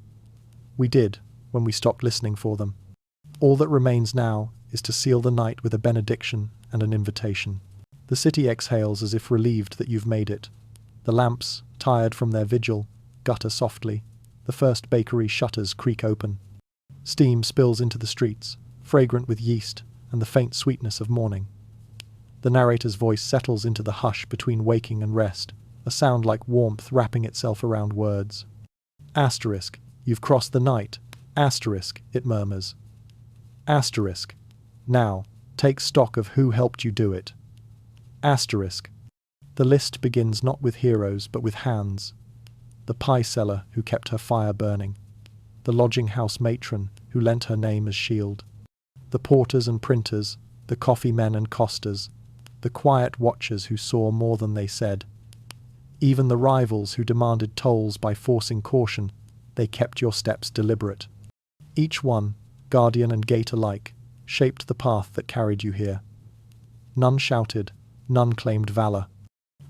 [SPEAKER 1] We did, when we stopped listening for them. All that remains now is to seal the night with a benediction and an invitation. The city exhales as if relieved that you've made it. The lamps, tired from their vigil, gutter softly. The first bakery shutters creak open. Steam spills into the streets, fragrant with yeast and the faint sweetness of morning. The narrator's voice settles into the hush between waking and rest, a sound like warmth wrapping itself around words. Asterisk, you've crossed the night. Asterisk, it murmurs. Asterisk, now, take stock of who helped you do it. Asterisk, the list begins not with heroes but with hands. The pie seller who kept her fire burning. The lodging house matron who lent her name as shield. The porters and printers, the coffee men and costers, the quiet watchers who saw more than they said. Even the rivals who demanded tolls by forcing caution, they kept your steps deliberate. Each one, guardian and gate alike, shaped the path that carried you here. None shouted, none claimed valor.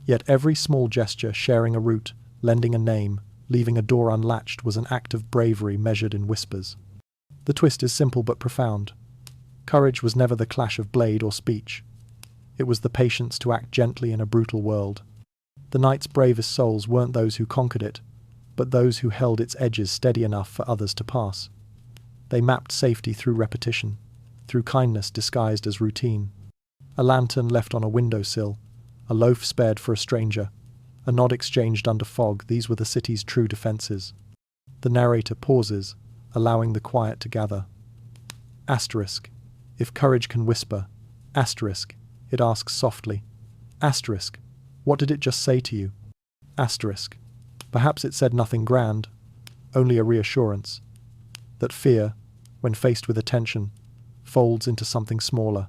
[SPEAKER 1] Yet every small gesture, sharing a route, lending a name, leaving a door unlatched, was an act of bravery measured in whispers. The twist is simple but profound. Courage was never the clash of blade or speech. It was the patience to act gently in a brutal world. The night's bravest souls weren't those who conquered it, but those who held its edges steady enough for others to pass. They mapped safety through repetition, through kindness disguised as routine. A lantern left on a windowsill, a loaf spared for a stranger, a nod exchanged under fog, these were the city's true defences. The narrator pauses, allowing the quiet to gather. Asterisk, if courage can whisper. Asterisk, it asks softly. Asterisk, what did it just say to you? Asterisk, perhaps it said nothing grand, only a reassurance. That fear, when faced with attention, folds into something smaller.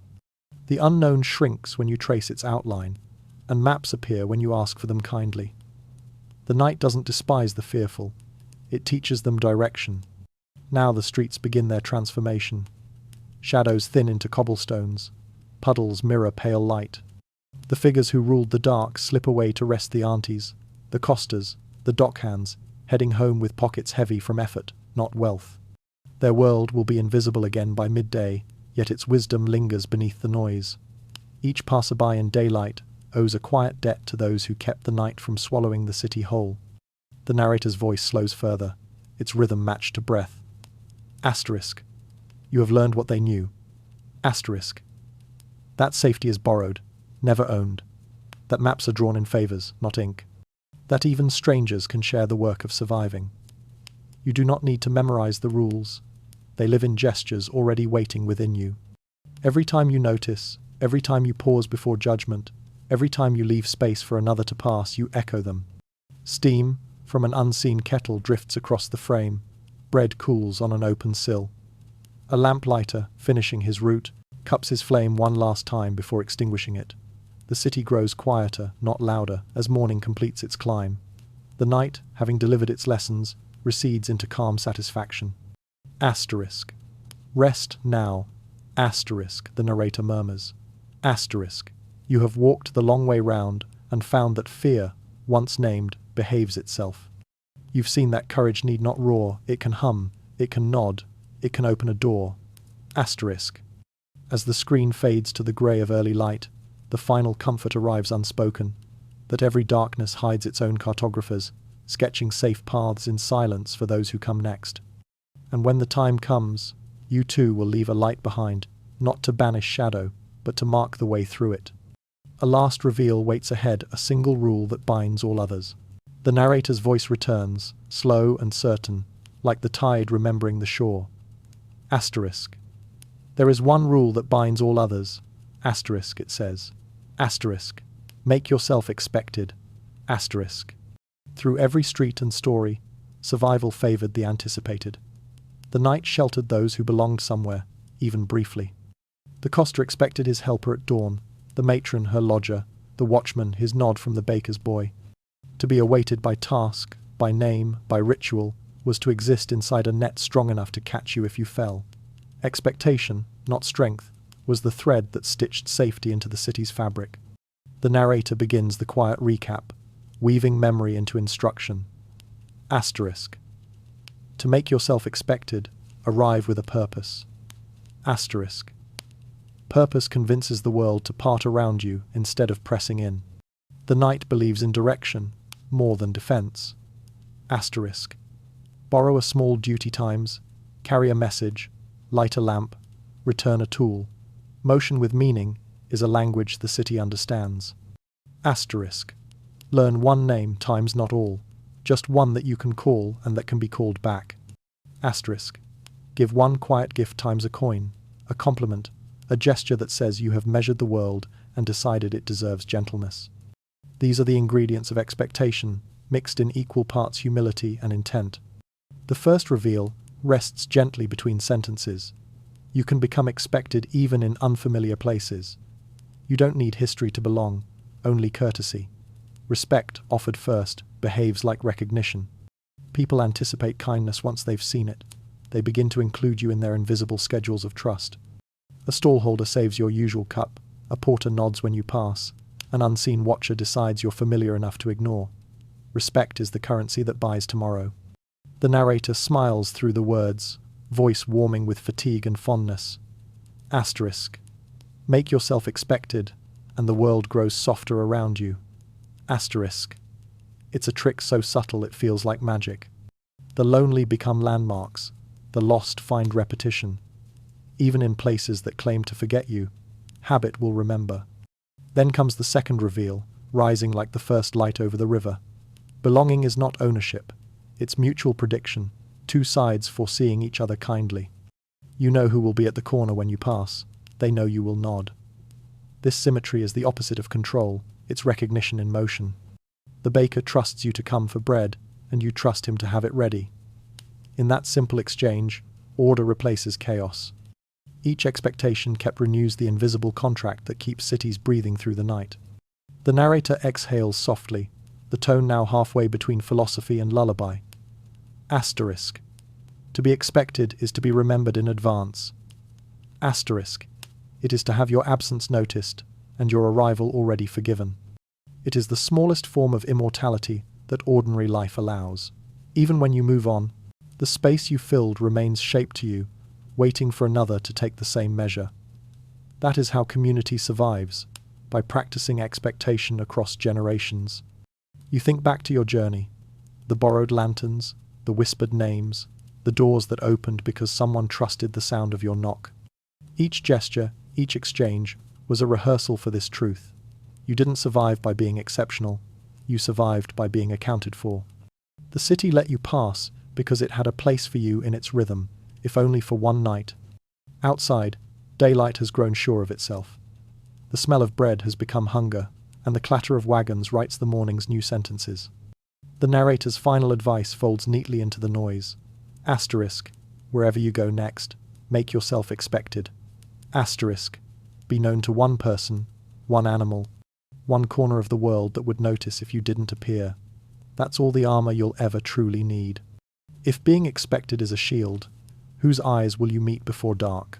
[SPEAKER 1] The unknown shrinks when you trace its outline, and maps appear when you ask for them kindly. The night doesn't despise the fearful, it teaches them direction. Now the streets begin their transformation. Shadows thin into cobblestones, puddles mirror pale light. The figures who ruled the dark slip away to rest the aunties, the costers, the dockhands, heading home with pockets heavy from effort, not wealth. Their world will be invisible again by midday, yet its wisdom lingers beneath the noise. Each passerby in daylight owes a quiet debt to those who kept the night from swallowing the city whole. The narrator's voice slows further, its rhythm matched to breath. Asterisk, you have learned what they knew. Asterisk, that safety is borrowed, never owned. That maps are drawn in favors, not ink. That even strangers can share the work of surviving. You do not need to memorize the rules. They live in gestures already waiting within you. Every time you notice, every time you pause before judgment, every time you leave space for another to pass, you echo them. Steam from an unseen kettle drifts across the frame. Bread cools on an open sill. A lamplighter, finishing his route, cups his flame one last time before extinguishing it. The city grows quieter, not louder, as morning completes its climb. The night, having delivered its lessons, recedes into calm satisfaction. Asterisk. Rest now. Asterisk, the narrator murmurs. Asterisk. You have walked the long way round and found that fear, once named, behaves itself. You've seen that courage need not roar, it can hum, it can nod, it can open a door. Asterisk. As the screen fades to the grey of early light, the final comfort arrives unspoken. that every darkness hides its own cartographers, sketching safe paths in silence for those who come next. And when the time comes, you too will leave a light behind, not to banish shadow, but to mark the way through it. A last reveal waits ahead, a single rule that binds all others. The narrator's voice returns, slow and certain, like the tide remembering the shore. Asterisk. There is one rule that binds all others. Asterisk, it says. Asterisk. Make yourself expected. Asterisk. Through every street and story, survival favored the anticipated. The night sheltered those who belonged somewhere, even briefly. The coster expected his helper at dawn, the matron her lodger, the watchman his nod from the baker's boy. To be awaited by task, by name, by ritual, was to exist inside a net strong enough to catch you if you fell. Expectation, not strength, was the thread that stitched safety into the city's fabric. The narrator begins the quiet recap, weaving memory into instruction. Asterisk. To make yourself expected, arrive with a purpose. Asterisk. Purpose convinces the world to part around you instead of pressing in. The night believes in direction, more than defense. Asterisk. Borrow a small duty times, carry a message, light a lamp, return a tool. Motion with meaning is a language the city understands. Asterisk. Learn one name times not all, just one that you can call and that can be called back. Asterisk. Give one quiet gift times a coin, a compliment, a gesture that says you have measured the world and decided it deserves gentleness. These are the ingredients of expectation, mixed in equal parts humility and intent. The first reveal rests gently between sentences. You can become expected even in unfamiliar places. You don't need history to belong, only courtesy. Respect, offered first, behaves like recognition. People anticipate kindness once they've seen it. They begin to include you in their invisible schedules of trust. A stallholder saves your usual cup, a porter nods when you pass, an unseen watcher decides you're familiar enough to ignore. Respect is the currency that buys tomorrow. The narrator smiles through the words, voice warming with fatigue and fondness. Asterisk. Make yourself expected, and the world grows softer around you. Asterisk. It's a trick so subtle it feels like magic. The lonely become landmarks, the lost find repetition. Even in places that claim to forget you, habit will remember. Then comes the second reveal, rising like the first light over the river. Belonging is not ownership, it's mutual prediction, two sides foreseeing each other kindly. You know who will be at the corner when you pass, they know you will nod. This symmetry is the opposite of control, it's recognition in motion. The baker trusts you to come for bread, and you trust him to have it ready. In that simple exchange, order replaces chaos. Each expectation kept renews the invisible contract that keeps cities breathing through the night. The narrator exhales softly, the tone now halfway between philosophy and lullaby. Asterisk. To be expected is to be remembered in advance. Asterisk. It is to have your absence noticed, and your arrival already forgiven. It is the smallest form of immortality that ordinary life allows. Even when you move on, the space you filled remains shaped to you, waiting for another to take the same measure. That is how community survives, by practicing expectation across generations. You think back to your journey, the borrowed lanterns, the whispered names, the doors that opened because someone trusted the sound of your knock. Each gesture, each exchange, was a rehearsal for this truth. You didn't survive by being exceptional, you survived by being accounted for. The city let you pass because it had a place for you in its rhythm, if only for one night. Outside, daylight has grown sure of itself. The smell of bread has become hunger, and the clatter of wagons writes the morning's new sentences. The narrator's final advice folds neatly into the noise. Asterisk. Wherever you go next, make yourself expected. Asterisk. Be known to one person, one animal, one corner of the world that would notice if you didn't appear. That's all the armor you'll ever truly need. If being expected is a shield, whose eyes will you meet before dark?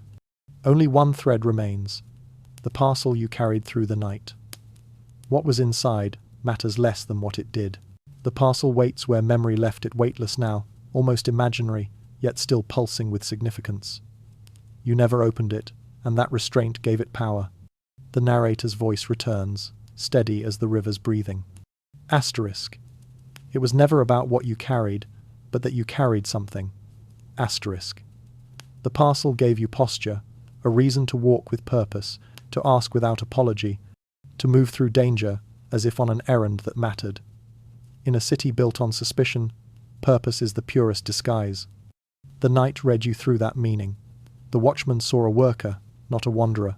[SPEAKER 1] Only one thread remains, the parcel you carried through the night. What was inside matters less than what it did. The parcel waits where memory left it, weightless now, almost imaginary, yet still pulsing with significance. You never opened it, and that restraint gave it power. The narrator's voice returns, steady as the river's breathing. Asterisk. It was never about what you carried, but that you carried something. Asterisk. The parcel gave you posture, a reason to walk with purpose, to ask without apology, to move through danger as if on an errand that mattered. In a city built on suspicion, purpose is the purest disguise. The night read you through that meaning. The watchman saw a worker, not a wanderer.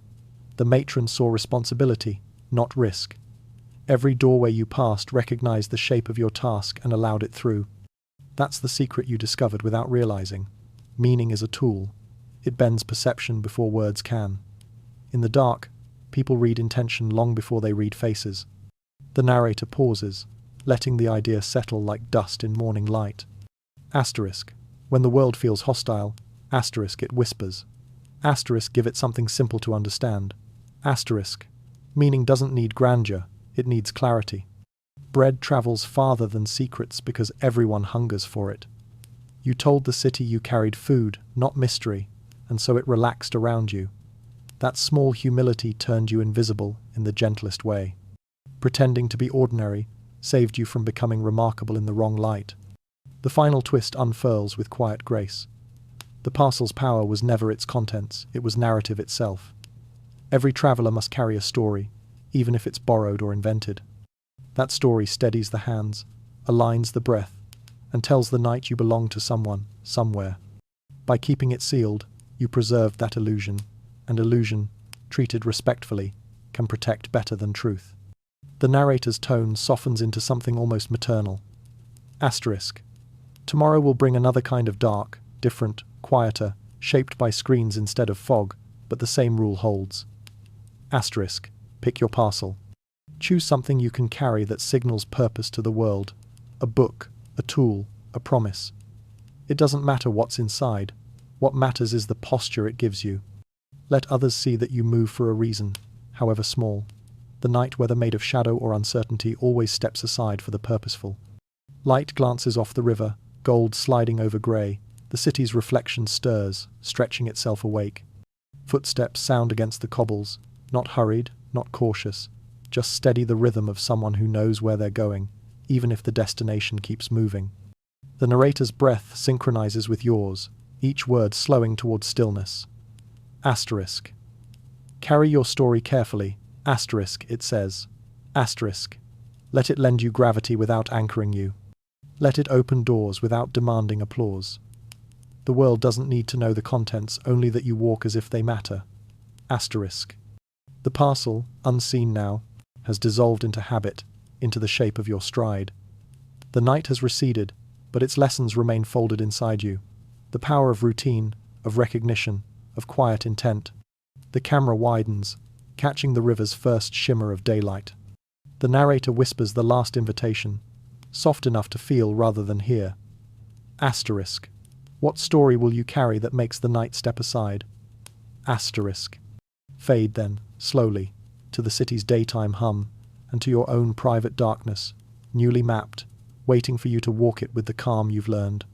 [SPEAKER 1] The matron saw responsibility, not risk. Every doorway you passed recognized the shape of your task and allowed it through. That's the secret you discovered without realizing. Meaning is a tool. It bends perception before words can. In the dark, people read intention long before they read faces. The narrator pauses, letting the idea settle like dust in morning light. Asterisk. When the world feels hostile, asterisk, it whispers. Asterisk, give it something simple to understand. Asterisk. Meaning doesn't need grandeur, it needs clarity. Bread travels farther than secrets because everyone hungers for it. You told the city you carried food, not mystery, and so it relaxed around you. That small humility turned you invisible in the gentlest way. Pretending to be ordinary saved you from becoming remarkable in the wrong light. The final twist unfurls with quiet grace. The parcel's power was never its contents, it was narrative itself. Every traveller must carry a story, even if it's borrowed or invented. That story steadies the hands, aligns the breath, and tells the night you belong to someone, somewhere. By keeping it sealed, you preserved that illusion, and illusion, treated respectfully, can protect better than truth. The narrator's tone softens into something almost maternal. Asterisk. Tomorrow will bring another kind of dark, different, quieter, shaped by screens instead of fog, but the same rule holds. Asterisk. Pick your parcel. Choose something you can carry that signals purpose to the world. A book, a tool, a promise. It doesn't matter what's inside. What matters is the posture it gives you. Let others see that you move for a reason, however small. The night, whether made of shadow or uncertainty, always steps aside for the purposeful. Light glances off the river, gold sliding over grey. The city's reflection stirs, stretching itself awake. Footsteps sound against the cobbles, not hurried, not cautious, just steady, the rhythm of someone who knows where they're going, even if the destination keeps moving. The narrator's breath synchronizes with yours, each word slowing towards stillness. Asterisk. Carry your story carefully. Asterisk, it says. Asterisk. Let it lend you gravity without anchoring you. Let it open doors without demanding applause. The world doesn't need to know the contents, only that you walk as if they matter. Asterisk. The parcel, unseen now, has dissolved into habit, into the shape of your stride. The night has receded, but its lessons remain folded inside you. The power of routine, of recognition, of quiet intent. The camera widens, catching the river's first shimmer of daylight. The narrator whispers the last invitation, soft enough to feel rather than hear. Asterisk. What story will you carry that makes the night step aside? Asterisk. Fade then, slowly, to the city's daytime hum, and to your own private darkness, newly mapped, waiting for you to walk it with the calm you've learned.